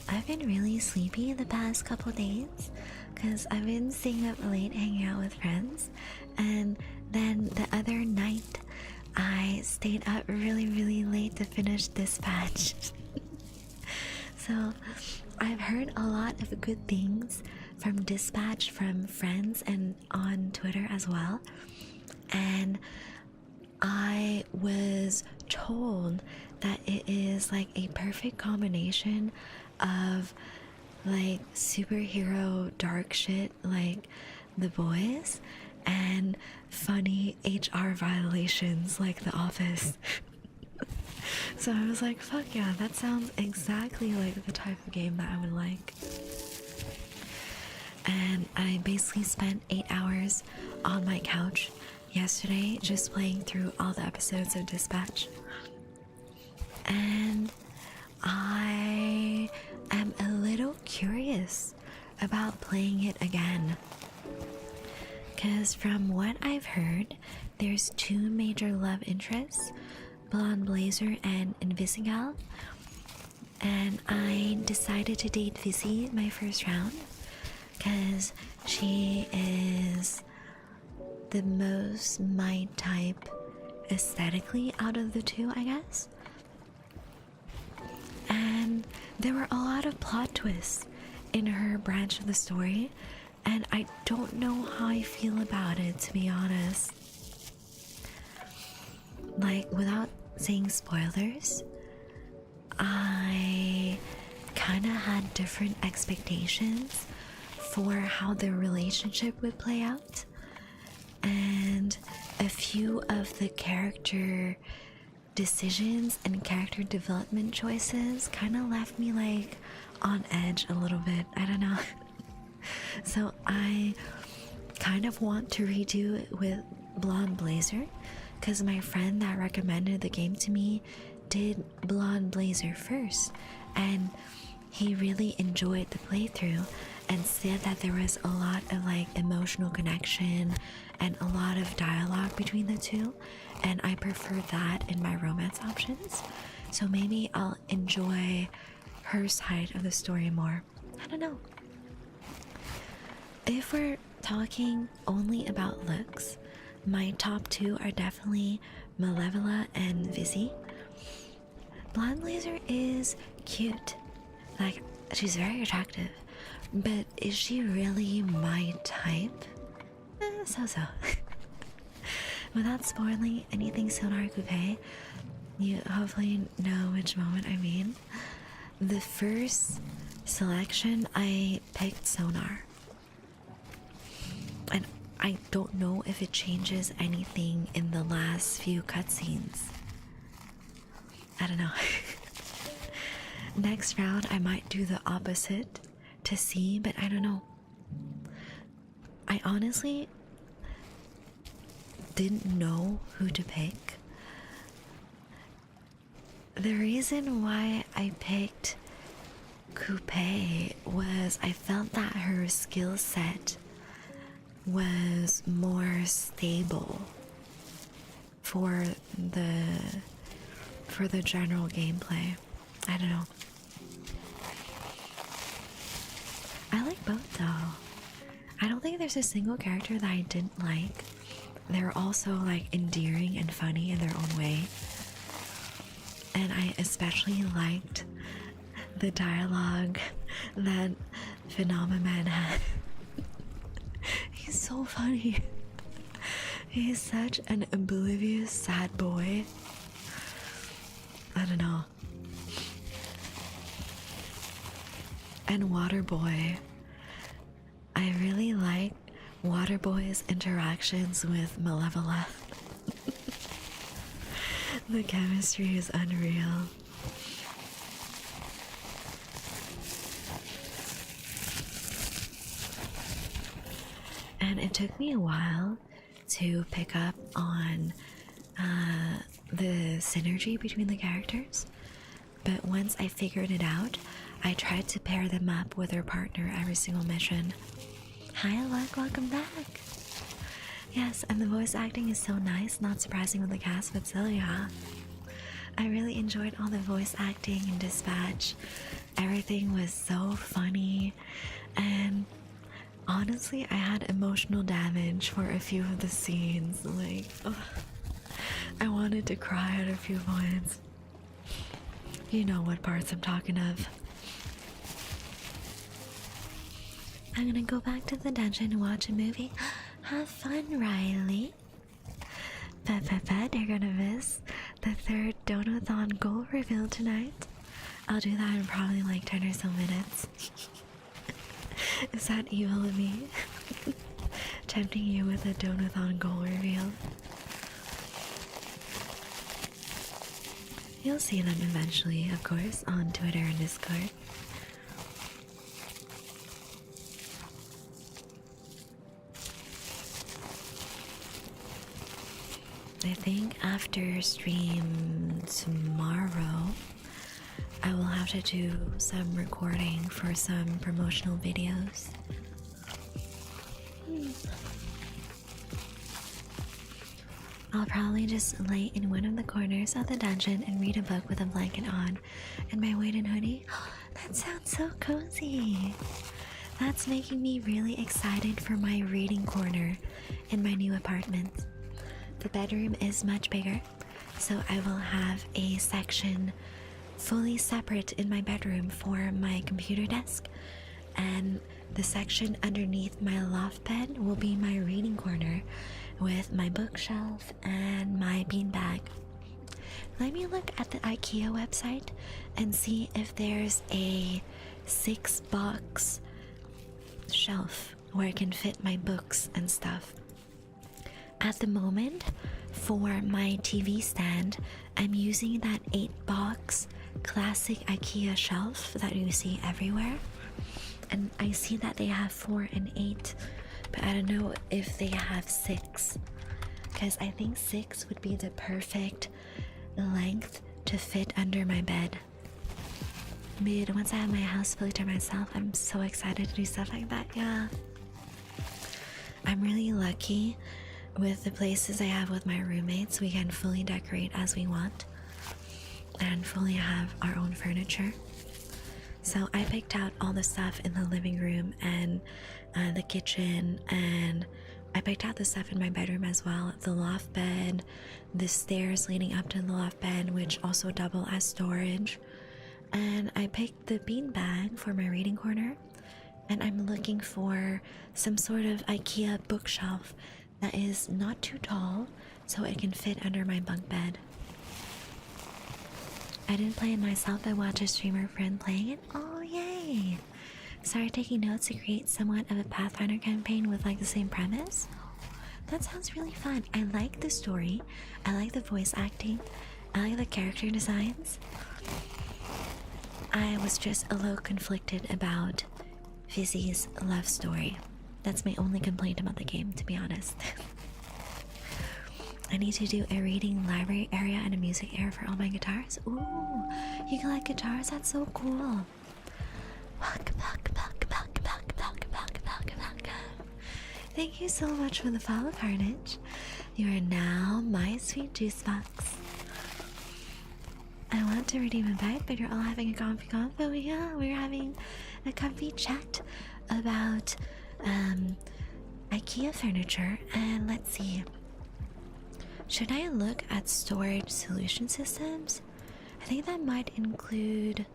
I've been really sleepy the past couple days because I've been staying up late hanging out with friends, and then the other night I stayed up really, really late to finish Dispatch. So I've heard a lot of good things from Dispatch from friends and on Twitter as well, and I was told that it is like a perfect combination of like superhero dark shit like The Boys and funny HR violations like The Office. So I was like, fuck yeah, that sounds exactly like the type of game that I would like. And I basically spent 8 hours on my couch yesterday just playing through all the episodes of Dispatch. And I am a little curious about playing it again. Because from what I've heard, there's two major love interests, Blonde Blazer and Invisigal. And I decided to date Vizzy my first round because she is the most my type aesthetically out of the two, I guess. And there were a lot of plot twists in her branch of the story, and I don't know how I feel about it, to be honest. Like, without saying spoilers, I kind of had different expectations for how the relationship would play out, and a few of the character decisions and character development choices kind of left me like on edge a little bit. I don't know. So I kind of want to redo it with Blonde Blazer, because my friend that recommended the game to me did Blonde Blazer first, and he really enjoyed the playthrough and said that there was a lot of like emotional connection and a lot of dialogue between the two, and I prefer that in my romance options. So maybe I'll enjoy her side of the story more. I don't know. If we're talking only about looks, my top two are definitely Malevola and Vizzy. Blonde Blazer is cute. Like, she's very attractive. But is she really my type? So. Without spoiling anything Sonar Coupe, you hopefully know which moment I mean. The first selection, I picked Sonar. And I don't know if it changes anything in the last few cutscenes. I don't know. Next round, I might do the opposite to see, but I don't know. I honestly didn't know who to pick. The reason why I picked Coupe was I felt that her skill set was more stable for the general gameplay. I don't know. I like both though. I don't think there's a single character that I didn't like. They're also like endearing and funny in their own way. And I especially liked the dialogue that Phenomenon had. He's so funny. He's such an oblivious, sad boy. I don't know. And Waterboy. I really like Waterboy's interactions with Malevola. The chemistry is unreal. And it took me a while to pick up on the synergy between the characters, but once I figured it out, I tried to pair them up with their partner every single mission. Hi, Alec, welcome back. Yes, and the voice acting is so nice, not surprising with the cast, but still, yeah. I really enjoyed all the voice acting in Dispatch. Everything was so funny, and honestly, I had emotional damage for a few of the scenes. Like, ugh, I wanted to cry at a few points. You know what parts I'm talking of. I'm gonna go back to the dungeon and watch a movie. Have fun, Riley. Bet you're gonna miss the third Donathon goal reveal tonight. I'll do that in probably like 10 or so minutes. Is that evil of me? Tempting you with a Donathon goal reveal. You'll see them eventually, of course, on Twitter and Discord. I think after stream tomorrow, I will have to do some recording for some promotional videos. I'll probably just lay in one of the corners of the dungeon and read a book with a blanket on and my weighted hoodie. That sounds so cozy. That's making me really excited for my reading corner in my new apartment. the bedroom is much bigger, so I will have a section fully separate in my bedroom for my computer desk, and the section underneath my loft bed will be my reading corner with my bookshelf and my beanbag. Let me look at the IKEA website and see if there's a 6-box shelf where I can fit my books and stuff. At the moment, for my TV stand, I'm using that 8-box classic IKEA shelf that you see everywhere. And I see that they have 4 and 8, but I don't know if they have 6. Because I think 6 would be the perfect length to fit under my bed. Dude, once I have my house fully to myself, I'm so excited to do stuff like that. Yeah, I'm really lucky with the places I have with my roommates. We can fully decorate as we want and fully have our own furniture. So I picked out all the stuff in the living room and the kitchen, and I picked out the stuff in my bedroom as well. The loft bed, the stairs leading up to the loft bed, which also double as storage. And I picked the beanbag for my reading corner. And I'm looking for some sort of IKEA bookshelf that is not too tall, so it can fit under my bunk bed. I didn't play it myself, I watched a streamer friend playing it. Oh, yay! Started taking notes to create somewhat of a Pathfinder campaign with like the same premise. That sounds really fun. I like the story, I like the voice acting, I like the character designs. I was just a little conflicted about Fizzy's love story. That's my only complaint about the game, to be honest. I need to do a reading library area and a music area for all my guitars. Ooh, you collect guitars? That's so cool. Thank you so much for the follow, Carnage. You are now my sweet juice box. I want to redeem a bite, but you're all having a comfy convo. Yeah, we're having a comfy chat about IKEA furniture. And let's see, should I look at storage solution systems? I think that might include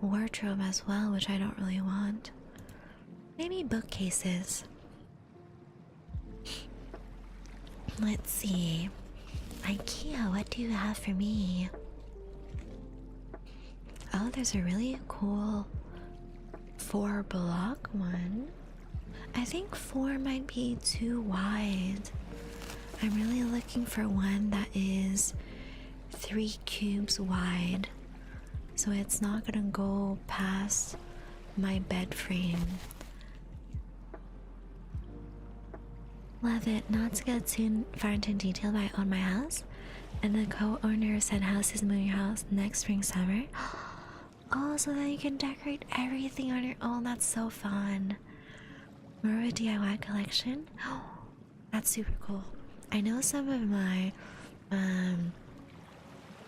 wardrobe as well, which I don't really want. Maybe bookcases. Let's see. IKEA, what do you have for me? Oh, there's a really cool 4-block one. I think 4 might be too wide. I'm really looking for one that is 3 cubes wide, so it's not gonna go past my bed frame. Love it. Not to get too far into detail, but I own my house, and the co-owner said house is moving house next spring summer. Oh, so then you can decorate everything on your own. That's so fun. More of a DIY collection. Oh, that's super cool. I know some of my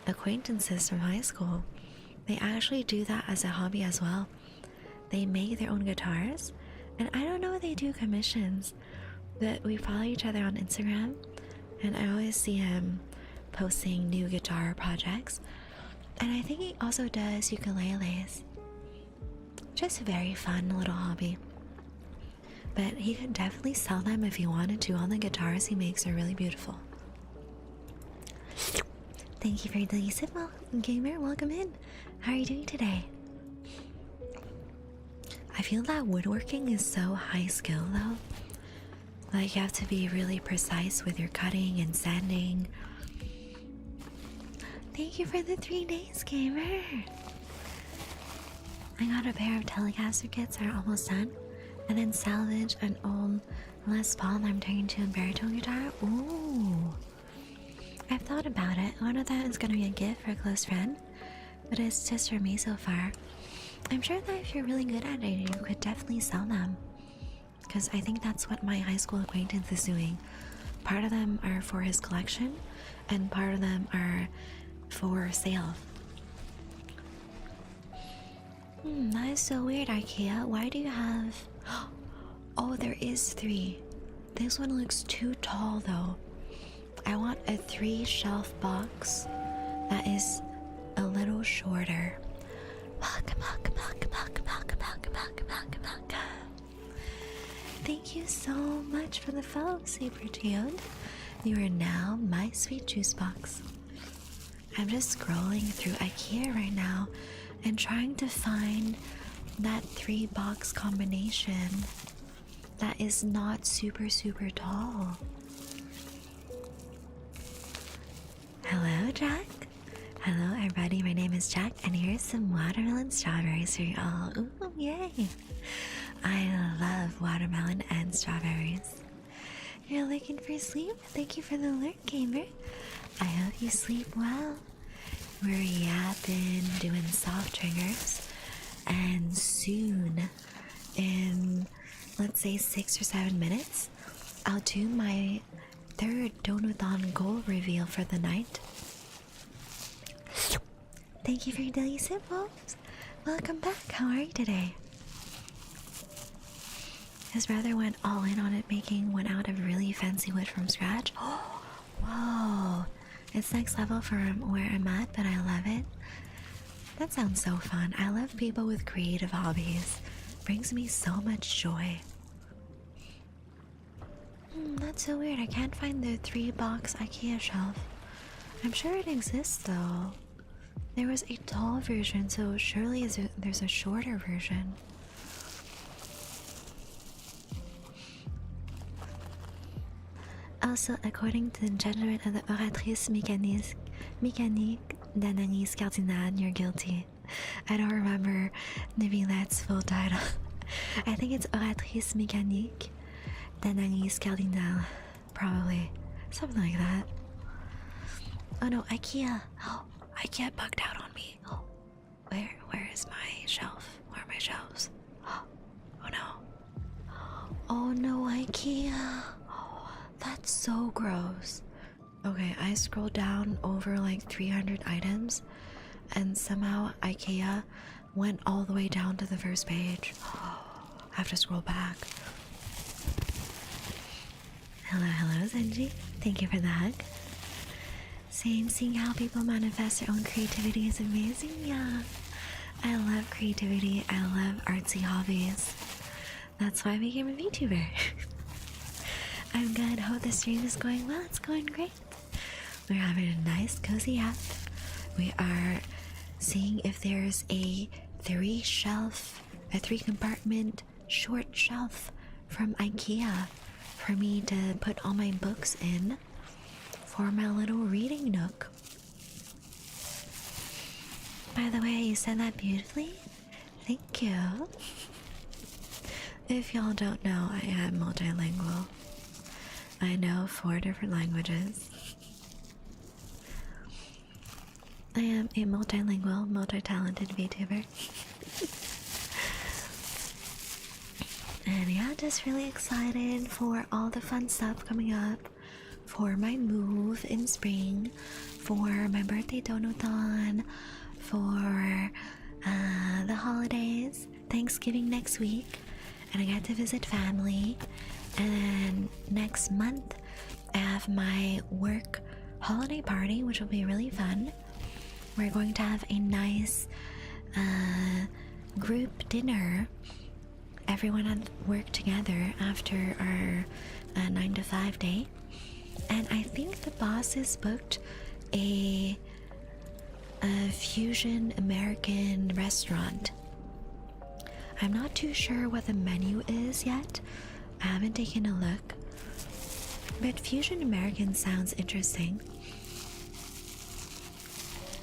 acquaintances from high school, they actually do that as a hobby as well. They make their own guitars, and I don't know if they do commissions, but we follow each other on Instagram, and I always see him posting new guitar projects. And I think he also does ukuleles. Just a very fun little hobby. But he could definitely sell them if he wanted to. All the guitars he makes are really beautiful. Thank you for the listen. Well, gamer, welcome in. How are you doing today? I feel that woodworking is so high skill though. Like, you have to be really precise with your cutting and sanding. Thank you for the 3 days, gamer. I got a pair of Telecaster kits that are almost done, and then salvage an old Les Paul that I'm turning to a baritone guitar. Ooh, I've thought about it. One of them is gonna be a gift for a close friend, but it's just for me so far. I'm sure that if you're really good at it, you could definitely sell them, because I think that's what my high school acquaintance is doing. Part of them are for his collection, and part of them are for sale. That is so weird, IKEA. Why do you have... Oh, there is 3. This one looks too tall though. I want a 3-shelf box that is a little shorter. Thank you so much for the follow, Saber Geode. You are now my sweet juice box. I'm just scrolling through IKEA right now and trying to find that 3-box combination that is not super tall. Hello, Jack. Hello, everybody. My name is Jack, and here's some watermelon strawberries for you all. Ooh, yay! I love watermelon and strawberries. You're looking for sleep? Thank you for the alert, gamer. I hope you sleep well. We're yapping, doing soft triggers, and soon, in let's say 6 or 7 minutes, I'll do my 3rd Donathon goal reveal for the night. Thank you for your daily sip, wolves. Welcome back. How are you today? His brother went all in on it, making one out of really fancy wood from scratch. Oh, whoa. It's next level from where I'm at, but I love it. That sounds so fun. I love people with creative hobbies. Brings me so much joy. That's so weird. I can't find the 3-box IKEA shelf. I'm sure it exists though. There was a tall version, so surely there's a shorter version. Also, according to the judgment of the Oratrice Mécanique d'Anaïs Cardinal, you're guilty. I don't remember Nevilette's full title. I think it's Oratrice Mécanique d'Anaïs Cardinal. Probably. Something like that. Oh no, IKEA. Oh, IKEA bugged out on me. Oh, where is my shelf? Where are my shelves? Oh no. Oh no, IKEA. That's so gross. Okay, I scrolled down over like 300 items and somehow IKEA went all the way down to the first page. I have to scroll back. Hello, Zenji. Thank you for the hug. Same, seeing how people manifest their own creativity is amazing. Yeah, I love creativity. I love artsy hobbies. That's why I became a VTuber. I'm good. Hope the stream is going well. It's going great. We're having a nice cozy app. We are seeing if there's a 3-compartment short shelf from IKEA for me to put all my books in for my little reading nook. By the way, you said that beautifully. Thank you. If y'all don't know, I am multilingual. I know 4 different languages. I am a multilingual, multi-talented VTuber. And yeah, just really excited for all the fun stuff coming up. For my move in spring. For my birthday donathon. For the holidays. Thanksgiving next week. And I get to visit family. And then next month, I have my work holiday party, which will be really fun. We're going to have a nice group dinner. Everyone at work together after our 9 to 5 day. And I think the boss has booked a fusion American restaurant. I'm not too sure what the menu is yet. I haven't taken a look, but Fusion American sounds interesting.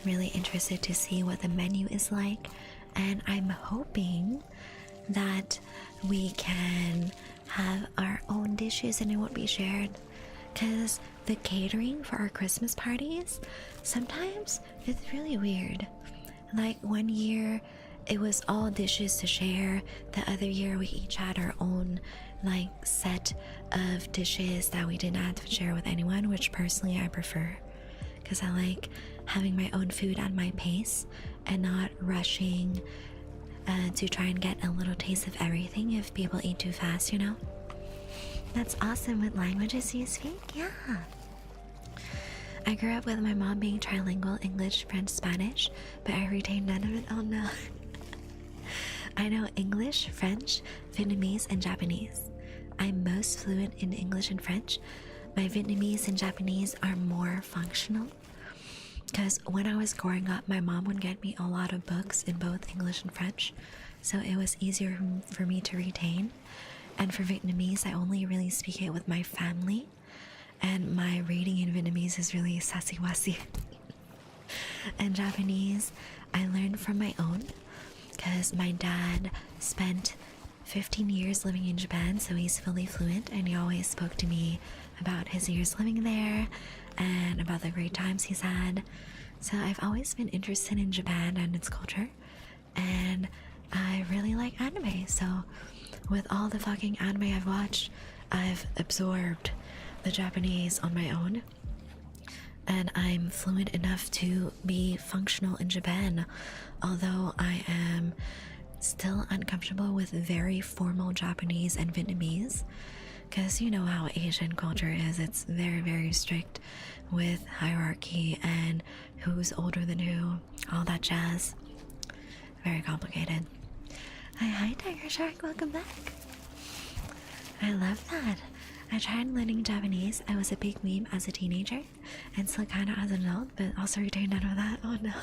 Really interested to see what the menu is like, and I'm hoping that we can have our own dishes and it won't be shared, because the catering for our Christmas parties, sometimes it's really weird. Like one year it was all dishes to share, the other year we each had our own like set of dishes that we didn't have to share with anyone, which personally I prefer, because I like having my own food at my pace and not rushing to try and get a little taste of everything if people eat too fast, you know. That's awesome. What languages do you speak? Yeah. I grew up with my mom being trilingual English, French, Spanish, but I retained none of it. Oh no. I know English, French, Vietnamese, and Japanese. I'm most fluent in English and French. My Vietnamese and Japanese are more functional because when I was growing up, my mom would get me a lot of books in both English and French, so it was easier for me to retain. And for Vietnamese, I only really speak it with my family, and my reading in Vietnamese is really sassy wassy. And Japanese, I learned from my own because my dad spent 15 years living in Japan, so he's fully fluent, and he always spoke to me about his years living there and about the great times he's had. So I've always been interested in Japan and its culture, and I really like anime. So with all the fucking anime I've watched, I've absorbed the Japanese on my own, and I'm fluent enough to be functional in Japan, although I am still uncomfortable with very formal Japanese and Vietnamese, because you know how Asian culture is. It's very, very strict with hierarchy and who's older than who, all that jazz. Very complicated. Hi, Tiger Shark, welcome back. I love that. I tried learning Japanese. I was a big meme as a teenager and still kind of as an adult, but also retained none of that. Oh no.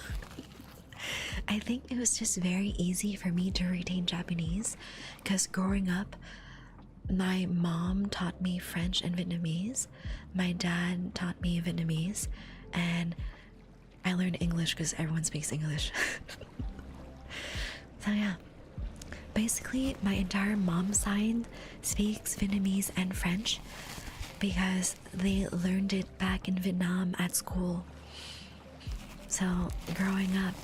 I think it was just very easy for me to retain Japanese because growing up, my mom taught me French and Vietnamese, my dad taught me Vietnamese, and I learned English because everyone speaks English. So yeah, basically my entire mom's side speaks Vietnamese and French because they learned it back in Vietnam at school. So growing up,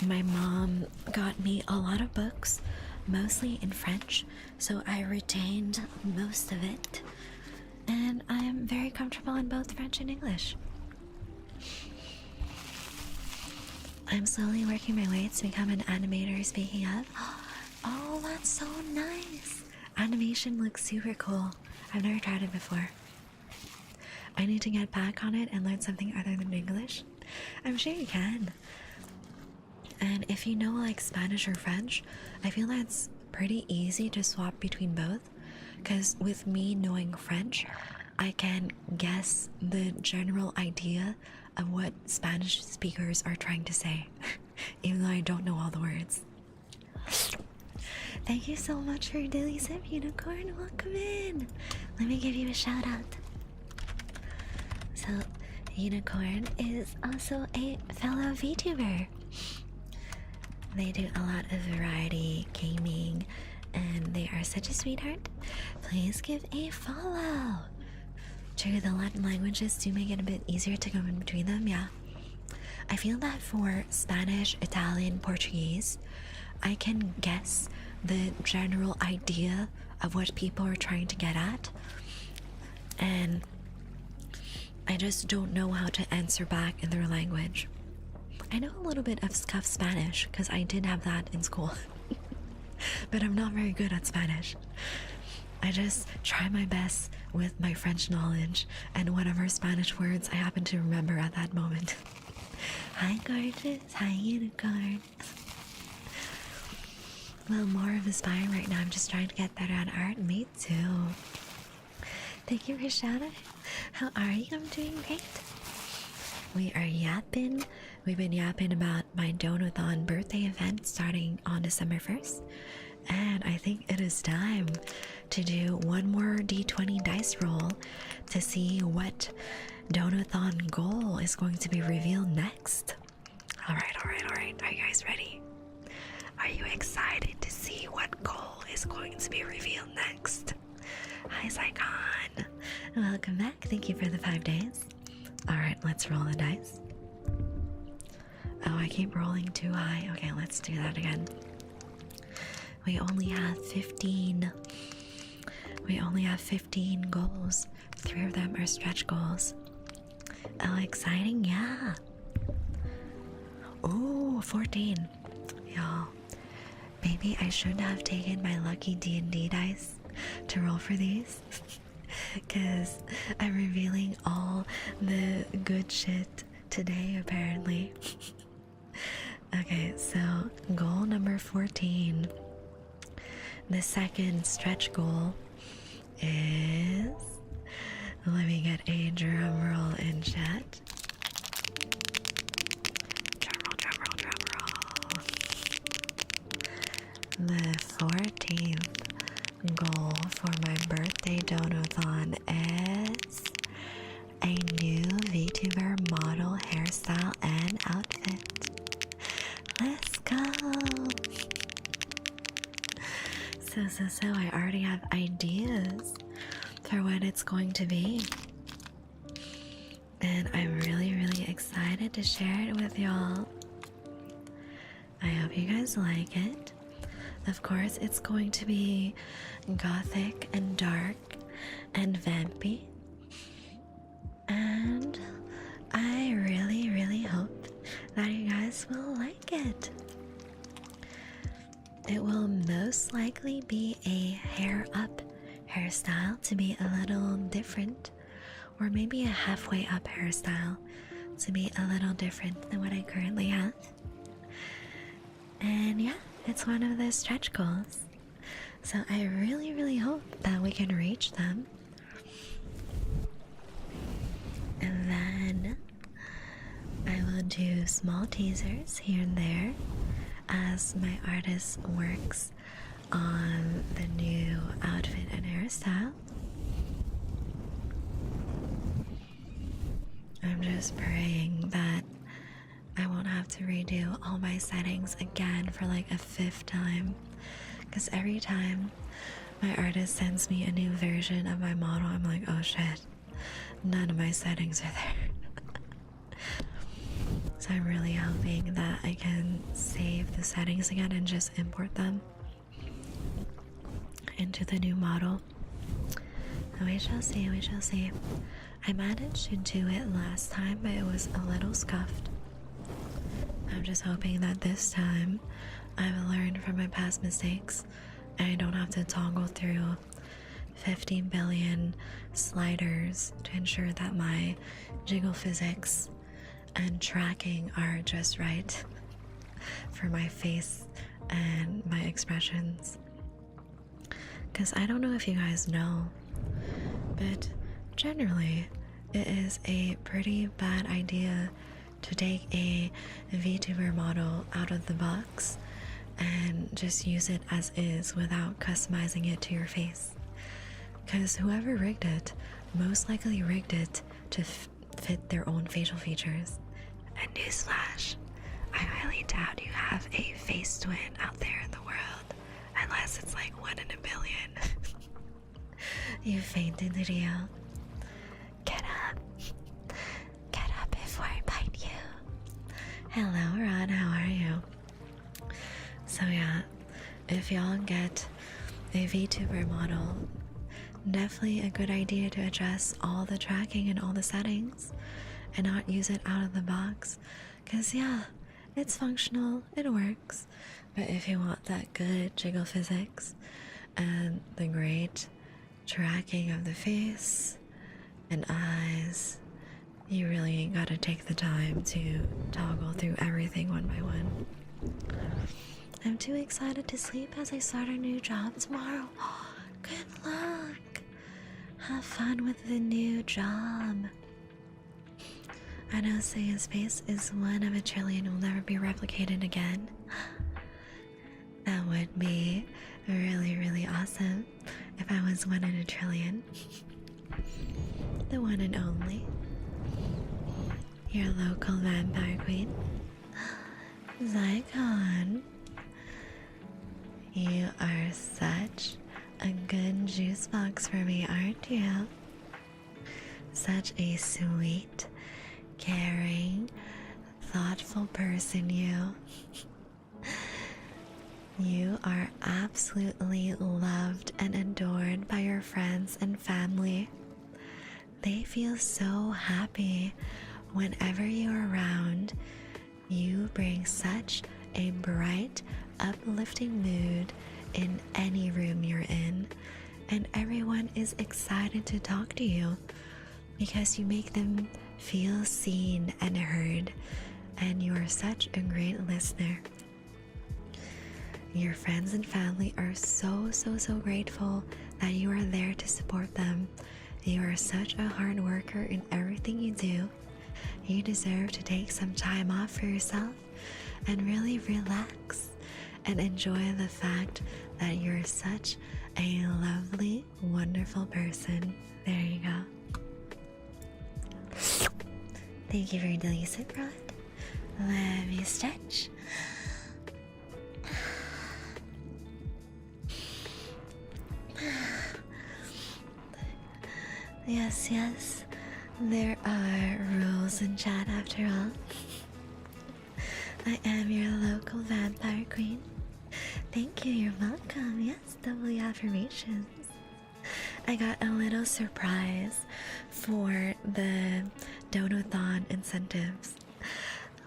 my mom got me a lot of books, mostly in French, so I retained most of it, and I am very comfortable in both French and English. I'm slowly working my way to become an animator, speaking of. Oh, that's so nice! Animation looks super cool. I've never tried it before. I need to get back on it and learn something other than English. I'm sure you can. And if you know like Spanish or French, I feel that's pretty easy to swap between both, because with me knowing French, I can guess the general idea of what Spanish speakers are trying to say, even though I don't know all the words. Thank you so much for your daily sip, Unicorn. Welcome in. Let me give you a shout out. So, Unicorn is also a fellow VTuber. They do a lot of variety gaming, and they are such a sweetheart. Please give a follow. True, the Latin languages do make it a bit easier to go in between them, yeah. I feel that for Spanish, Italian, Portuguese, I can guess the general idea of what people are trying to get at, and I just don't know how to answer back in their language. I know a little bit of scuff Spanish because I did have that in school, but I'm not very good at Spanish. I just try my best with my French knowledge and whatever Spanish words I happen to remember at that moment. Hi, gorgeous. Hi, Unicorn. A little more of a spine right now. I'm just trying to get better at art. Me too. Thank you for shouting. How are you? I'm doing great. We are yapping. We've been yapping about my Donathon birthday event starting on December 1st. And I think it is time to do one more D20 dice roll to see what Donathon goal is going to be revealed next. Alright. Are you guys ready? Are you excited to see what goal is going to be revealed next? Hi, Zycon. Welcome back. Thank you for the 5 days. Alright, let's roll the dice. Oh, I keep rolling too high. Okay, let's do that again. We only have 15. We only have 15 goals. 3 of them are stretch goals. Oh, exciting, yeah. Oh, 14. Y'all, maybe I should have taken my lucky D&D dice to roll for these. Because I'm revealing all the good shit today, apparently. Okay, so goal number 14. The second stretch goal is. Let me get a drum roll in chat. Drum roll. The 14th goal for my birthday donathon is a new VTuber model hairstyle and outfit. Let's go! So, I already have ideas for what it's going to be. And I'm really, really excited to share it with y'all. I hope you guys like it. Of course, it's going to be gothic and dark and vampy. And I really, really hope that you guys will like it. It will most likely be a hair up hairstyle to be a little different, or maybe a halfway up hairstyle to be a little different than what I currently have. And yeah, it's one of those stretch goals. So I really, really hope that we can reach them. And then I will do small teasers here and there as my artist works on the new outfit and hairstyle. I'm just praying that I won't have to redo all my settings again for like a 5th time, because every time my artist sends me a new version of my model, I'm like, oh shit, none of my settings are there. So I'm really hoping that I can save the settings again and just import them into the new model. We shall see, we shall see. I managed to do it last time, but it was a little scuffed. I'm just hoping that this time I've learned from my past mistakes and I don't have to toggle through 50 billion sliders to ensure that my jiggle physics and tracking are just right for my face and my expressions. Because I don't know if you guys know, but generally it is a pretty bad idea to take a VTuber model out of the box and just use it as is without customizing it to your face. Because whoever rigged it most likely rigged it to fit their own facial features. And newsflash, I highly doubt you have a face twin out there in the world, unless it's like 1 in a billion. You fainted, Rio. Get up before I bite you. Hello, Ron, how are you? So yeah, if y'all get a VTuber model, definitely a good idea to adjust all the tracking and all the settings and not use it out of the box. Cause yeah, it's functional, it works, but if you want that good jiggle physics and the great tracking of the face and eyes, you really gotta take the time to toggle through everything one by one. I'm too excited to sleep as I start a new job tomorrow. Good luck! Have fun with the new job. I know Seiya Space is 1 of a trillion, will never be replicated again. That would be really, really awesome if I was 1 in a trillion. The one and only. Your local vampire queen. Zycon. You are such a good juice box for me, aren't you? Such a sweet, caring, thoughtful person, you. You are absolutely loved and adored by your friends and family. They feel so happy whenever you're around. You bring such a bright, uplifting mood in any room you're in, and everyone is excited to talk to you because you make them feel seen and heard, and you are such a great listener. Your friends and family are so grateful that you are there to support them. You are such a hard worker in everything you do. You deserve to take some time off for yourself and really relax and enjoy the fact that you're such a lovely, wonderful person. There you go. Thank you for the Elisa Rod. Let me stretch. Yes, there are rules in chat after all. I am your local vampire queen. Thank you, you're welcome. Yes, double affirmations. I got a little surprise for the Donathon incentives.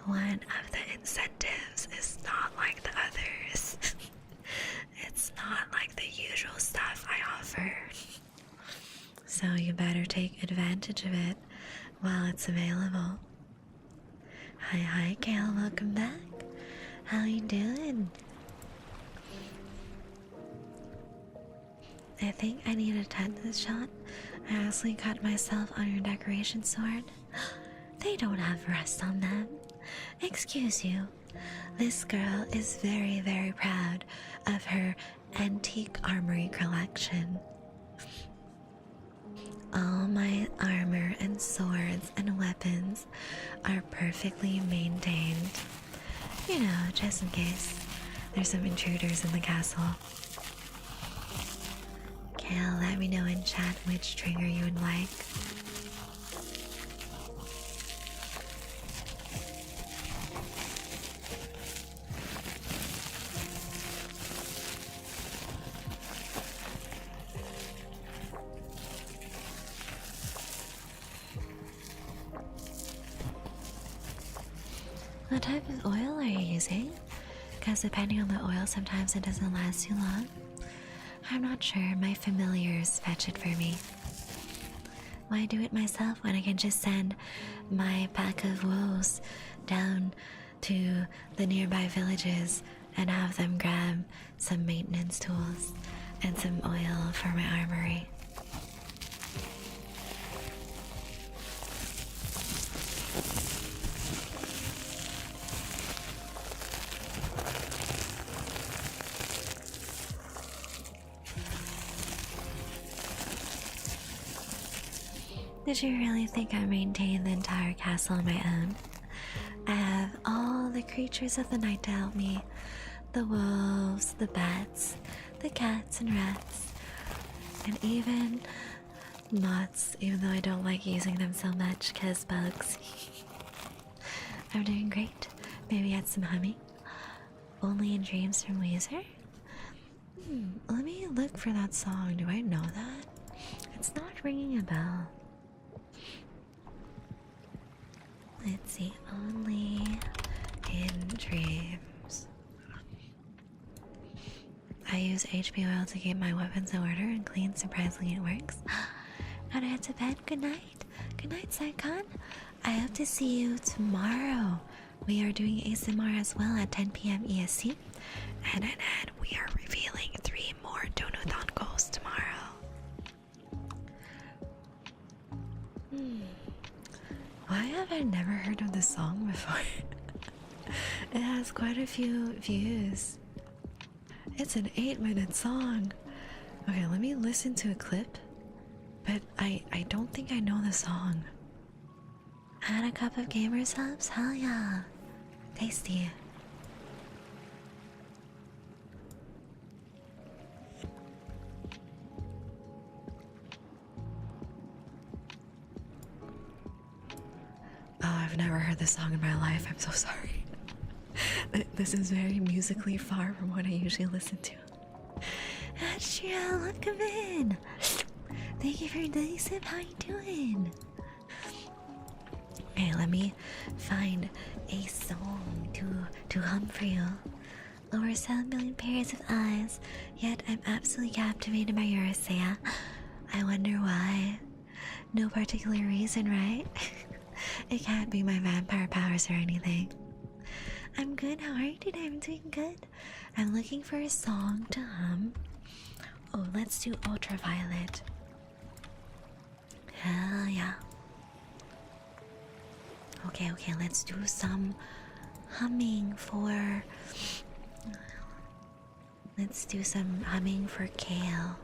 One of the incentives is not like the others. It's not like the usual stuff I offer. So you better take advantage of it while it's available. Hi, Kale, welcome back. How you doing? I think I need a tetanus shot. I actually cut myself on your decoration sword. They don't have rust on them. Excuse you. This girl is very proud of her antique armory collection. All my armor and swords and weapons are perfectly maintained. You know, just in case there's some intruders in the castle. Kale, let me know in chat which trigger you would like. What type of oil are you using? Because depending on the oil, sometimes it doesn't last too long. I'm not sure, my familiars fetch it for me. Why do it myself when I can just send my pack of woes down to the nearby villages and have them grab some maintenance tools and some oil for my armory? Did you really think I maintained the entire castle on my own? I have all the creatures of the night to help me. The wolves, the bats, the cats and rats, and even moths, even though I don't like using them so much because bugs. I'm doing great. Maybe add some humming. Only in Dreams from Weezer? Let me look for that song. Do I know that? It's not ringing a bell. Let's see, only in dreams. I use HP oil to keep my weapons in order and clean. Surprisingly, it works. Gotta head to bed. Good night. Good night, Saigon. I hope to see you tomorrow. We are doing ASMR as well at 10 p.m. EST. And we are revealing 3 more Donathon goals tomorrow. Why have I never heard of this song before? It has quite a few views. It's an 8-minute song. Okay, let me listen to a clip. But I don't think I know the song. Add a cup of gamer subs? Hell yeah. Tasty. Oh, I've never heard this song in my life. I'm so sorry. This is very musically far from what I usually listen to. Astria, welcome in. Thank you for the sip. How you doing? Okay, let me find a song to hum for you. over 7 billion pairs of eyes, yet I'm absolutely captivated by your Saya. I wonder why. No particular reason, right? It can't be my vampire powers or anything. I'm good, how are you today? I'm doing good. I'm looking for a song to hum. Oh, let's do Ultraviolet. Hell yeah. Okay, let's do some humming for... Let's do some humming for Kale.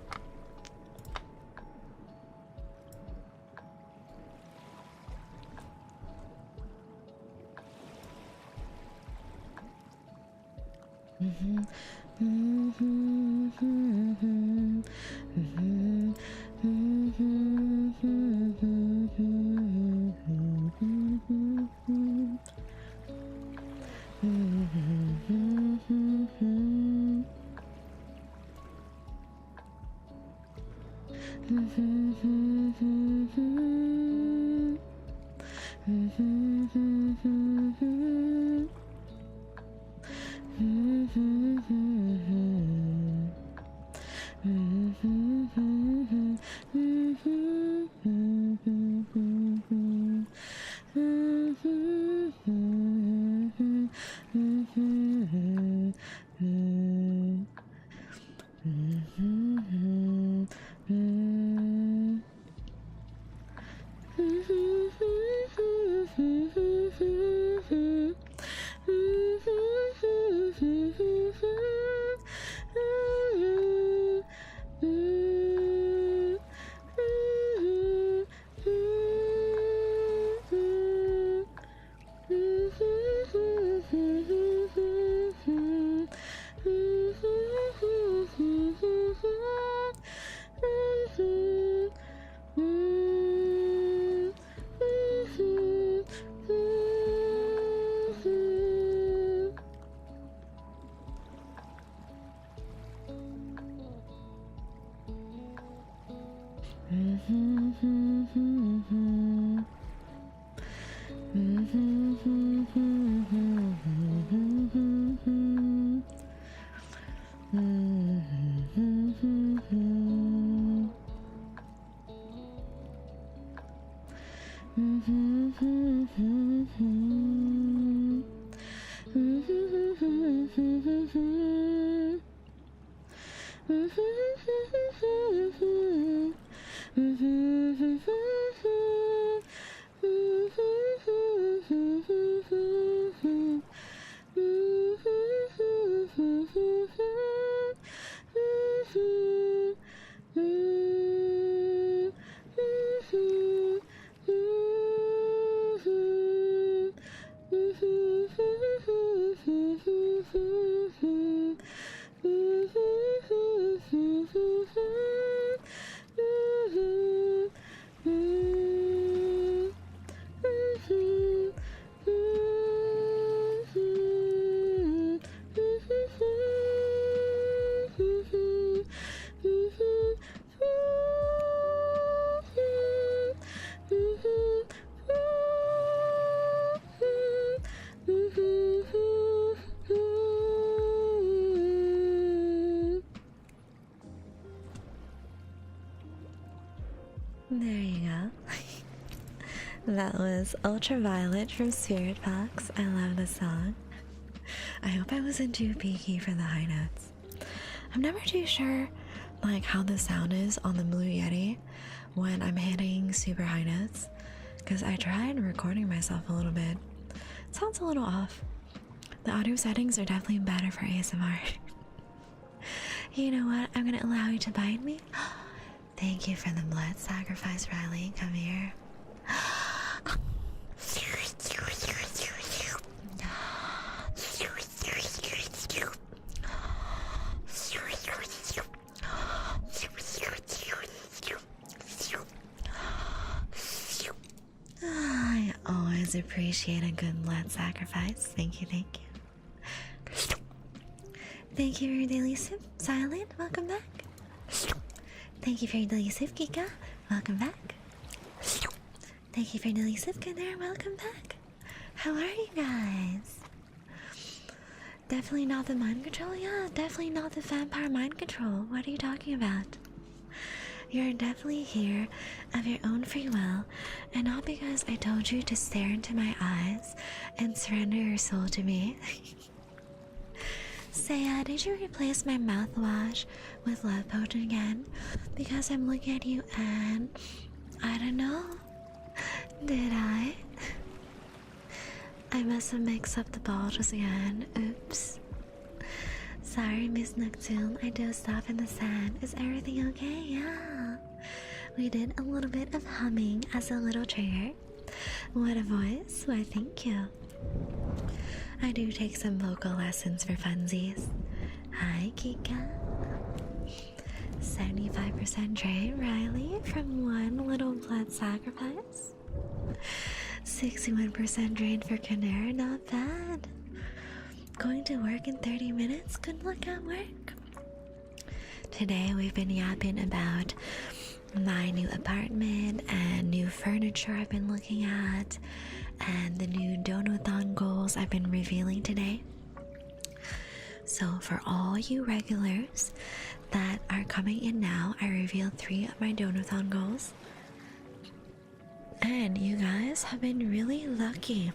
There you go. That was Ultraviolet from Spirit Box. I love the song. I hope I wasn't too peaky for the high notes. I'm never too sure like how the sound is on the Blue Yeti when I'm hitting super high notes, because I tried recording myself a little bit. It sounds a little off. The audio settings are definitely better for ASMR. You know what? I'm gonna allow you to bite me. Thank you for the blood sacrifice, Riley. Come here. I always appreciate a good blood sacrifice. Thank you, thank you. Thank you for your daily sip, Silent. Welcome back. Thank you for your daily sip, Kika. Welcome back. Thank you for your daily sip, there. Welcome back. How are you guys? Definitely not the mind control? Yeah, definitely not the vampire mind control. What are you talking about? You're definitely here of your own free will, and not because I told you to stare into my eyes and surrender your soul to me. Saya, did you replace my mouthwash with love potion again? Because I'm looking at you and I don't know. Did I? I must have mixed up the bottles again. Oops. Sorry, Miss Nocturne. I dozed off in the sand. Is everything okay? Yeah. We did a little bit of humming as a little trigger. What a voice. Why, thank you. I do take some vocal lessons for funsies. Hi, Kika. 75% drain, Riley, from one little blood sacrifice. 61% drain for Canara, not bad. Going to work in 30 minutes, good luck at work. Today we've been yapping about my new apartment and new furniture I've been looking at, and the new Donathon goals I've been revealing today. So for all you regulars that are coming in now, I revealed 3 of my Donathon goals. And you guys have been really lucky,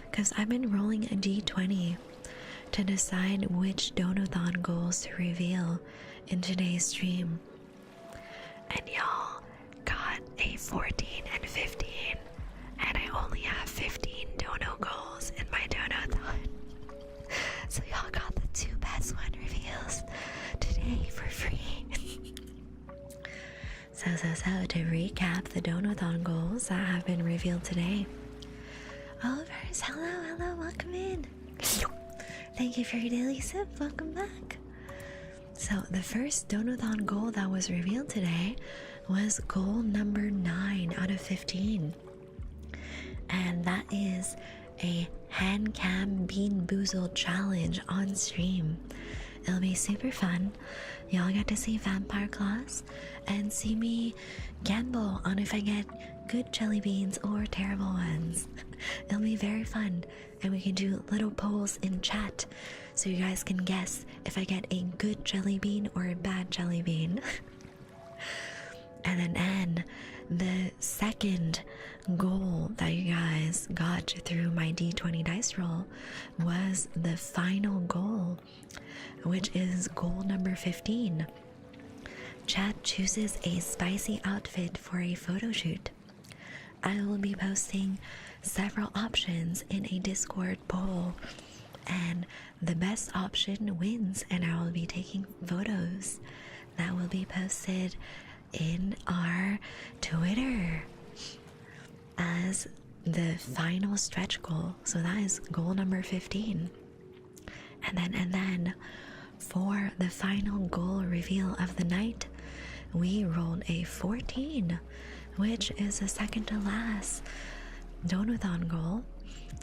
because I've been rolling a d20 to decide which Donathon goals to reveal in today's stream. And y'all got a 14 and 15, and I only have 15 dono goals in my Donathon. So y'all got the 2 best one reveals today for free. So to recap the Donathon goals that have been revealed today. Olivers, hello, welcome in. Thank you for your daily sip, welcome back. So the first Donathon goal that was revealed today was goal number 9 out of 15. And that is a hand cam Bean Boozled challenge on stream. It'll be super fun. Y'all get to see vampire claws and see me gamble on if I get good jelly beans or terrible ones. It'll be very fun, and we can do little polls in chat so you guys can guess if I get a good jelly bean or a bad jelly bean. And then the second goal that you guys got through my d20 dice roll was the final goal, which is goal number 15. Chat chooses a spicy outfit for a photo shoot. I will be posting several options in a Discord poll, and the best option wins, and I will be taking photos that will be posted in our Twitter as the final stretch goal. So that is goal number 15. And then for the final goal reveal of the night, we rolled a 14, which is the second to last Donathon goal,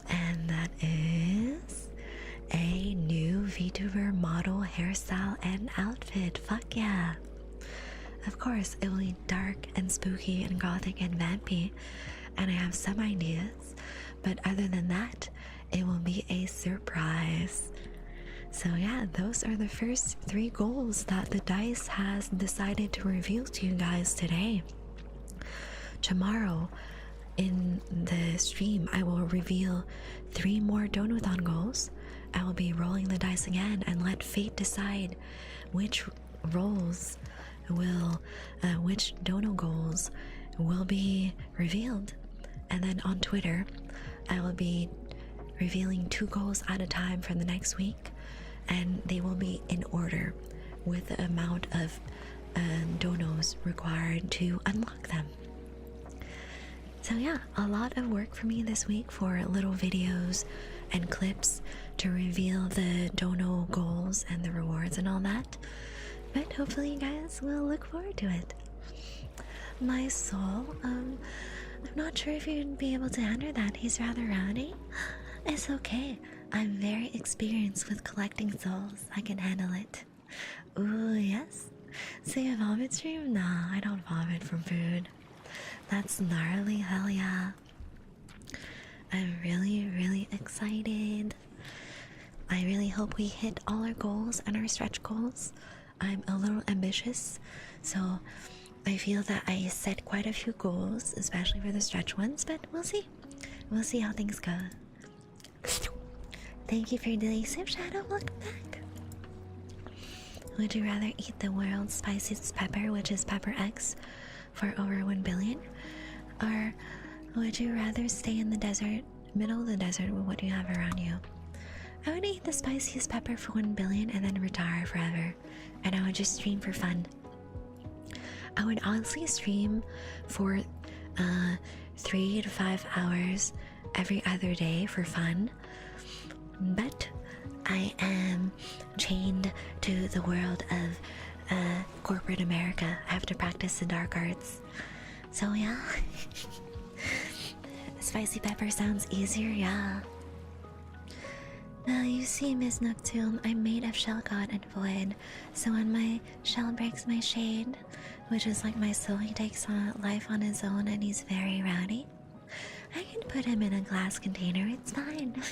and that is a new VTuber model hairstyle and outfit. Fuck yeah. Of course, it will be dark and spooky and gothic and vampy, and I have some ideas, but other than that, it will be a surprise. So yeah, those are the first 3 goals that the dice has decided to reveal to you guys today. Tomorrow in the stream, I will reveal 3 more Donathon goals. I will be rolling the dice again and let fate decide which rolls will, which dono goals will be revealed. And then on Twitter, I will be revealing 2 goals at a time for the next week, and they will be in order with the amount of donos required to unlock them. So yeah, a lot of work for me this week for little videos and clips to reveal the dono goals and the rewards and all that, but hopefully you guys will look forward to it. My soul, I'm not sure if you'd be able to handle that. He's rather rowdy. It's okay. I'm very experienced with collecting souls. I can handle it. Ooh, yes. So you vomit stream? Nah, I don't vomit from food. That's gnarly, hell yeah. I'm really excited. I hope we hit all our goals and our stretch goals. I'm a little ambitious, so I feel that I set quite a few goals, especially for the stretch ones, but we'll see. We'll see how things go. Thank you for the sip, Shadow. Welcome back. Would you rather eat the world's spiciest pepper, which is Pepper X, for over 1 billion? Or would you rather stay in the desert, middle of the desert, with what you have around you? I would eat the spiciest pepper for 1 billion and then retire forever. And I would just stream for fun. I would honestly stream for 3 to 5 hours every other day for fun. But I am chained to the world of corporate America. I have to practice the dark arts. So yeah. Spicy pepper sounds easier, yeah. Now you see, Miss Nocturne, I'm made of shell god and void. So when my shell breaks my shade, which is like my soul, he takes on life on his own and he's very rowdy. I can put him in a glass container, it's fine.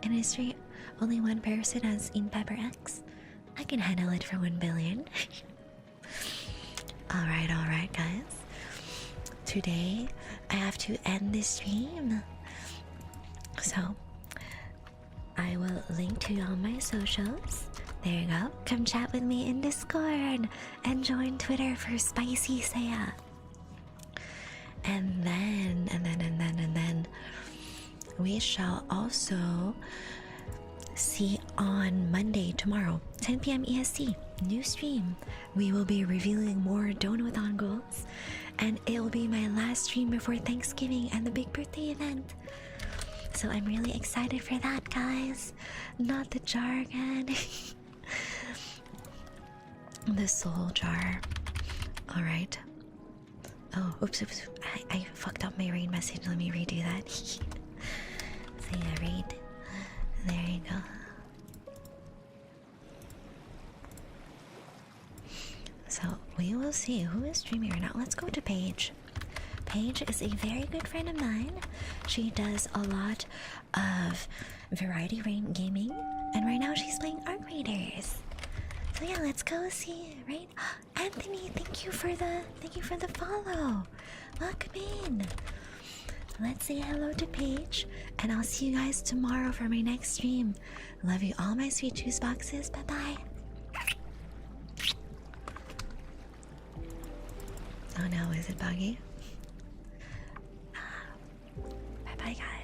In history, only one person has eaten Pepper X. I can handle it for 1 billion. Alright, guys. Today, I have to end this stream. So, I will link to all my socials. There you go. Come chat with me in Discord and join Twitter for Spicy Saya. And then we shall also see on Monday, tomorrow, 10 p.m. EST, new stream. We will be revealing more Donathon goals, and it will be my last stream before Thanksgiving and the big birthday event. So I'm really excited for that, guys. Not the jar again. The soul jar. Alright. Oh, oops. I fucked up my raid message. Let me redo that. So yeah, raid. There you go. So we will see who is streaming right now. Let's go to Paige. Paige is a very good friend of mine. She does a lot of variety rain gaming, and right now she's playing Arc Raiders. So yeah, let's go see, right? Anthony, thank you for the follow. Welcome in. Let's say hello to Paige, and I'll see you guys tomorrow for my next stream. Love you all, my sweet juice boxes. Bye bye. Oh no, is it buggy? Bye bye, guys.